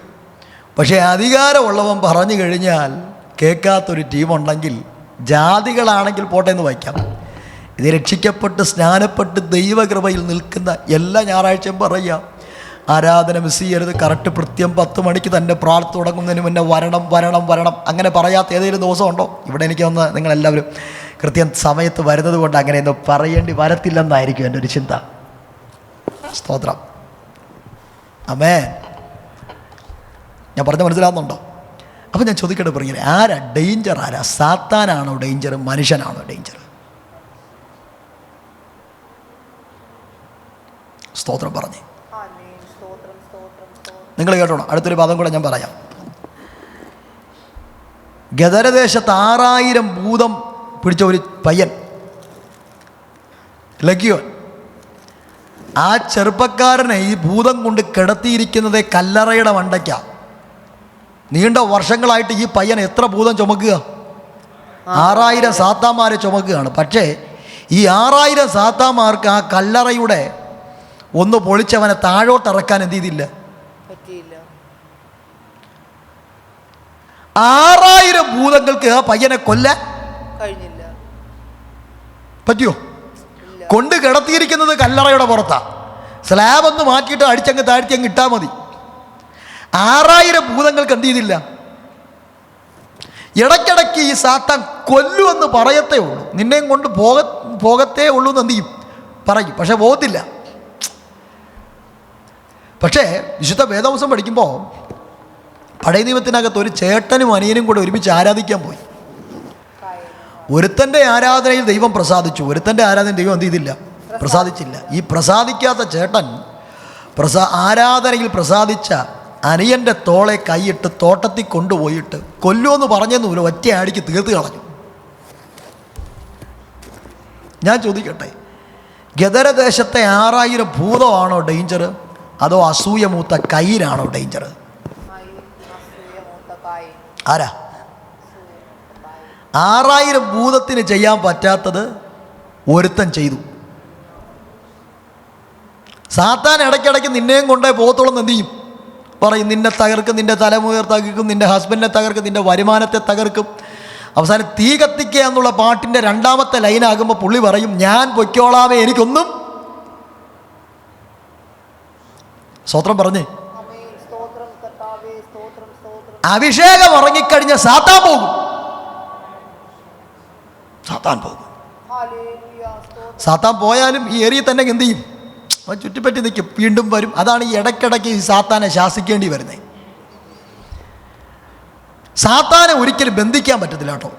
പക്ഷേ അധികാരമുള്ളവൻ പറഞ്ഞു കഴിഞ്ഞാൽ കേൾക്കാത്തൊരു ടീമുണ്ടെങ്കിൽ, ജാതികളാണെങ്കിൽ പോട്ടെ എന്ന് വയ്ക്കാം, ഇത് രക്ഷിക്കപ്പെട്ട് സ്നാനപ്പെട്ട് ദൈവകൃപയിൽ നിൽക്കുന്ന എല്ലാ ഞായറാഴ്ചയും പറയുക, ആരാധന മിസ് ചെയ്യരുത്, കറക്റ്റ് കൃത്യം 10 മണിക്ക് തന്നെ പ്രാർത്ഥന തുടങ്ങുന്നതിന് മുന്നേ വരണം വരണം വരണം. അങ്ങനെ പറയാത്ത ഏതെങ്കിലും ദിവസമുണ്ടോ? ഇവിടെ എനിക്ക് ഒന്ന് നിങ്ങളെല്ലാവരും കൃത്യം സമയത്ത് വരുന്നത് കൊണ്ട് അങ്ങനെയൊന്നും പറയേണ്ടി വരത്തില്ലെന്നായിരിക്കും എൻ്റെ ഒരു ചിന്ത. സ്തോത്രം. ആമേൻ. ഞാൻ പറഞ്ഞ മനസ്സിലാവുന്നുണ്ടോ? അപ്പം ഞാൻ ചോദിക്കട്ടെ, പറയില്ലേ, ആരാ ഡേഞ്ചർ? ആരാ? സാത്താനാണോ ഡേഞ്ചർ? മനുഷ്യനാണോ ഡേഞ്ചർ? സ്തോത്രം പറഞ്ഞേ. നിങ്ങൾ കേട്ടോണം. അടുത്തൊരു പദം കൂടെ ഞാൻ പറയാം. ഗദരദേശത്ത് 6000 ഭൂതം പിടിച്ച ഒരു പയ്യൻ, ലഗ്യോൻ. ആ ചെറുപ്പക്കാരനെ ഈ ഭൂതം കൊണ്ട് കിടത്തിയിരിക്കുന്നത് കല്ലറയുടെ മണ്ടയ്ക്ക. നീണ്ട വർഷങ്ങളായിട്ട് ഈ പയ്യൻ എത്ര ഭൂതം ചുമക്കുക? 6000 സാത്താന്മാരെ ചുമക്കുകയാണ്. പക്ഷേ ഈ 6000 സാത്താന്മാർക്ക് ആ കല്ലറയുടെ ഒന്ന് പൊളിച്ചവനെ താഴോട്ടിറക്കാൻ എന്ത് ചെയ്തില്ല? 6000 ഭൂതങ്ങൾക്ക് ആ പയ്യനെ കൊല്ലാൻ കഴിഞ്ഞില്ല. പറ്റിയോ? കൊണ്ട് കിടത്തിയിരിക്കുന്നത് കല്ലറയുടെ പുറത്താ. സ്ലാബ് ഒന്ന് മാറ്റിയിട്ട് അടിച്ചങ്ങ് താഴ്ത്തി അങ്ങ് ഇട്ടാൽ മതി. 6000 ഭൂതങ്ങൾക്ക് എന്ത് ചെയ്തില്ല? ഇടയ്ക്കിടയ്ക്ക് ഈ സാത്താൻ കൊല്ലുമെന്ന് പറയത്തേ ഉള്ളൂ, നിന്നെയും കൊണ്ട് പോകത്തേ ഉള്ളൂ എന്ന് എന്ത് ചെയ്യും? പറയും. പക്ഷെ പോകത്തില്ല. പക്ഷേ വിശുദ്ധ വേദവംസം പഠിക്കുമ്പോൾ പഴയ നിയമത്തിനകത്ത് ഒരു ചേട്ടനും അനിയനും കൂടെ ഒരുമിച്ച് ആരാധിക്കാൻ പോയി. ഒരുത്തൻ്റെ ആരാധനയിൽ ദൈവം പ്രസാദിച്ചു, ഒരുത്തൻ്റെ ആരാധനയിൽ ദൈവം എന്ത് ചെയ്തില്ല? പ്രസാദിച്ചില്ല. ഈ പ്രസാദിക്കാത്ത ചേട്ടൻ ആരാധനയിൽ പ്രസാദിച്ച അനിയൻ്റെ തോളെ കൈയിട്ട് തോട്ടത്തിൽ കൊണ്ടുപോയിട്ട് കൊല്ലുമെന്ന് പറഞ്ഞെന്ന് ഒരു ഒറ്റ ആടിക്ക് തീർത്ത് കളഞ്ഞു. ഞാൻ ചോദിക്കട്ടെ, ഗദരദേശത്തെ 6000 ഭൂതമാണോ ഡേഞ്ചർ, അതോ അസൂയ മൂത്ത കയ്യിലാണോ ഡേഞ്ചർ? ആരാ? 6000 ഭൂതത്തിന് ചെയ്യാൻ പറ്റാത്തത് ഒരുത്തൻ ചെയ്തു. സാത്താൻ ഇടയ്ക്കിടയ്ക്ക് നിന്നെയും കൊണ്ടേ പോകത്തോളം എന്ത് ചെയ്യും? പറയും നിന്നെ തകർക്കും, നിന്റെ തലമുയർ തകർക്കും, നിന്റെ ഹസ്ബൻഡിനെ തകർക്കും, നിന്റെ വരുമാനത്തെ തകർക്കും. അവസാനം തീ കത്തിക്കുക എന്നുള്ള പാട്ടിൻ്റെ 2ാമത്തെ ലൈനാകുമ്പോൾ പുള്ളി പറയും ഞാൻ പൊയ്ക്കോളാമേ, എനിക്കൊന്നും. സ്തോത്രം പറഞ്ഞേ. അഭിഷേകം ഇറങ്ങിക്കഴിഞ്ഞ സാത്താൻ പോകും. സാത്താൻ പോകും. സാത്താൻ പോയാലും ഈ ഏരിയ തന്നെ എന്ത് ചെയ്യും? അവൻ ചുറ്റിപ്പറ്റി നിൽക്കും, വീണ്ടും വരും. അതാണ് ഈ ഇടയ്ക്കിടയ്ക്ക് ഈ സാത്താനെ ശാസിക്കേണ്ടി വരുന്നത്. സാത്താനെ ഒരിക്കലും ബന്ധിക്കാൻ പറ്റത്തില്ല കേട്ടോ.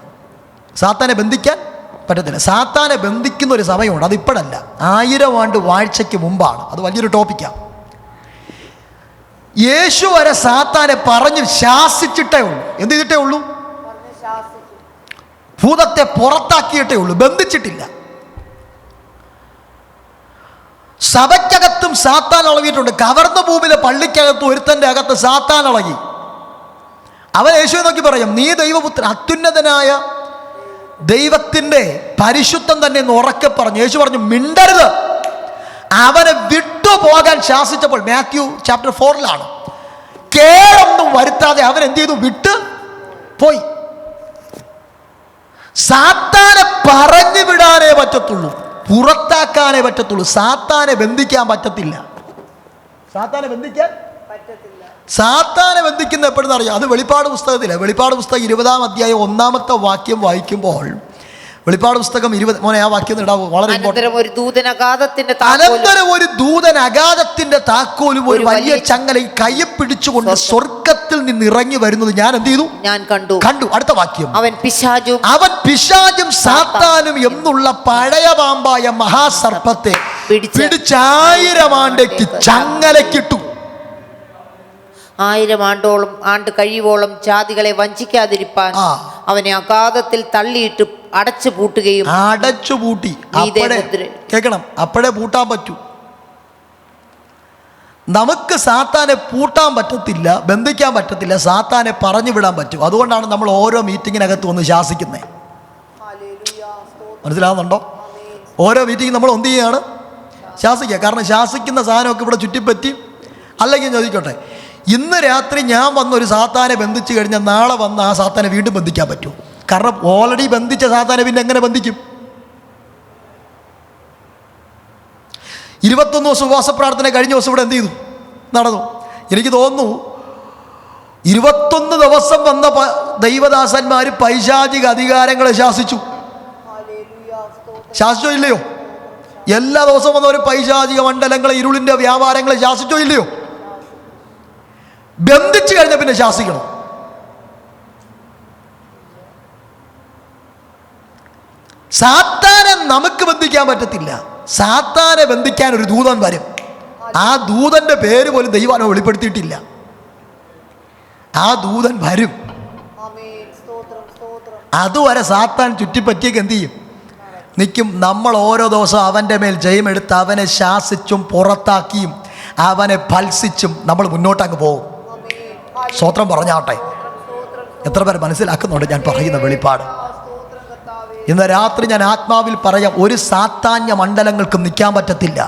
സാത്താനെ ബന്ധിക്കാൻ പറ്റത്തില്ല. സാത്താനെ ബന്ധിക്കുന്ന ഒരു സമയമുണ്ട്, അതിപ്പോഴല്ല, 1000 ആണ്ട് വാഴ്ചയ്ക്ക് മുമ്പാണ്. അത് വലിയൊരു ടോപ്പിക്കാണ്. യേശു വരെ സാത്താനെ പറഞ്ഞ് ശാസിച്ചിട്ടേ ഉള്ളൂ. എന്ത് ചെയ്തിട്ടേ ഉള്ളൂ? ഭൂതത്തെ പുറത്താക്കിയിട്ടേ ഉള്ളൂ, ബന്ധിച്ചിട്ടില്ല. സഭയ്ക്കകത്തും സാത്താൻ ഇളകിയിട്ടുണ്ട്. കവർന്ന ഭൂമിയിലെ പള്ളിക്കകത്ത് ഒരുത്തൻ്റെ അകത്ത് സാത്താൻ ഇളകി. അവൻ യേശുവെ നോക്കി പറയും നീ ദൈവപുത്രൻ, അത്യുന്നതനായ ദൈവത്തിൻ്റെ പരിശുദ്ധം തന്നെ എന്ന് ഉറക്കെ പറഞ്ഞു. യേശു പറഞ്ഞു മിണ്ടരുത്. അവനെ വിട്ടുപോകാൻ ശാസിച്ചപ്പോൾ മാത്യു ചാപ്റ്റർ 4 കേടൊന്നും വരുത്താതെ അവൻ എന്ത് ചെയ്തു? വിട്ട് പോയി. സാത്താനെ പറഞ്ഞു വിടാനേ പറ്റത്തുള്ളൂ, പുറത്താക്കാനേ പറ്റത്തുള്ളൂ. സാത്താനെ ബന്ധിക്കാൻ പറ്റത്തില്ല. സാത്താനെ ബന്ധിക്കാൻ പറ്റത്തില്ല. സാത്താനെ ബന്ധിക്കുന്ന എപ്പോഴെന്ന് അറിയാം? അത് വെളിപ്പാട് പുസ്തകത്തിലെ വെളിപ്പാട് പുസ്തകം 20-ാം അധ്യായം 1-ാമത്തെ വാക്യം വായിക്കുമ്പോൾ, വെളിപ്പാട് പുസ്തകം 20 മോനെ ആ വാക്യം ഇടാവോ? വളരെ അനന്തരം ഒരു ദൂതൻ അഗാധത്തിന്റെ താക്കോലും ഒരു വലിയ ചങ്ങല കയ്യെ പിടിച്ചുകൊണ്ട് സ്വർഗത്തിൽ നിന്ന് ഇറങ്ങി വരുന്നത് ഞാൻ എന്ത് ചെയ്തു? ഞാൻ കണ്ടു. അടുത്ത വാക്യം, അവൻ പിശാചും സാത്താനും എന്നുള്ള പഴയ പാമ്പായ മഹാസർപ്പത്തെ പിടിച്ച് 1000 ആണ്ടേക്ക് ചങ്ങലക്കിട്ടു. 1000 ആണ്ട് കഴിയുവോളം ജാതികളെ വഞ്ചിക്കാതിരിപ്പാൻ അവനെ അഗാധത്തിൽ തള്ളിയിട്ട് അടച്ചു പൂട്ടുകയും. കേൾക്കണം, അപ്പോഴേ പൂട്ടാൻ പറ്റൂ. നമുക്ക് സാത്താനെ പൂട്ടാൻ പറ്റത്തില്ല, ബന്ധിക്കാൻ പറ്റത്തില്ല, സാത്താനെ പറഞ്ഞു വിടാൻ പറ്റും. അതുകൊണ്ടാണ് നമ്മൾ ഓരോ മീറ്റിങ്ങിനകത്ത് വന്ന് ശാസിക്കുന്നത്. മനസ്സിലാവുന്നുണ്ടോ? ഓരോ മീറ്റിംഗ് നമ്മൾ എന്ത് ചെയ്യുകയാണ്? ശാസിക്കുക. കാരണം ശാസിക്കുന്ന സാധനമൊക്കെ ഇവിടെ ചുറ്റിപ്പറ്റി. അല്ലെങ്കിൽ ചോദിക്കട്ടെ, ഇന്ന് രാത്രി ഞാൻ വന്നൊരു സാത്താനെ ബന്ധിച്ചു കഴിഞ്ഞാൽ നാളെ വന്ന് ആ സാത്താനെ വീണ്ടും ബന്ധിക്കാൻ പറ്റുമോ? കാരണം ഓൾറെഡി ബന്ധിച്ച സാത്താനെ പിന്നെ എങ്ങനെ ബന്ധിക്കും? 21 ദിവസം ഉപവാസ പ്രാർത്ഥന കഴിഞ്ഞ ദിവസം ഇവിടെ എന്ത് ചെയ്തു? നടന്നു. എനിക്ക് തോന്നുന്നു 21 ദിവസം വന്ന ദൈവദാസന്മാർ പൈശാചിക അധികാരങ്ങളെ ശാസിച്ചോ ഇല്ലയോ? എല്ലാ ദിവസവും വന്ന ഒരു പൈശാചിക മണ്ഡലങ്ങളെ, ഇരുളിൻ്റെ വ്യാപാരങ്ങളെ ശാസിച്ചോ ഇല്ലയോ? ബന്ധിച്ചു കഴിഞ്ഞ പിന്നെ ശാസിക്കണം. സാത്താനെ നമുക്ക് ബന്ധിക്കാൻ പറ്റത്തില്ല. സാത്താനെ ബന്ധിക്കാൻ ഒരു ദൂതൻ വരും. ആ ദൂതന്റെ പേര് പോലും ദൈവം വെളിപ്പെടുത്തിയിട്ടില്ല. ആ ദൂതൻ വരും. അതുവരെ സാത്താൻ ചുറ്റിപ്പറ്റിയൊക്കെ എന്ത് ചെയ്യും? നിൽക്കും. നമ്മൾ ഓരോ ദിവസവും അവൻ്റെ മേൽ ജയമെടുത്ത് അവനെ ശാസിച്ചും പുറത്താക്കിയും അവനെ ഭത്സിച്ചും നമ്മൾ മുന്നോട്ടങ്ങ് പോകും. സ്തോത്രം പറഞ്ഞാട്ടെ. എത്ര പേർ മനസ്സിലാക്കുന്നുണ്ട് ഞാൻ പറയുന്ന വെളിപ്പാട്? ഇന്ന് രാത്രി ഞാൻ ആത്മാവിൽ പറയാം, ഒരു സാത്താന്യ മണ്ഡലങ്ങൾക്കും നിൽക്കാൻ പറ്റത്തില്ല.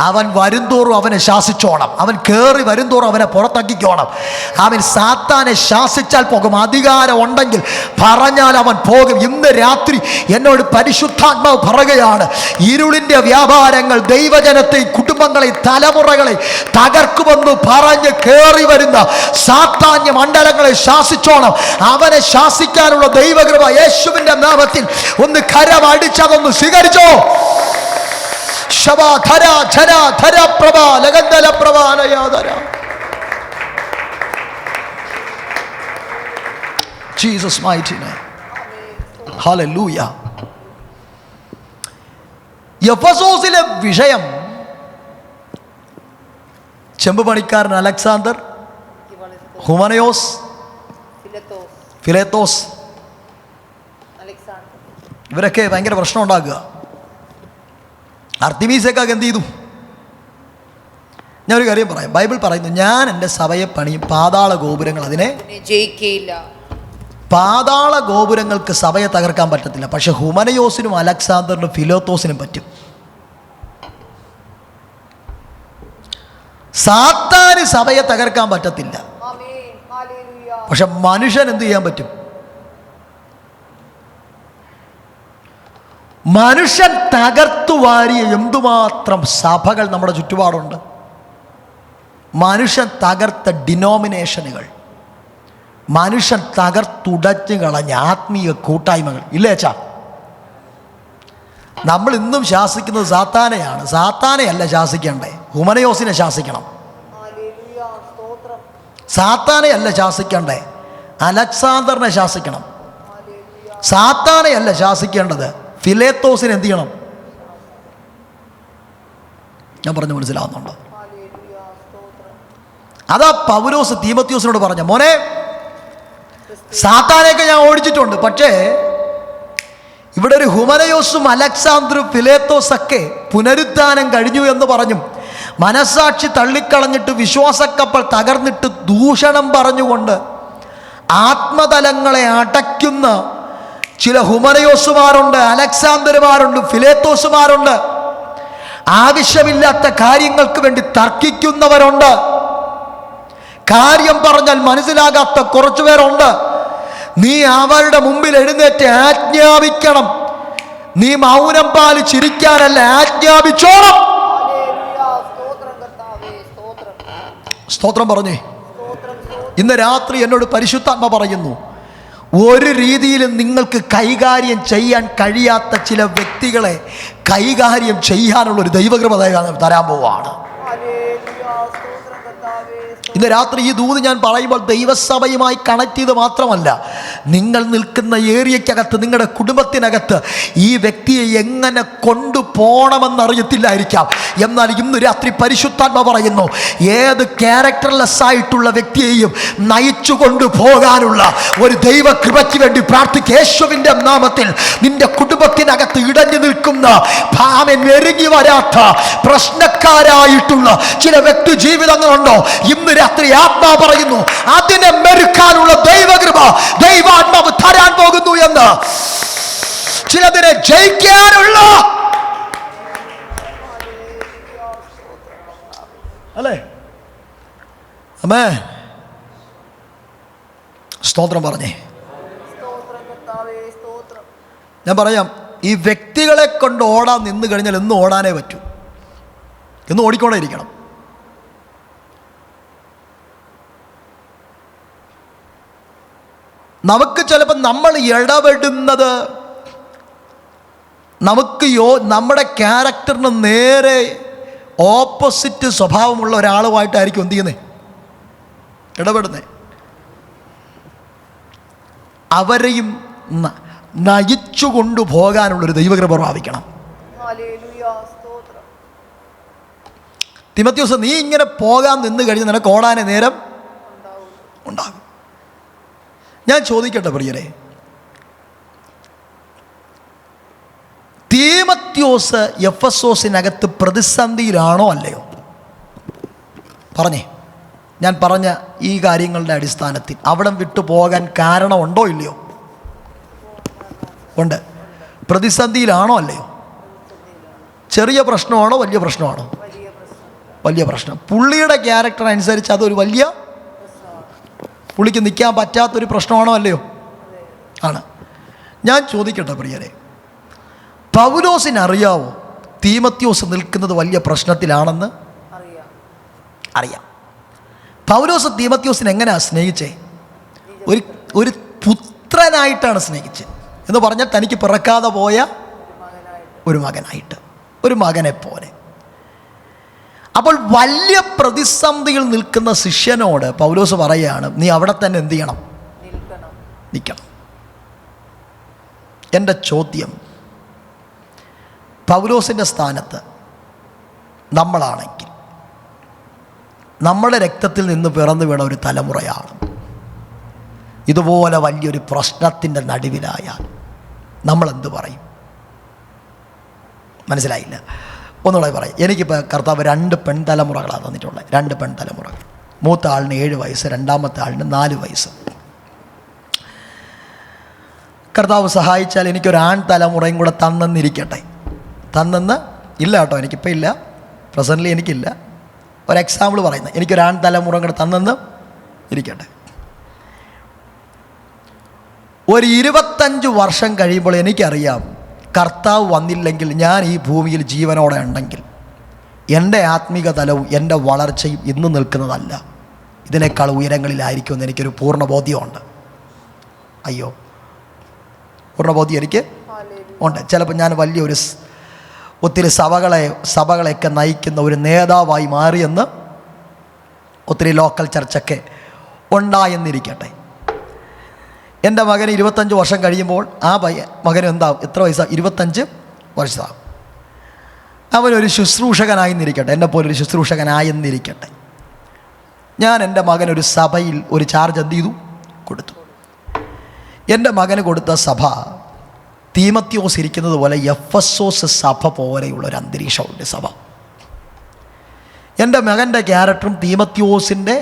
അവൻ വരുംതോറും അവനെ ശാസിച്ചോണം. അവൻ കയറി വരുംതോറും അവനെ പുറത്താക്കിക്കോണം. അവൻ സാത്താനെ ശാസിച്ചാൽ പോകും. അധികാരം ഉണ്ടെങ്കിൽ പറഞ്ഞാൽ അവൻ പോകും. ഇന്ന് രാത്രി എന്നോട് പരിശുദ്ധാത്മാവ് പറയുകയാണ്, ഇരുളിൻ്റെ വ്യാപാരങ്ങൾ ദൈവജനത്തെ, കുടുംബങ്ങളെ, തലമുറകളെ തകർക്കുമെന്ന് പറഞ്ഞ് കയറി വരുന്ന സാത്താന്യ മണ്ഡലങ്ങളെ ശാസിച്ചോണം. അവനെ ശാസിക്കാനുള്ള ദൈവകൃപ യേശുവിൻ്റെ നാമത്തിൽ ഒന്ന് കരമടിച്ചതൊന്ന് സ്വീകരിച്ചോ. Jesus mighty name. Hallelujah. എഫെസോസിലെ വിഷയം ചെമ്പ് പണിക്കാരൻ അലക്സാണ്ടർ, ഹുമനയോസ്, ഫിലേത്തോസ്, ഇവരൊക്കെ ഭയങ്കര പ്രശ്നം ഉണ്ടാക്കുക. അർത്തിമീസയൊക്കെ എന്ത് ചെയ്തു? ഞാനൊരു കാര്യം പറയാം. ബൈബിൾ പറയുന്നു, ഞാൻ എൻ്റെ സഭയെ പണിയും, പാതാള ഗോപുരങ്ങൾ അതിനെ ജയിക്കയില്ല. പാതാള ഗോപുരങ്ങൾക്ക് സഭയെ തകർക്കാൻ പറ്റത്തില്ല, പക്ഷെ ഹുമനയോസിനും അലക്സാണ്ടറിനും ഫിലോത്തോസിനും പറ്റും. സാത്താന് സഭയെ തകർക്കാൻ പറ്റത്തില്ല, പക്ഷെ മനുഷ്യൻ എന്ത് ചെയ്യാൻ പറ്റും? മനുഷ്യൻ തകർത്തു വാരിയ എന്തുമാത്രം സഭകൾ നമ്മുടെ ചുറ്റുപാടുണ്ട്. മനുഷ്യൻ തകർത്ത ഡിനോമിനേഷനുകൾ, മനുഷ്യൻ തകർത്തുടച്ചു കളഞ്ഞ ആത്മീയ കൂട്ടായ്മകൾ ഇല്ലേ അച്ഛാ? നമ്മൾ ഇന്നും ശാസിക്കുന്നത് സാത്താനെയാണ്. സാത്താനെയല്ല ശാസിക്കണ്ടേ, ഹുമനയോസിനെ ശാസിക്കണം. സാത്താനെയല്ല ശാസിക്കണ്ടേ, അലക്സാണ്ടറിനെ ശാസിക്കണം. സാത്താനെയല്ല ശാസിക്കേണ്ടത്, ഫിലേത്തോസിനെ എന്ത് ചെയ്യണം? ഞാൻ പറഞ്ഞു മനസ്സിലാവുന്നുണ്ടോ? അതാ പൗലോസ് തീമോത്തിയോസിനോട് പറഞ്ഞ, മോനെ സാത്താനെയൊക്കെ ഞാൻ ഓടിച്ചിട്ടുണ്ട്, പക്ഷേ ഇവിടെ ഒരു ഹുമനയോസും അലക്സാണ്ടറും ഫിലേത്തോസൊക്കെ പുനരുത്ഥാനം കഴിഞ്ഞു എന്ന് പറഞ്ഞും മനസ്സാക്ഷി തള്ളിക്കളഞ്ഞിട്ട് വിശ്വാസക്കപ്പൽ തകർന്നിട്ട് ദൂഷണം പറഞ്ഞുകൊണ്ട് ആത്മതലങ്ങളെ അടയ്ക്കുന്ന ചില ഹുമനയോസുമാരുണ്ട്, അലക്സാണ്ടറുമാരുണ്ട്, ഫിലേത്തോസുമാരുണ്ട്. ആവശ്യമില്ലാത്ത കാര്യങ്ങൾക്ക് വേണ്ടി തർക്കിക്കുന്നവരുണ്ട്. കാര്യം പറഞ്ഞാൽ മനസ്സിലാകാത്ത കുറച്ചു പേരുണ്ട്. നീ അവരുടെ മുമ്പിൽ എഴുന്നേറ്റ് ആജ്ഞാപിക്കണം. നീ മൗനം പാലിച്ചിരിക്കാനല്ല, ആജ്ഞാപിച്ചോണം. സ്തോത്രം പറഞ്ഞേ. ഇന്ന് രാത്രി എന്നോട് പരിശുദ്ധാത്മ പറയുന്നു, ഒരു രീതിയിലും നിങ്ങൾക്ക് കൈകാര്യം ചെയ്യാൻ കഴിയാത്ത ചില വ്യക്തികളെ കൈകാര്യം ചെയ്യാനുള്ളൊരു ദൈവകൃപ തരാൻ പോവാണ്. ഇന്ന് രാത്രി ഈ ദൂത് ഞാൻ പറയുമ്പോൾ ദൈവസഭയുമായി കണക്ട് ചെയ്ത് മാത്രമല്ല, നിങ്ങൾ നിൽക്കുന്ന ഏരിയക്കകത്ത്, നിങ്ങളുടെ കുടുംബത്തിനകത്ത് ഈ വ്യക്തിയെ എങ്ങനെ കൊണ്ടുപോകണമെന്നറിയത്തില്ലായിരിക്കാം. എന്നാൽ ഇന്ന് രാത്രി പരിശുദ്ധാത്മ പറയുന്നു, ഏത് ക്യാരക്ടർലെസ് ആയിട്ടുള്ള വ്യക്തിയെയും നയിച്ചു കൊണ്ടുപോകാനുള്ള ഒരു ദൈവകൃപയ്ക്ക് വേണ്ടി പ്രാർത്ഥിക്കുക. യേശുവിൻ്റെ നാമത്തിൽ നിന്റെ കുടുംബത്തിനകത്ത് ഇടഞ്ഞു നിൽക്കുന്ന, ഭാമൻ എരുങ്ങി വരാത്ത, പ്രശ്നക്കാരായിട്ടുള്ള ചില വ്യക്തി ജീവിതങ്ങളുണ്ടോ? ഇന്ന് രാത്രി ആത്മാ പറയുന്നു, അതിനെ മെരുക്കാനുള്ള ദൈവകൃപ ദൈവാത്മാവ് തരാൻ പോകുന്നു എന്ന്. ചിലതിനെ ജയിക്കാനുള്ള, അല്ലേ? അമ്മേ സ്തോത്രം പറഞ്ഞേ. ഞാൻ പറയാം, ഈ വ്യക്തികളെ കൊണ്ട് ഓടാൻ നിന്ന് കഴിഞ്ഞാൽ എന്നും ഓടാനേ പറ്റൂ, എന്നും ഓടിക്കൊണ്ടേ ഇരിക്കണം. നമുക്ക് ചിലപ്പോൾ നമ്മൾ ഇടപെടുന്നത് നമ്മുടെ ക്യാരക്ടറിന് നേരെ ഓപ്പോസിറ്റ് സ്വഭാവമുള്ള ഒരാളുമായിട്ടായിരിക്കും എന്ത് ചെയ്യുന്നത്, ഇടപെടുന്നത്. അവരെയും നയിച്ചു കൊണ്ടുപോകാനുള്ളൊരു ദൈവകൃപ പ്രാപിക്കണം. തിമോത്തിയോസ്, നീ ഇങ്ങനെ പോകാൻ നിന്ന് കഴിഞ്ഞ് നിനക്ക് ഓടാനേ നേരം ഉണ്ടാകും. ഞാൻ ചോദിക്കട്ടെ പ്രിയരെ, തീമോത്തിയോസ് എഫെസോസിനകത്ത് പ്രതിസന്ധിയിലാണോ അല്ലയോ? പറഞ്ഞേ. ഞാൻ പറഞ്ഞ ഈ കാര്യങ്ങളുടെ അടിസ്ഥാനത്തിൽ അവിടം വിട്ടു പോകാൻ കാരണമുണ്ടോ ഇല്ലയോ? ഉണ്ട്. പ്രതിസന്ധിയിലാണോ അല്ലയോ? ചെറിയ പ്രശ്നമാണോ വലിയ പ്രശ്നമാണോ? വലിയ പ്രശ്നം. പുള്ളിയുടെ ക്യാരക്ടർ അനുസരിച്ച് അതൊരു വലിയ, പുള്ളിക്ക് നിൽക്കാൻ പറ്റാത്തൊരു പ്രശ്നമാണോ അല്ലയോ? ആണ്. ഞാൻ ചോദിക്കട്ടെ പ്രിയരെ, പൗലോസിന് അറിയാവോ തീമോത്തിയോസ് നിൽക്കുന്നത് വലിയ പ്രശ്നത്തിലാണെന്ന്? അറിയാം. പൗലോസ് തീമോത്തിയോസിനെ എങ്ങനെയാണ് സ്നേഹിച്ചേ? ഒരു പുത്രനായിട്ടാണ് സ്നേഹിച്ചത്. എന്ന് പറഞ്ഞാൽ തനിക്ക് പിറക്കാതെ പോയ ഒരു മകനായിട്ട്, ഒരു മകനെ പോലെ. അപ്പോൾ വലിയ പ്രതിസന്ധിയിൽ നിൽക്കുന്ന ശിഷ്യനോട് പൗലോസ് പറയുകയാണ്, നീ അവിടെ തന്നെ എന്ത് ചെയ്യണം? നിൽക്കണം. എൻ്റെ ചോദ്യം, പൗലോസിൻ്റെ സ്ഥാനത്ത് നമ്മളാണെങ്കിൽ, നമ്മുടെ രക്തത്തിൽ നിന്ന് പിറന്നു വീണ ഒരു തലമുറയാണ്, ഇതുപോലെ വലിയൊരു പ്രശ്നത്തിൻ്റെ നടുവിലായാൽ നമ്മളെന്ത് പറയും? മനസ്സിലായില്ല. ഒന്നുകൂടെ പറയും. എനിക്കിപ്പോൾ കർത്താവ് 2 പെൺതലമുറകളാണ് തന്നിട്ടുള്ളത്. 2 പെൺതലമുറകൾ. മൂത്ത ആളിന് 7 വയസ്സ്, രണ്ടാമത്തെ ആളിന് 4 വയസ്സ്. കർത്താവ് സഹായിച്ചാൽ എനിക്കൊരു ആൺ തലമുറയും കൂടെ തന്നെന്നിരിക്കട്ടെ. തന്നെന്ന് ഇല്ല കേട്ടോ, എനിക്കിപ്പോൾ ഇല്ല, പ്രസൻ്റ്ലി എനിക്കില്ല. ഒരു എക്സാമ്പിൾ പറയുന്നത്, എനിക്കൊരു ആൺ തലമുറ കൂടെ തന്നെന്ന് ഇരിക്കട്ടെ. ഒരു 25 വർഷം കഴിയുമ്പോൾ എനിക്കറിയാം, കർത്താവ് വന്നില്ലെങ്കിൽ ഞാൻ ഈ ഭൂമിയിൽ ജീവനോടെ ഉണ്ടെങ്കിൽ എൻ്റെ ആത്മീക തലവും എൻ്റെ വളർച്ചയും ഇന്ന് നിൽക്കുന്നതല്ല, ഇതിനേക്കാൾ ഉയരങ്ങളിലായിരിക്കുമെന്ന് എനിക്കൊരു പൂർണ്ണ ബോധ്യമുണ്ട്. അയ്യോ, പൂർണ്ണ ബോധ്യം എനിക്ക് ഉണ്ട്. ചിലപ്പോൾ ഞാൻ വലിയൊരു ഒത്തിരി സഭകളെയൊക്കെ നയിക്കുന്ന ഒരു നേതാവായി മാറിയെന്ന്, ഒത്തിരി ലോക്കൽ ചർച്ചൊക്കെ ഉണ്ടായെന്നിരിക്കട്ടെ. എൻ്റെ മകന് 25 വർഷം കഴിയുമ്പോൾ ആ മകന് എന്താവും, എത്ര വയസ്സാണ്? 25 വർഷമാകും. അവനൊരു ശുശ്രൂഷകനായെന്നിരിക്കട്ടെ, എന്നെപ്പോലൊരു ശുശ്രൂഷകനായെന്നിരിക്കട്ടെ. ഞാൻ എൻ്റെ മകനൊരു സഭയിൽ ഒരു ചാർജ് എന്ത് ചെയ്തു, കൊടുത്തു. എൻ്റെ മകന് കൊടുത്ത സഭ തീമത്യോസ് ഇരിക്കുന്നത് പോലെ എഫെസോസ് സഭ പോലെയുള്ളൊരു അന്തരീക്ഷമുണ്ട് സഭ. എൻ്റെ മകൻ്റെ ക്യാരക്ടറും തീമത്യോസിൻ്റെ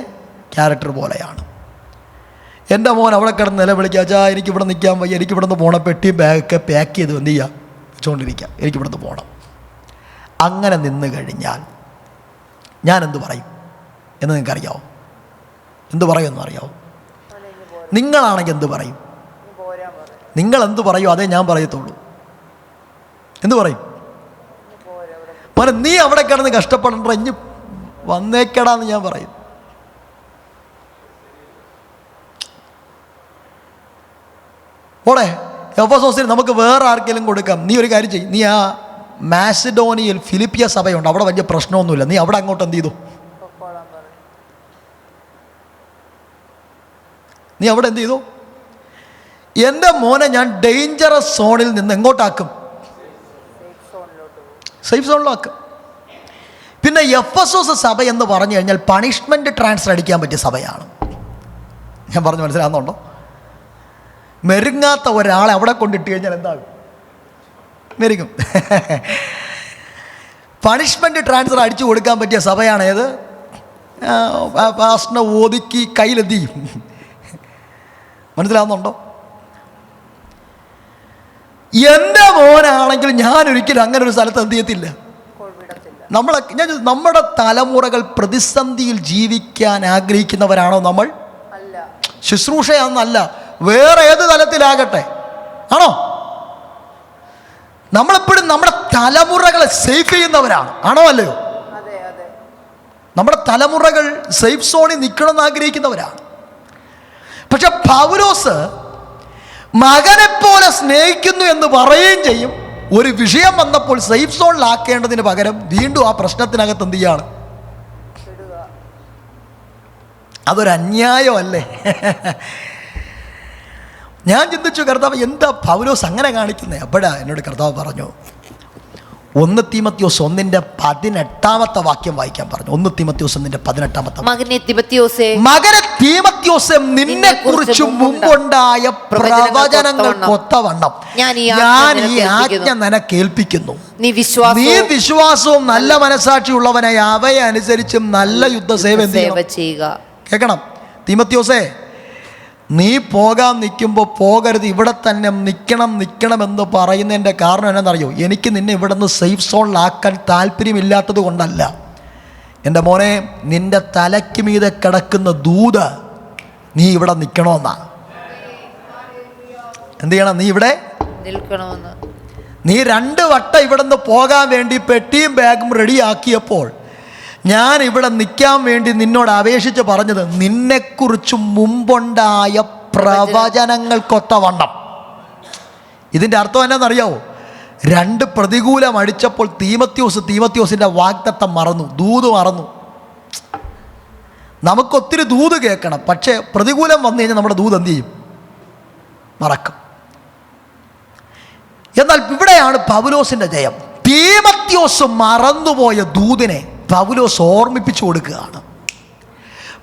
ക്യാരക്ടർ പോലെയാണ്. എൻ്റെ മോൻ അവിടെ കിടന്ന് നിലവിളിക്കുക, അച്ഛാ എനിക്കിവിടെ നിൽക്കാൻ വയ്യ, എനിക്കിവിടെ നിന്ന് പോകണം, പെട്ടിയും ബാഗൊക്കെ പാക്ക് ചെയ്ത് എന്ത് ചെയ്യുക, വെച്ചുകൊണ്ടിരിക്കുക, എനിക്കിവിടെ നിന്ന് പോകണം. അങ്ങനെ നിന്ന് കഴിഞ്ഞാൽ ഞാൻ എന്ത് പറയും എന്ന് നിങ്ങൾക്കറിയാമോ? എന്ത് പറയുമെന്ന് അറിയാമോ? നിങ്ങളാണെങ്കിൽ എന്ത് പറയും? നിങ്ങൾ എന്ത് പറയും അതേ ഞാൻ പറയത്തുള്ളൂ. എന്ത് പറയും? മോനെ നീ അവിടെ കിടന്ന് കഷ്ടപ്പെടണ്ട, ഇഞ്ഞ് വന്നേക്കടാന്ന് ഞാൻ പറയും. ഓടെ എഫെസോസിന് നമുക്ക് വേറെ ആർക്കെങ്കിലും കൊടുക്കാം. നീ ഒരു കാര്യം ചെയ്യും, നീ ആ മാസിഡോണിയയിൽ ഫിലിപ്പിയ സഭയുണ്ട്, അവിടെ വലിയ പ്രശ്നമൊന്നുമില്ല, നീ അവിടെ അങ്ങോട്ട് എന്ത് ചെയ്തു, നീ അവിടെ എന്ത് ചെയ്തു? എൻ്റെ മോനെ ഞാൻ ഡേഞ്ചറസ് സോണിൽ നിന്ന് എങ്ങോട്ടാക്കും? സേഫ് സോണിലാക്കും. പിന്നെ എഫെസോസ് സഭ എന്ന് പറഞ്ഞു കഴിഞ്ഞാൽ പണിഷ്മെൻറ്റ് ട്രാൻസ്ഫർ അടിക്കാൻ പറ്റിയ സഭയാണ്. ഞാൻ പറഞ്ഞു മനസ്സിലാകുന്നുണ്ടോ? മെരുങ്ങാത്ത ഒരാളെ അവിടെ കൊണ്ടിട്ട് കഴിഞ്ഞാൽ എന്താകും? മെരുങ്ങും. പണിഷ്മെൻറ്റ് ട്രാൻസ്ഫർ അടിച്ചു കൊടുക്കാൻ പറ്റിയ സഭയാണ് ഏത്? പാസ്റ്ററിനെ ഒതുക്കി കയ്യിലെന്ത് ചെയ്യും? മനസ്സിലാവുന്നുണ്ടോ? എൻ്റെ മോനാണെങ്കിൽ ഞാൻ ഒരിക്കലും അങ്ങനെ ഒരു സ്ഥലത്ത് എന്ത് ചെയ്യത്തില്ല. നമ്മുടെ തലമുറകൾ പ്രതിസന്ധിയിൽ ജീവിക്കാൻ ആഗ്രഹിക്കുന്നവരാണോ നമ്മൾ? ശുശ്രൂഷയാണെന്നല്ല, വേറെ ഏത് തലത്തിലാകട്ടെ. ആണോ? നമ്മളെപ്പോഴും നമ്മുടെ തലമുറകളെ സേഫ് ചെയ്യുന്നവരാണ്. ആണോ അല്ലയോ? നമ്മുടെ തലമുറകൾ സേഫ് സോണിൽ നിൽക്കണമെന്ന് ആഗ്രഹിക്കുന്നവരാണ്. പക്ഷെ പൗലോസ് മകനെപ്പോലെ സ്നേഹിക്കുന്നു എന്ന് പറയുകയും ചെയ്യും. ഒരു വിഷയം വന്നപ്പോൾ സേഫ് സോണിലാക്കേണ്ടതിന് പകരം വീണ്ടും ആ പ്രശ്നത്തിനകത്ത് എന്ത് ചെയ്യാണ്? അതൊരു അന്യായമല്ലേ? ഞാൻ ചിന്തിച്ചു, കർത്താവ് എന്താ പൗലോസ് അങ്ങനെ കാണിക്കുന്നത്? അപ്പോഴാ എന്നോട് കർത്താവ് പറഞ്ഞു, 1 തീമത്യോസ് 1:18 വാക്യം വായിക്കാൻ പറഞ്ഞു. 1 തീമത്യോസ് 1:18. മകനെ തീമത്യോസേ, നിന്നെ കുറിച്ച് മുമ്പുണ്ടായ പ്രവചനങ്ങൾക്കൊത്തവണ്ണം ഞാൻ ഈ ആജ്ഞ നിനക്ക് ഏൽപ്പിക്കുന്നു. നീ വിശ്വാസവും നല്ല മനസാക്ഷിയുള്ളവനായി അവയെ അനുസരിച്ചും നല്ല യുദ്ധസേവ ചെയ്യുക. കേൾക്കണം തീമത്യോസേ, നീ പോകാൻ നിൽക്കുമ്പോൾ പോകരുത്, ഇവിടെ തന്നെ നിൽക്കണമെന്ന് പറയുന്നതിൻ്റെ കാരണം എന്നാണെന്നറിയോ? എനിക്ക് നിന്നെ ഇവിടെ നിന്ന് സേഫ് സോണിലാക്കാൻ താല്പര്യമില്ലാത്തത് കൊണ്ടല്ല. എൻ്റെ മോനെ, നിൻ്റെ തലയ്ക്ക് മീതെ കിടക്കുന്ന ദൂത് നീ ഇവിടെ നിൽക്കണമെന്നാ. എന്ത് ചെയ്യണം? നീ ഇവിടെ നിൽക്കണമെന്ന്. നീ 2 വട്ടം ഇവിടെ നിന്ന് പോകാൻ വേണ്ടി പെട്ടിയും ബാഗും റെഡിയാക്കിയപ്പോൾ ഞാൻ ഇവിടെ നിൽക്കാൻ വേണ്ടി നിന്നോട് അപേക്ഷിച്ച് പറഞ്ഞത് നിന്നെക്കുറിച്ച് മുമ്പുണ്ടായ പ്രവചനങ്ങൾക്കൊത്തവണ്ണം. ഇതിൻ്റെ അർത്ഥം എന്നാണെന്നറിയാവോ? 2 പ്രതികൂലം അടിച്ചപ്പോൾ തീമത്യോസിൻ്റെ വാഗ്ദത്തം മറന്നു, ദൂത് മറന്നു. നമുക്കൊത്തിരി ദൂത് കേൾക്കണം, പക്ഷേ പ്രതികൂലം വന്നു കഴിഞ്ഞാൽ നമ്മുടെ ദൂത് എന്ത് ചെയ്യും? മറക്കും. എന്നാൽ ഇവിടെയാണ് പൗലോസിൻ്റെ ജയം. തീമത്യോസ് മറന്നുപോയ ദൂതിനെ പൗലോസ് ഓർമ്മിപ്പിച്ചു കൊടുക്കുകയാണ്.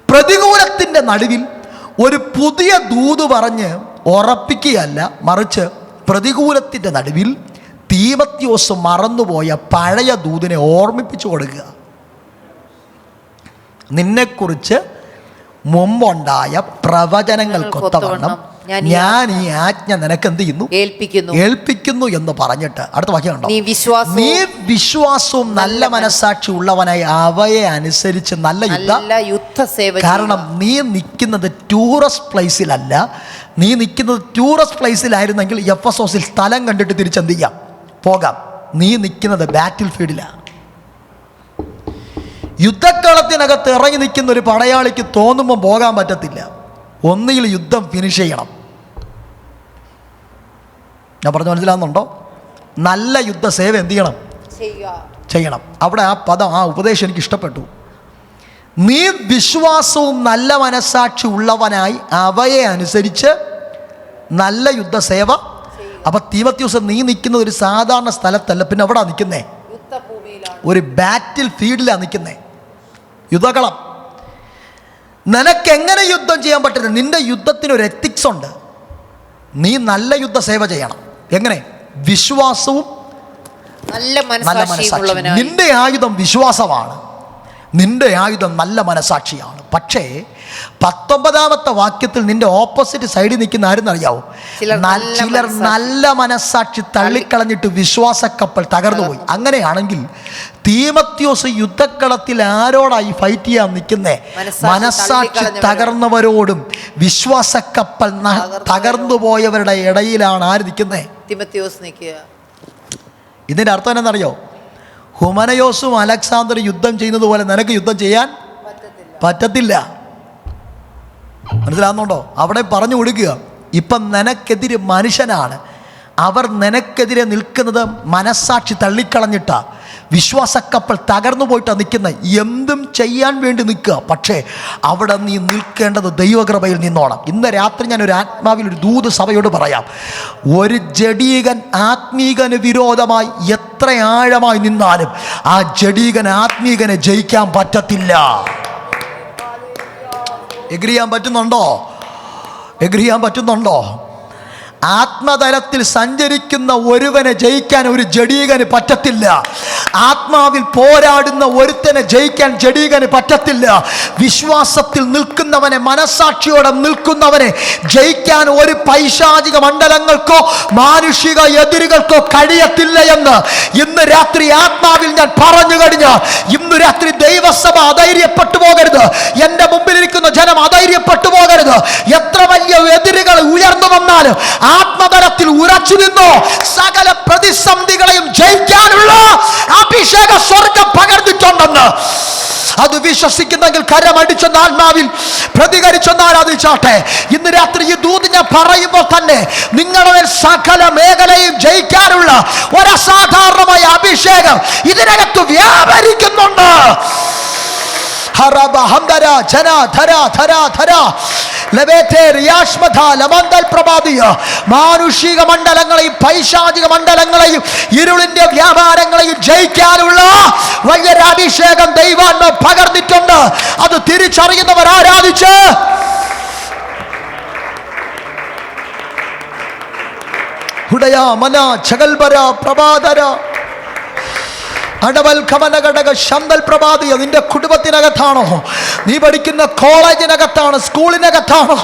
പ്രതികൂലത്തിൻ്റെ നടുവിൽ ഒരു പുതിയ ദൂത് പറഞ്ഞ് ഉറപ്പിക്കുകയല്ല, മറിച്ച് പ്രതികൂലത്തിൻ്റെ നടുവിൽ തീമത്യോസ് മറന്നുപോയ പഴയ ദൂതിനെ ഓർമ്മിപ്പിച്ചു കൊടുക്കുക. നിന്നെക്കുറിച്ച് മുമ്പുണ്ടായ പ്രവചനങ്ങൾക്കൊത്തവണ്ണം ഞാൻ ഈ ആജ്ഞ നിനക്ക് എന്ത് ചെയ്യുന്നു, ഏൽപ്പിക്കുന്നു എന്ന് പറഞ്ഞിട്ട് അടുത്ത വാക്യം കണ്ടോ, നീ വിശ്വാസവും നല്ല മനസാക്ഷി ഉള്ളവനായി അവയെ അനുസരിച്ച് നല്ല യുദ്ധസേവ. കാരണം നീ നിൽക്കുന്നത് ടൂറിസ്റ്റ് പ്ലേസിലല്ല. നീ നിൽക്കുന്നത് ടൂറിസ്റ്റ് പ്ലേസിലായിരുന്നെങ്കിൽ എഫെസോസിൽ സ്ഥലം കണ്ടിട്ട് തിരിച്ചെന്ത് ചെയ്യാം, പോകാം. നീ നിൽക്കുന്നത് ബാറ്റിൽ ഫീൽഡിലാണ്. യുദ്ധക്കളത്തിനകത്ത് ഇറങ്ങി നിൽക്കുന്ന ഒരു പടയാളിക്ക് തോന്നുമ്പോൾ പോകാൻ പറ്റത്തില്ല. ഒന്നുകിൽ യുദ്ധം ഫിനിഷ് ചെയ്യണം. ഞാൻ പറഞ്ഞ മനസ്സിലാകുന്നുണ്ടോ? നല്ല യുദ്ധസേവ എന്ത് ചെയ്യണം. അവിടെ ആ പദം, ആ ഉപദേശം എനിക്ക് ഇഷ്ടപ്പെട്ടു. നീ വിശ്വാസവും നല്ല മനസാക്ഷി ഉള്ളവനായി അവയെ അനുസരിച്ച് നല്ല യുദ്ധസേവ. അപ്പൊ തീമത്യോസ് നീ നിൽക്കുന്ന ഒരു സാധാരണ സ്ഥലത്തല്ല, പിന്നെ എവിടാ നിൽക്കുന്നേ? ഒരു ബാറ്റിൽ ഫീൽഡിലാണ് നിൽക്കുന്നേ, യുദ്ധകളം. നിനക്കെങ്ങനെ യുദ്ധം ചെയ്യാൻ പറ്റുന്നത്? നിന്റെ യുദ്ധത്തിനൊരു എത്തിക്സ് ഉണ്ട്. നീ നല്ല യുദ്ധസേവ ചെയ്യണം. എങ്ങനെ? വിശ്വാസവും നല്ല മനസാക്ഷി. നിന്റെ ആയുധം വിശ്വാസമാണ്, നിന്റെ ആയുധം നല്ല മനസാക്ഷിയാണ്. പക്ഷേ 19ാമത്തെ വാക്യത്തിൽ നിന്റെ ഓപ്പോസിറ്റ് സൈഡിൽ നിൽക്കുന്ന ആരെന്നറിയാവോ? ചിലർ നല്ല മനസാക്ഷി തള്ളിക്കളഞ്ഞിട്ട് വിശ്വാസക്കപ്പൽ തകർന്നുപോയി. അങ്ങനെയാണെങ്കിൽ തീമത്യോസ് യുദ്ധക്കളത്തിൽ ആരോടായി ഫൈറ്റ് ചെയ്യാൻ നിൽക്കുന്നേ? മനസാക്ഷി തകർന്നവരോടും വിശ്വാസക്കപ്പൽ തകർന്നു പോയവരുടെ ഇടയിലാണ് ആര് നിൽക്കുന്നേ? തീമത്യോസ് നിൽക്കുക. ഇതിന്റെ അർത്ഥം എന്താണെന്നറിയോ? ഹുമനയോസും അലക്സാണ്ടറും യുദ്ധം ചെയ്യുന്നത് പോലെ നിനക്ക് യുദ്ധം ചെയ്യാൻ പറ്റത്തില്ല. മനസ്സിലാകുന്നുണ്ടോ? അവിടെ പറഞ്ഞു കൊടുക്കുക, ഇപ്പം നിനക്കെതിരെ മനുഷ്യനാണ്. അവർ നിനക്കെതിരെ നിൽക്കുന്നത് മനസാക്ഷി തള്ളിക്കളഞ്ഞിട്ടാ, വിശ്വാസക്കപ്പൽ തകർന്നു പോയിട്ടാണ് നിൽക്കുന്നത്. എന്തും ചെയ്യാൻ വേണ്ടി നിൽക്കുക. പക്ഷേ അവിടെ നീ നിൽക്കേണ്ടത് ദൈവകൃപയിൽ നിന്നോണം. ഇന്ന് രാത്രി ഞാൻ ഒരു ആത്മാവിൽ ഒരു ദൂത് സഭയോട് പറയാം. ഒരു ജഡീകൻ ആത്മീകന് വിരോധമായി എത്ര ആഴമായി നിന്നാലും ആ ജഡീകൻ ആത്മീകനെ ജയിക്കാൻ പറ്റത്തില്ല. എഗ്രി ചെയ്യാൻ പറ്റുന്നുണ്ടോ? ആത്മതലത്തിൽ സഞ്ചരിക്കുന്ന ഒരുവനെ ജയിക്കാൻ ഒരു ജഡീകന് പറ്റത്തില്ല. ആത്മാവിൽ പോരാടുന്ന ഒരുത്തനെ ജയിക്കാൻ ജഡീകന് പറ്റത്തില്ല. വിശ്വാസത്തിൽ നിൽക്കുന്നവനെ, മനസാക്ഷിയോടെ നിൽക്കുന്നവനെ ജയിക്കാൻ ഒരു പൈശാചിക മണ്ഡലങ്ങൾക്കോ മാനുഷിക എതിരുകൾക്കോ കഴിയത്തില്ല എന്ന് ഇന്ന് രാത്രി ആത്മാവിൽ ഞാൻ പറഞ്ഞു കഴിഞ്ഞാൽ, ഇന്ന് രാത്രി ദൈവസഭ അധൈര്യപ്പെട്ടു പോകരുത്. എൻ്റെ മുമ്പിലിരിക്കുന്ന ജനം അധൈര്യപ്പെട്ടു പോകരുത്. എത്ര വലിയ എതിരുകൾ ഉയർന്നു വന്നാലും ആത്മതലത്തിൽ ഉറച്ചു നിന്നോ സകല പ്രതിസന്ധികളെയും ജയിക്കാനുള്ള അഭിഷേക സ്വർഗം പകർന്നിട്ടുണ്ടെന്ന് അത് വിശ്വസിക്കുന്നെങ്കിൽ കരമടിച്ചെന്ന ആത്മാവിൽ പ്രതികരിച്ചെന്ന് ആരാധിച്ചാട്ടെ. ഇന്ന് രാത്രി ഈ ദൂത് ഞാൻ പറയുമ്പോൾ തന്നെ നിങ്ങളുടെ സകല മേഖലയും ജയിക്കാനുള്ള ഒരസാധാരണമായ അഭിഷേകം ഇതിനകത്ത് വ്യാപരിക്കുന്നുണ്ട്. മാനുഷിക മണ്ഡലങ്ങളെയും പൈശാചിക മണ്ഡലങ്ങളെയും ഇരുളിന്റെ വ്യാപാരങ്ങളെയും ജയിക്കാനുള്ള വലിയൊരു അഭിഷേകം ദൈവാത്മാവ് പകർന്നിട്ടുണ്ട്. അത് തിരിച്ചറിയുന്നവർ ആരാധിച്ച് ഹുഡയ മന ചകൽബര പ്രഭാതര അടവൽ കമനഘടക ശന്തൽ പ്രഭാതിയ. നിന്റെ കുടുംബത്തിനകത്താണോ? നീ പഠിക്കുന്ന കോളേജിനകത്താണോ? സ്കൂളിനകത്താണോ?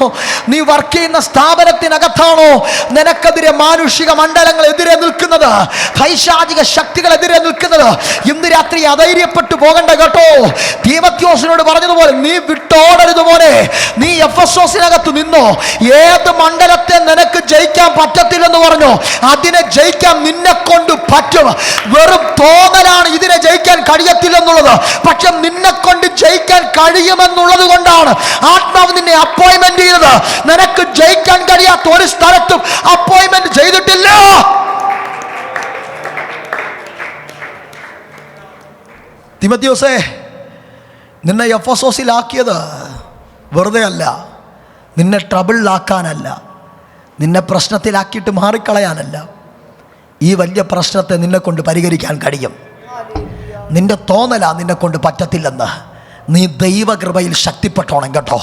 നീ വർക്ക് ചെയ്യുന്ന സ്ഥാപനത്തിനകത്താണോ നിനക്കെതിരെ മാനുഷിക മണ്ഡലങ്ങൾ എതിരെ നിൽക്കുന്നത്? പൈശാചിക ശക്തികൾ എതിരെ നിൽക്കുന്നത്? ഇന്ന് രാത്രി അധൈര്യപ്പെട്ടു പോകണ്ട കേട്ടോ. തീമത്യോസിനോട് പറഞ്ഞതുപോലെ നീ വിട്ടോടരുത് മോനെ. നീ എഫെസോസിനകത്ത് നിന്നോ. ഏത് മണ്ഡലത്തെ നിനക്ക് ജയിക്കാൻ പറ്റത്തില്ലെന്ന് പറഞ്ഞു, അതിനെ ജയിക്കാൻ നിന്നെ കൊണ്ട് പറ്റും. വെറും തോന്നലാണ് ഇതിനെ ജയിക്കാൻ കഴിയത്തില്ലെന്നുള്ളത്. പക്ഷെ നിന്നെ കൊണ്ട് ജയിക്കാൻ കഴിയുമെന്നുള്ളത് കൊണ്ടാണ് ആത്മാവ് നിന്നെ അപ്പോയിന്റ്മെന്റ് ചെയ്തത്. നിനക്ക് ജയിക്കാൻ കഴിയാത്ത ഒരു സ്ഥലത്തും അപ്പോയിന്റ്മെന്റ് ചെയ്തിട്ടില്ല. തീമത്യോസേ, നിന്നെ എഫെസോസിലാക്കിയത് വെറുതെ അല്ല. നിന്നെ ട്രബിളിലാക്കാനല്ല, നിന്നെ പ്രശ്നത്തിലാക്കിയിട്ട് മാറിക്കളയാനല്ല. ഈ വലിയ പ്രശ്നത്തെ നിന്നെ കൊണ്ട് പരിഹരിക്കാൻ കഴിയും. നിന്റെ തോന്നലാ നിന്നെ കൊണ്ട് പറ്റത്തില്ലെന്ന്. നീ ദൈവകൃപയിൽ ശക്തിപ്പെട്ടോണം കേട്ടോ.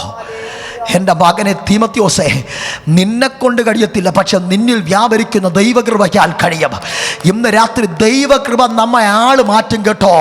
എൻ്റെ മകനെ തീമോത്തിയോസേ, നിന്നെ കൊണ്ട് കഴിയത്തില്ല, പക്ഷെ നിന്നിൽ വ്യാപരിക്കുന്ന ദൈവകൃപയാൽ കഴിയും. ഇന്ന് രാത്രി ദൈവകൃപ നമ്മെ മാറ്റും കേട്ടോ.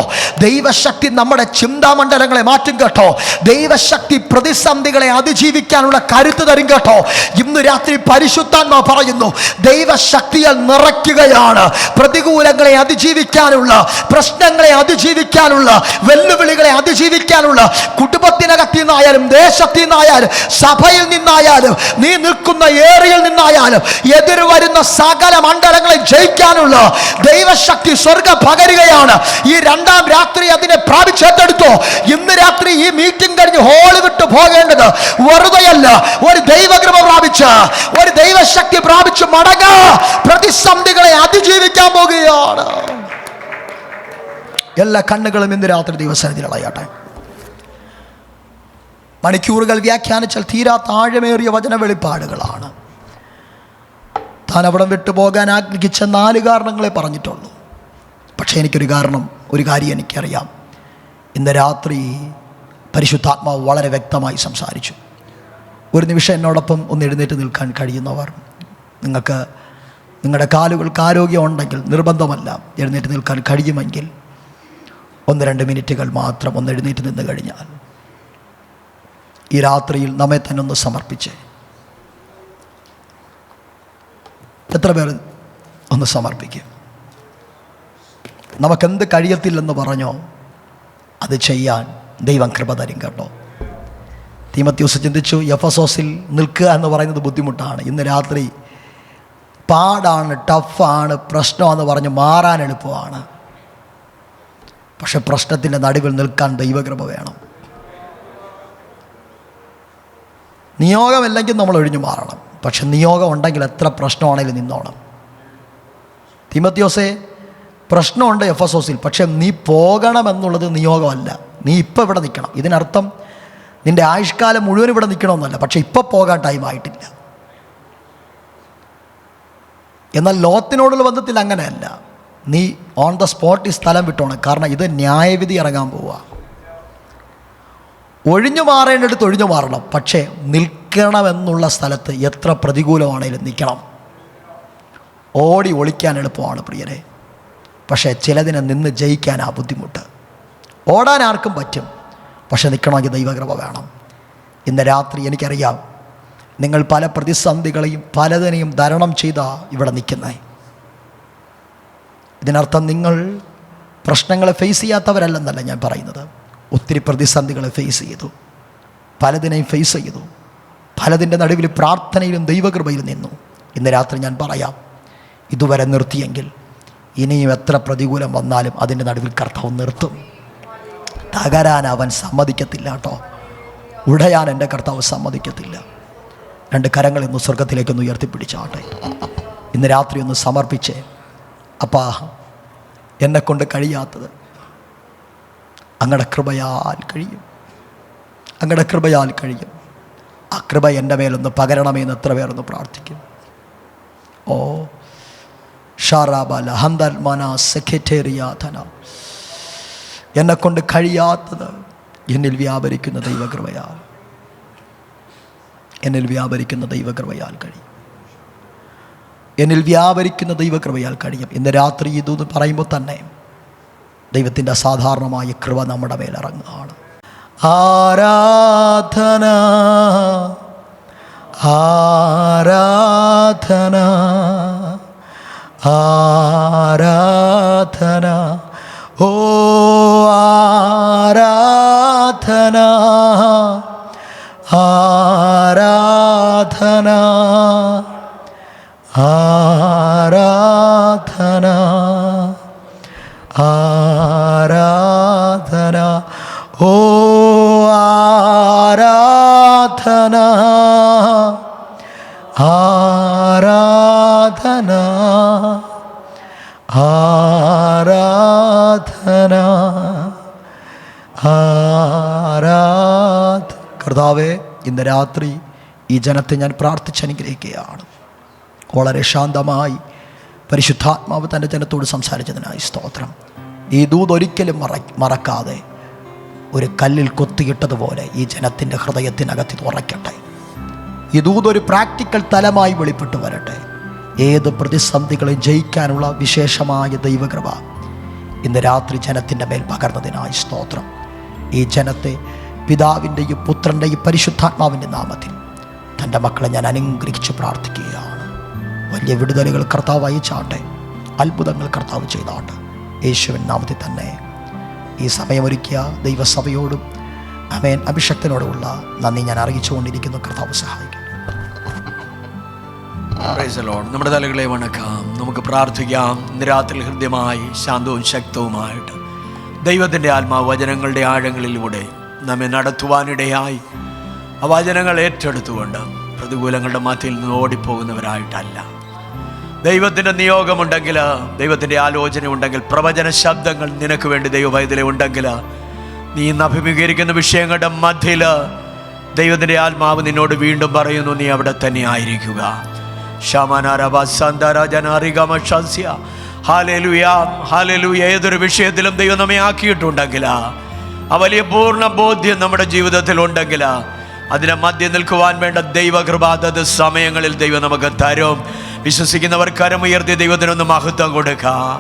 ദൈവശക്തി നമ്മുടെ ചിന്താമണ്ഡലങ്ങളെ മാറ്റും കേട്ടോ. ദൈവശക്തി പ്രതിസന്ധികളെ അതിജീവിക്കാനുള്ള കരുത്ത് തരും കേട്ടോ. ഇന്ന് രാത്രി പരിശുദ്ധാത്മാവ് പറയുന്നു, ദൈവശക്തിയാൽ നിറയ്ക്കുകയാണ്. പ്രതികൂലങ്ങളെ അതിജീവിക്കാനുള്ള, പ്രശ്നങ്ങളെ അതിജീവിക്കാനുള്ള, വെല്ലുവിളികളെ അതിജീവിക്കാനുള്ള, കുടുംബത്തിനകത്ത് നിന്നായാലും ദേശത്തിൽ നിന്നായാലും സഭയിൽ നിന്നായാലും നീ നിൽക്കുന്ന ഏറിയയിൽ നിന്നായാലും എതിര് വരുന്ന സകല മണ്ഡലങ്ങളെ ജയിക്കാനുള്ള ദൈവശക്തി സ്വർഗ്ഗം പകരുകയാണ്. ഈ രണ്ടാം രാത്രി അതിനെ പ്രാപിച്ചെടുത്തോ. ഇന്ന് രാത്രി ഈ മീറ്റിംഗ് കഴിഞ്ഞ് ഹോള് വിട്ട് പോകേണ്ടത് വെറുതെയല്ല. ഒരു ദൈവകൃപ പ്രാപിച്ച്, ഒരു ദൈവശക്തി പ്രാപിച്ച് മടങ്ങാ, പ്രതിസന്ധികളെ അതിജീവിക്കാൻ പോകുകയാണ്. എല്ലാ കണ്ണുകളും ഇന്ന് രാത്രി ദൈവസന്നിധിയിൽ അടയട്ടെ. മണിക്കൂറുകൾ വ്യാഖ്യാനിച്ചാൽ തീരാത്ത ആഴമേറിയ വചന വെളിപ്പാടുകളാണ്. താൻ അവിടെ വിട്ടുപോകാൻ ആഗ്രഹിച്ച 4 കാരണങ്ങളെ പറഞ്ഞിട്ടുള്ളൂ. പക്ഷേ ഒരു കാര്യം എനിക്കറിയാം. ഇന്ന് രാത്രി പരിശുദ്ധാത്മാവ് വളരെ വ്യക്തമായി സംസാരിച്ചു. ഒരു നിമിഷം എന്നോടൊപ്പം ഒന്ന് എഴുന്നേറ്റ് നിൽക്കാൻ കഴിയുന്നവർ, നിങ്ങൾക്ക് നിങ്ങളുടെ കാലുകൾക്ക് ആരോഗ്യം ഉണ്ടെങ്കിൽ, നിർബന്ധമല്ല, എഴുന്നേറ്റ് നിൽക്കാൻ കഴിയുമെങ്കിൽ 1-2 മിനിറ്റുകൾ മാത്രം ഒന്ന് എഴുന്നേറ്റ് നിന്ന് കഴിഞ്ഞാൽ ഈ രാത്രിയിൽ നമ്മെ തന്നെ ഒന്ന് സമർപ്പിച്ച്, എത്ര പേർ ഒന്ന് സമർപ്പിക്കും? നമുക്കെന്ത് കഴിയത്തില്ലെന്ന് പറഞ്ഞോ അത് ചെയ്യാൻ ദൈവം കൃപ തരും കേട്ടോ. തീമോത്തിയോസ് ചിന്തിച്ചു, എഫെസോസിൽ നിൽക്കുക എന്ന് പറയുന്നത് ബുദ്ധിമുട്ടാണ്. ഇന്ന് രാത്രി പാടാണ്, ടഫാണ്, പ്രശ്നമാണെന്ന് പറഞ്ഞ് മാറാൻ എളുപ്പമാണ്. പക്ഷെ പ്രശ്നത്തിൻ്റെ നടുവിൽ നിൽക്കാൻ ദൈവകൃപ വേണം. നിയോഗമില്ലെങ്കിൽ നമ്മൾ ഒഴിഞ്ഞു മാറണം. പക്ഷെ നിയോഗം ഉണ്ടെങ്കിൽ എത്ര പ്രശ്നമാണെങ്കിലും നിന്നോണം. തീമോത്തിയോസേ, പ്രശ്നമുണ്ട് എഫെസോസിൽ, പക്ഷെ നീ പോകണമെന്നുള്ളത് നിയോഗമല്ല. നീ ഇപ്പം ഇവിടെ നിൽക്കണം. ഇതിനർത്ഥം നിൻ്റെ ആയുഷ്കാലം മുഴുവൻ ഇവിടെ നിൽക്കണമെന്നല്ല, പക്ഷെ ഇപ്പം പോകാൻ ടൈമായിട്ടില്ല. എന്നാൽ ലോത്തിനോടുള്ള ബന്ധത്തിൽ അങ്ങനെയല്ല. നീ ഓൺ ദ സ്പോട്ട് ഈ സ്ഥലം വിട്ടോണം. കാരണം ഇത് ന്യായവിധി ഇറങ്ങാൻ പോവുക. ഒഴിഞ്ഞു മാറേണ്ടടുത്ത് ഒഴിഞ്ഞു മാറണം. പക്ഷേ നിൽക്കണമെന്നുള്ള സ്ഥലത്ത് എത്ര പ്രതികൂലമാണേലും നിൽക്കണം. ഓടി ഒളിക്കാൻ എളുപ്പമാണ് പ്രിയരെ, പക്ഷേ ചിലതിനെ നിന്ന് ജയിക്കാനാ ബുദ്ധിമുട്ട്. ഓടാൻ ആർക്കും പറ്റും, പക്ഷെ നിൽക്കണമെങ്കിൽ ദൈവകൃപ വേണം. ഇന്ന് രാത്രി എനിക്കറിയാം നിങ്ങൾ പല പ്രതിസന്ധികളെയും പലതിനെയും തരണം ചെയ്താ ഇവിടെ നിൽക്കുന്നത്. ഇതിനർത്ഥം നിങ്ങൾ പ്രശ്നങ്ങളെ ഫേസ് ചെയ്യാത്തവരല്ലെന്നല്ല ഞാൻ പറയുന്നത്. ഒത്തിരി പ്രതിസന്ധികളെ ഫേസ് ചെയ്തു, പലതിനെയും ഫേസ് ചെയ്തു, പലതിൻ്റെ നടുവിൽ പ്രാർത്ഥനയിലും ദൈവകൃപയിലും നിന്നു. ഇന്ന് രാത്രി ഞാൻ പറയാം, ഇതുവരെ നിർത്തിയെങ്കിൽ ഇനിയും എത്ര പ്രതികൂലം വന്നാലും അതിൻ്റെ നടുവിൽ കർത്താവ് നിർത്തും. തകരാൻ അവൻ സമ്മതിക്കത്തില്ല കേട്ടോ. ഉടയാൻ എൻ്റെ കർത്താവ് സമ്മതിക്കത്തില്ല. 2 കരങ്ങൾ ഇന്ന് സ്വർഗത്തിലേക്കൊന്ന് ഉയർത്തിപ്പിടിച്ചാട്ടെ. ഇന്ന് രാത്രി ഒന്ന് സമർപ്പിച്ചേ. അപ്പാ, എന്നെക്കൊണ്ട് കഴിയാത്തത് അങ്ങയുടെ കൃപയാൽ കഴിയും, അങ്ങയുടെ കൃപയാൽ കഴിയും. ആ കൃപ എൻ്റെ മേലൊന്ന് പകരണമേന്ന് എത്ര പേരൊന്ന് പ്രാർത്ഥിക്കും. ഓ ഷാറാബല ഹന്തൽമന സെക്രട്ടേറിയാധന, എന്നെക്കൊണ്ട് കഴിയാത്തത് എന്നിൽ വ്യാപരിക്കുന്ന ദൈവകൃപയാൽ, എന്നിൽ വ്യാപരിക്കുന്ന ദൈവകൃപയാൽ കഴിയും, എന്നിൽ വ്യാപരിക്കുന്ന ദൈവകൃപയാൽ കഴിയും. ഇന്ന് രാത്രി ഇതെന്ന് പറയുമ്പോൾ തന്നെ ദൈവത്തിൻ്റെ അസാധാരണമായ കൃപ നമ്മുടെ മേലിറങ്ങുകയാണ്. ആരാധന ആരാധന ആരാധന, ഓ ആരാധന ആരാധന ആരാധന ആരാധന, ഓ ആരാധന ആരാധന ആരാധന ആരാധന. കർത്താവേ, ഇന്ന് രാത്രി ഈ ജനത്തെ ഞാൻ പ്രാർത്ഥിച്ചനുഗ്രഹിക്കുകയാണ്. വളരെ ശാന്തമായി പരിശുദ്ധാത്മാവ് തൻ്റെ ജനത്തോട് സംസാരിച്ചതിനായി സ്തോത്രം. ഈ ദൂത് ഒരിക്കലും മറക്കാതെ ഒരു കല്ലിൽ കൊത്തിയിട്ടതുപോലെ ഈ ജനത്തിൻ്റെ ഹൃദയത്തിനകത്ത് തുറയ്ക്കട്ടെ. ഈ ദൂതൊരു പ്രാക്ടിക്കൽ തലമായി വെളിപ്പെട്ടു വരട്ടെ. ഏത് പ്രതിസന്ധികളെ ജയിക്കാനുള്ള വിശേഷമായ ദൈവകൃപ ഇന്ന് രാത്രി ജനത്തിൻ്റെ മേൽ പകർന്നതിനായി സ്തോത്രം. ഈ ജനത്തെ പിതാവിൻ്റെയും പുത്രൻ്റെയും പരിശുദ്ധാത്മാവിൻ്റെ നാമത്തിൽ തൻ്റെ മക്കളെ ഞാൻ അനുഗ്രഹിച്ച് പ്രാർത്ഥിക്കുകയാണ്. വലിയ വിടുതലുകൾ കർത്താവ് അയച്ചാട്ടെ, അത്ഭുതങ്ങൾ കർത്താവ് ചെയ്താട്ടെ. യേശുവിൻ നാമത്തിൽ തന്നെ ഈ സമയമൊരുക്കിയ ദൈവസഭയോടും ആമേൻ അഭിഷക്തനോടുമുള്ള നന്ദി ഞാൻ അറിയിച്ചുകൊണ്ടിരിക്കുന്നു. കർത്താവ് സഹായിക്കും. നമ്മുടെ തലകളെ വണക്കാം, നമുക്ക് പ്രാർത്ഥിക്കാം. ഇന്ന് രാത്രി ഹൃദ്യമായി ശാന്തവും ശക്തവുമായിട്ട് ദൈവത്തിൻ്റെ ആത്മാവ് വചനങ്ങളുടെ ആഴങ്ങളിലൂടെ നമ്മെ നടത്തുവാനിടയായി ആ വചനങ്ങൾ ഏറ്റെടുത്തുകൊണ്ട് പ്രതികൂലങ്ങളുടെ മധ്യയിൽ നിന്ന് ഓടിപ്പോകുന്നവരായിട്ടല്ല. ദൈവത്തിൻ്റെ നിയോഗമുണ്ടെങ്കിൽ, ദൈവത്തിൻ്റെ ആലോചന ഉണ്ടെങ്കിൽ, പ്രവചന ശബ്ദങ്ങൾ നിനക്ക് വേണ്ടി ദൈവഭയത്തിലെ ഉണ്ടെങ്കിൽ, നീ ഇന്ന് അഭിമുഖീകരിക്കുന്ന വിഷയങ്ങളുടെ മധ്യയിൽ ദൈവത്തിൻ്റെ ആത്മാവ് നിന്നോട് വീണ്ടും പറയുന്നു, നീ അവിടെ തന്നെ ആയിരിക്കുക. ഏതൊരു വിഷയത്തിലും ദൈവം നമ്മെ ആക്കിയിട്ടുണ്ടെങ്കിൽ, ആ വലിയ പൂർണ്ണ ബോധ്യം നമ്മുടെ ജീവിതത്തിൽ ഉണ്ടെങ്കിൽ, അതിനെ മധ്യം നിൽക്കുവാൻ വേണ്ട ദൈവകൃപ അതത് സമയങ്ങളിൽ ദൈവം നമുക്ക് തരും. വിശ്വസിക്കുന്നവർ കരമുയർത്തി ദൈവത്തിനൊന്ന് മഹത്വം കൊടുക്കാം.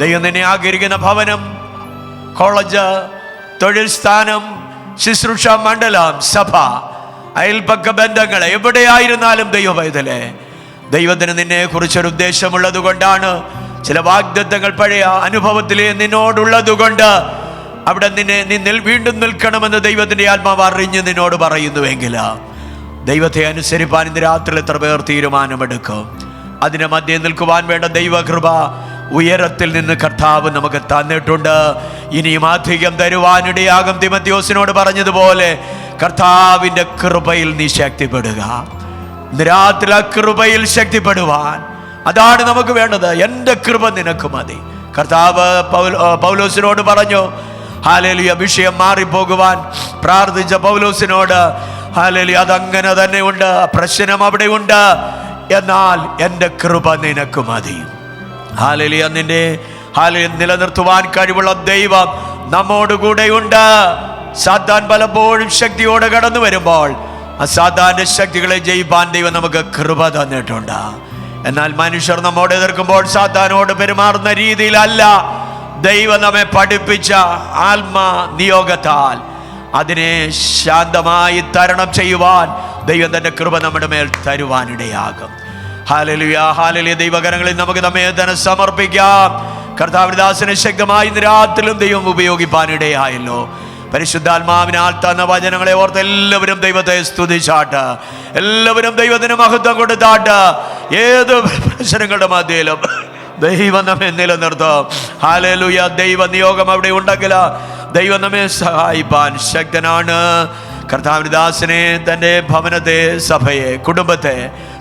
ദൈവം നിന്നെ ആഗ്രഹിക്കുന്ന ഭവനം, കോളേജ്, തൊഴിൽ സ്ഥാനം, ശുശ്രൂഷ മണ്ഡലം, സഭ, അയൽപക്ക ബന്ധങ്ങൾ എവിടെയായിരുന്നാലും ദൈവപൈതലേ, ദൈവത്തിന് നിന്നെ കുറിച്ചൊരു ഉദ്ദേശമുള്ളത് കൊണ്ടാണ്. ചില വാഗ്ദത്തങ്ങൾ പഴയ അനുഭവത്തിലെ നിന്നോടുള്ളത് കൊണ്ട് അവിടെ നിന്നെ വീണ്ടും നിൽക്കണമെന്ന് ദൈവത്തിൻ്റെ ആത്മാവ് അറിഞ്ഞ് നിന്നോട് പറയുന്നുവെങ്കിൽ, ദൈവത്തെ അനുസരിപ്പാൻ ഇന്ന് രാത്രി എത്ര പേർ തീരുമാനമെടുക്കും? അതിനെ മധ്യേ നിൽക്കുവാൻ വേണ്ട ദൈവകൃപ ഉയരത്തിൽ നിന്ന് കർത്താവ് നമുക്ക് തന്നിട്ടുണ്ട്. ഇനിയും അധികം തരുവാനിടയാകും. തിമോഥെയോസിനോട് പറഞ്ഞതുപോലെ കർത്താവിൻ്റെ കൃപയിൽ നീ ശക്തിപ്പെടുക. ഇന്ന് രാത്രി ആ കൃപയിൽ ശക്തിപ്പെടുവാൻ, അതാണ് നമുക്ക് വേണ്ടത്. എൻ്റെ കൃപ നിനക്ക് മതി. കർത്താവ് പൗലോസിനോട് പറഞ്ഞു, ഹല്ലേലൂയ, വിഷയം മാറിപ്പോകുവാൻ പ്രാർത്ഥിച്ച പൗലോസിനോട്, ഹല്ലേലൂയ, അതങ്ങനെ തന്നെ ഉണ്ട്, പ്രശ്നം അവിടെ ഉണ്ട്, എന്നാൽ എൻ്റെ കൃപ നിനക്ക് മതി. ഹല്ലേലൂയ, നിന്നെ നിലനിർത്തുവാൻ കഴിവുള്ള ദൈവം നമ്മോട് കൂടെയുണ്ട്. സാത്താൻ പലപ്പോഴും ശക്തിയോടെ കടന്നു വരുമ്പോൾ അസാധാരണ ശക്തികളെ ജയിപ്പാൻ ദൈവം നമുക്ക് കൃപ തന്നിട്ടുണ്ട്. എന്നാൽ മനുഷ്യർ നമ്മോട് എതിർക്കുമ്പോൾ സാത്താനോട് പെരുമാറുന്ന രീതിയിലല്ല ദൈവം നമ്മെ പഠിപ്പിച്ച ആത്മാ നിയോഗത്താൽ അതിനെ ശാന്തമായി തരണം ചെയ്യുവാൻ ദൈവം തൻ്റെ കൃപ നമ്മുടെ മേൽ തരുവാനിടയാകും. Hallelujah, hallelujah. ദൈവകരങ്ങളിൽ നമുക്ക് നമ്മെ തന്നെ സമർപ്പിക്കാം. കർത്താവിന്റെ ദാസനെ ശക്തമായി ഇന്ന് രാത്രിയിലും ദൈവം ഉപയോഗിപ്പാനിടയായല്ലോ. പരിശുദ്ധാത്മാവിനാൽ തന്ന വചനങ്ങളെ ഓർത്ത് എല്ലാവരും ദൈവത്തെ സ്തുതിച്ചാട്ട്, എല്ലാവരും ദൈവത്തിന് മഹത്വം കൊടുത്താട്ട്. ഏത് പ്രശ്നങ്ങളുടെ മധ്യയിലും ദൈവം നമ്മെ നിലനിർത്തും. ഹല്ലേലൂയ. ദൈവ നിയോഗം അവിടെ ഉണ്ടെങ്കിൽ ദൈവം നമ്മെ സഹായിപ്പാൻ ശക്തനാണ്. കർത്താവിന്റെ ദാസനെ, തൻ്റെ ഭവനത്തെ, സഭയെ, കുടുംബത്തെ,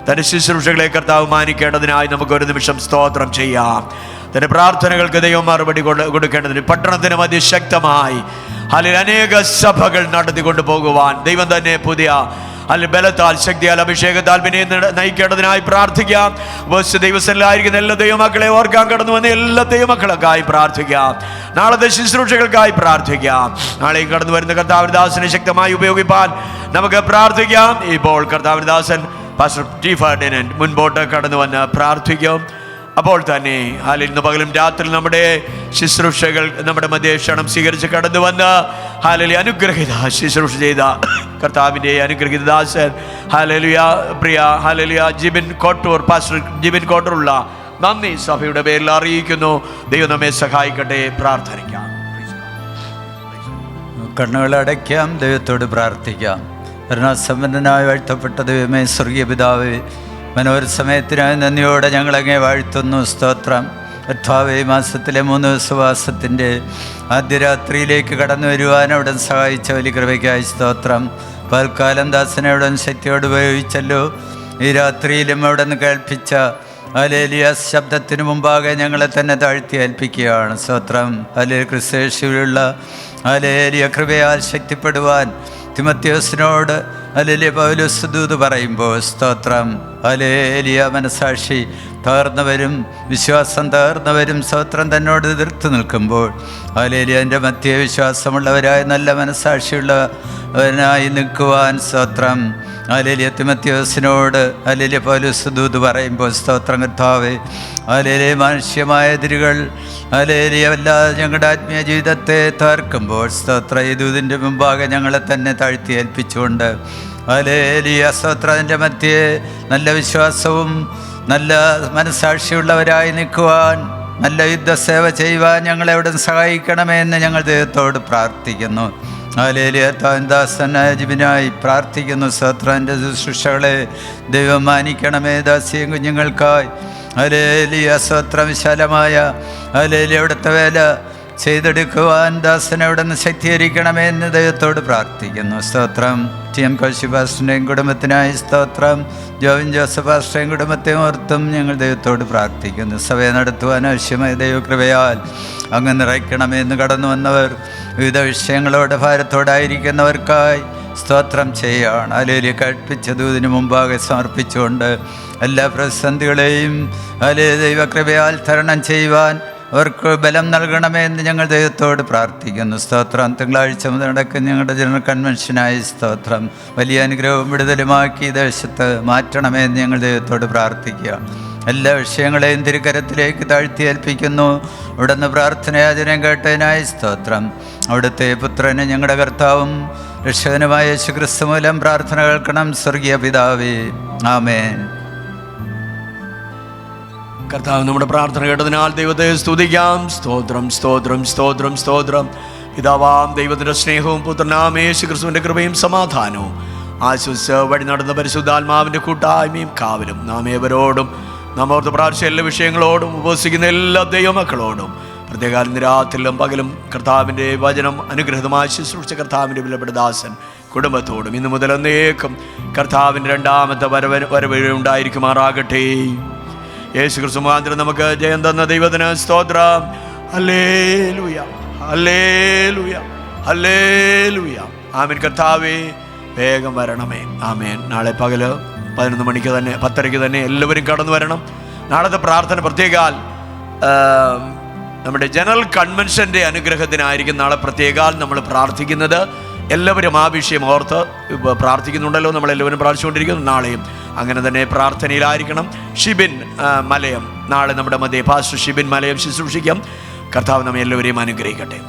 തൻ്റെ ശുശ്രൂഷകളെ കർത്താവ് മാനിക്കേണ്ടതിനായി നമുക്ക് ഒരു നിമിഷം സ്തോത്രം ചെയ്യാം. തൻ്റെ പ്രാർത്ഥനകൾക്ക് ദൈവം മറുപടി കൊടുക്കേണ്ടതിന് പട്ടണത്തിന് മധ്യ ശക്തമായി അതിൽ അനേക സഭകൾ നടത്തിക്കൊണ്ടു പോകുവാൻ ദൈവം തന്നെ പുതിയ ബലത്താൽ, ശക്തിയാൽ, അഭിഷേകത്താൽ പിന്നെ നയിക്കേണ്ടതിനായി പ്രാർത്ഥിക്കാം. ദൈവസ്ഥലായിരിക്കുന്ന എല്ലാ ദൈവമക്കളെ ഓർക്കാൻ കടന്നു വന്ന എല്ലാ ദൈവമക്കളൊക്കെയായി പ്രാർത്ഥിക്കാം. നാളത്തെ ശുശ്രൂഷകൾക്കായി പ്രാർത്ഥിക്കാം. നാളെയും കടന്നു വരുന്ന കർത്താവിന്റെ ദാസനെ ശക്തമായി ഉപയോഗിപ്പാൻ നമുക്ക് പ്രാർത്ഥിക്കാം. ഇപ്പോൾ കർത്താവിന്റെ ദാസൻ പാസ്റ്റർ ടി ഫെർഡിനൻഡ് മുൻപോട്ട് കടന്നു വന്ന് പ്രാർത്ഥിക്കും. അപ്പോൾ തന്നെ ഇന്ന് പകലും രാത്രി നമ്മുടെ ശുശ്രൂഷകൾ നമ്മുടെ മധ്യ ക്ഷണം സ്വീകരിച്ച് കടന്നു വന്ന് ഹല്ലേലൂയ അനുഗ്രഹിത ശുശ്രൂഷ ചെയ്ത കർത്താവിൻ്റെ അനുഗ്രഹിത ദാസൻ ഹല്ലേലൂയ പ്രിയ ഹല്ലേലൂയ ജിബിൻ കോട്ടൂർ, പാസ്റ്റർ ജിബിൻ കോട്ടൂറുള്ള നന്ദി സഭയുടെ പേരിൽ അറിയിക്കുന്നു. ദൈവം നമ്മെ സഹായിക്കട്ടെ. പ്രാർത്ഥിക്കാം. കണ്ണുകളടയ്ക്കാം, ദൈവത്തോട് പ്രാർത്ഥിക്കാം. കരുണാസമ്പന്നനായി വാഴ്ത്തപ്പെട്ട ദൈവമേ, സ്വർഗീയ പിതാവേ, മനോഹര സമയത്തിനായി നന്ദിയോടെ ഞങ്ങളങ്ങേ വാഴ്ത്തുന്നു. സ്തോത്രം. കർത്താവേ, മാസത്തിലെ 3 ദിവസവാസത്തിൻ്റെ ആദ്യ രാത്രിയിലേക്ക് കടന്നു വരുവാൻ അവിടെ സഹായിച്ച വലിയ കൃപയ്ക്കായി സ്തോത്രം. പൽക്കാലം ദാസനെ അവിടെ ശക്തിയോട് ഉപയോഗിച്ചല്ലോ. ഈ രാത്രിയിലും അവിടെ നിന്ന് കേൾപ്പിച്ച ഹല്ലേലൂയ ശബ്ദത്തിന് മുമ്പാകെ ഞങ്ങളെ തന്നെ താഴ്ത്തി ഏൽപ്പിക്കുകയാണ്. സ്തോത്രം. ഹല്ലേലൂയ. ക്രിസ്തയേശുവിലുള്ള ഹല്ലേലൂയ കൃപയാൽ ശക്തിപ്പെടുവാൻ തിമോഥെയോസിനോട് ഹല്ലേലൂയ പൗലോസ് ദൂത് പറയുമ്പോൾ സ്തോത്രം. ഹല്ലേലൂയ മനസാക്ഷി തകർന്നവരും വിശ്വാസം തകർന്നവരും സ്തോത്രം തന്നോട് എതിർത്ത് നിൽക്കുമ്പോൾ ഹല്ലേലൂയ എൻ്റെ മധ്യ വിശ്വാസമുള്ളവരായ നല്ല മനസാക്ഷിയുള്ളവനായി നിൽക്കുവാൻ സ്തോത്രം. ഹല്ലേലൂയ. തിമോഥെയോസിനോട് ഹല്ലേലൂയ പൗലോസ് ദൂത് പറയുമ്പോൾ സ്തോത്രം കർത്താവേ. ഹല്ലേലൂയ. മനുഷ്യമായ എതിരുകൾ ഹല്ലേലൂയ അല്ലാതെ ഞങ്ങളുടെ ആത്മീയ ജീവിതത്തെ തകർക്കുമ്പോൾ സ്തോത്രം ഈ ദൂതിൻ്റെ മുമ്പാകെ ഞങ്ങളെ തന്നെ താഴ്ത്തി ഏൽപ്പിച്ചുകൊണ്ട് ഹല്ലേലൂയ സ്തോത്രത്തിൻ്റെ മധ്യേ നല്ല വിശ്വാസവും നല്ല മനസ്സാക്ഷിയുള്ളവരായി നിൽക്കുവാൻ, നല്ല യുദ്ധസേവ ചെയ്യുവാൻ ഞങ്ങളെ എവിടെ സഹായിക്കണമേ എന്ന് ഞങ്ങൾ ദൈവത്തോട് പ്രാർത്ഥിക്കുന്നു. ഹല്ലേലൂയ. താൻ ദാസനായ ജിബിനായി പ്രാർത്ഥിക്കുന്നു. സ്തോത്രൻ്റെ ശുശ്രൂഷകളെ ദൈവം മാനിക്കണമേ. ദാസിയും കുഞ്ഞുങ്ങൾക്കായി ഹല്ലേലൂയ സ്തോത്രം വിശാലമായ ഹല്ലേലൂയ അവിടുത്തെ വേല ചെയ്തെടുക്കുവാൻ ദാസനെ അവിടെ നിന്ന് ശക്തീകരിക്കണമേ എന്ന് ദൈവത്തോട് പ്രാർത്ഥിക്കുന്നു. സ്തോത്രം ടി.എം. കോശി പാസ്റ്ററിൻ്റെയും കുടുംബത്തിനായി സ്തോത്രം. ജോവിൻ ജോസഫ് പാസ്റ്ററേയും കുടുംബത്തെയും ഓർത്തും ഞങ്ങൾ ദൈവത്തോട് പ്രാർത്ഥിക്കുന്നു. സഭയെ നടത്തുവാൻ ആവശ്യമായ ദൈവകൃപയാൽ അങ്ങ് നിറയ്ക്കണമേ എന്ന് കടന്നു വന്നവർ, വിവിധ വിഷയങ്ങളോട് ഭാരത്തോടായിരിക്കുന്നവർക്കായി സ്തോത്രം ചെയ്യുകയാണ്. ഹല്ലേലൂയ. കൽപ്പിച്ച ദൂതിന് മുമ്പാകെ സമർപ്പിച്ചുകൊണ്ട് എല്ലാ പ്രതിസന്ധികളെയും ഹല്ലേലൂയ ദൈവകൃപയാൽ തരണം ചെയ്യുവാൻ അവർക്ക് ബലം നൽകണമേ എന്ന് ഞങ്ങൾ ദൈവത്തോട് പ്രാർത്ഥിക്കുന്നു. സ്തോത്രം. തിങ്കളാഴ്ച മുതൽ നടക്കുന്ന ഞങ്ങളുടെ ജനറൽ കൺവെൻഷനായി സ്തോത്രം വലിയ അനുഗ്രഹവും വിടുതലുമാക്കി ദേശത്ത് മാറ്റണമേ എന്ന് ഞങ്ങൾ ദൈവത്തോട് പ്രാർത്ഥിക്കുക. എല്ലാ വിഷയങ്ങളെയും തിരുക്കരത്തിലേക്ക് താഴ്ത്തി ഏൽപ്പിക്കുന്നു. അവിടുന്ന് പ്രാർത്ഥനയാചനം കേട്ടതിനായി സ്തോത്രം. അവിടുത്തെ പുത്രന് ഞങ്ങളുടെ കർത്താവും രക്ഷകനുമായ യേശുക്രിസ്തു മൂലം പ്രാർത്ഥന കേൾക്കണം സ്വർഗീയ പിതാവേ. ആമേൻ. കർത്താവ് നമ്മുടെ പ്രാർത്ഥന കേട്ടതിനാൽ ദൈവത്തെ സ്തുതിക്കാം. സ്തോത്രം സ്തോത്രം സ്തോത്രം സ്തോത്രം. പിതാവാം ദൈവത്തിൻ്റെ സ്നേഹവും പുത്രനാം യേശുക്രിസ്തുവിൻ്റെ കൃപയും സമാധാനവും ആശ്വസിച്ച് വഴി നടന്ന പരിശുദ്ധാത്മാവിൻ്റെ കൂട്ടായ്മയും കാവലും നാം ഏവരോടും നമ്മോർത്ത് പ്രാർത്ഥിച്ച എല്ലാ വിഷയങ്ങളോടും ഉപവസിക്കുന്ന എല്ലാ ദൈവമക്കളോടും പ്രത്യേക രാത്രിയിലും പകലും കർത്താവിൻ്റെ വചനം അനുഗ്രഹിതമായി ശുശ്രൂഷിച്ച കർത്താവിൻ്റെ വിലപ്പെട്ട ദാസൻ കുടുംബത്തോടും ഇന്നു മുതൽ എന്നേക്കും കർത്താവിൻ്റെ രണ്ടാമത്തെ വരവ് ഉണ്ടായിരിക്കുമാറാകട്ടെ. യേശു ക്രിസ്തു മുഖാന്തരം നമുക്ക് ജയം തന്ന ദൈവത്തിന് സ്തോത്രം. ഹല്ലേലൂയ ഹല്ലേലൂയ ഹല്ലേലൂയ. ആമേൻ. കർത്താവേ വേഗം വരണമേ. ആമേൻ. നാളെ പകല് 11 മണിക്ക് തന്നെ 10:30 തന്നെ എല്ലാവരും കടന്നു വരണം. നാളത്തെ പ്രാർത്ഥന പ്രത്യേകാൽ നമ്മുടെ ജനറൽ കൺവെൻഷൻ്റെ അനുഗ്രഹത്തിനായിരിക്കും നാളെ പ്രത്യേകാൽ നമ്മൾ പ്രാർത്ഥിക്കുന്നത്. എല്ലാവരും ആ വിഷയം ഓർത്ത് പ്രാർത്ഥിക്കുന്നുണ്ടല്ലോ. നമ്മളെല്ലാവരും പ്രാർത്ഥിച്ചുകൊണ്ടിരിക്കുന്നു. നാളെയും അങ്ങനെ തന്നെ പ്രാർത്ഥനയിലായിരിക്കണം. ഷിബിൻ മലയം നാളെ നമ്മുടെ മധ്യേ പാസ്റ്റർ ഷിബിൻ മലയം ശുശ്രൂഷിക്കാം. കർത്താവ് നമ്മെ എല്ലാവരെയും അനുഗ്രഹിക്കട്ടെ.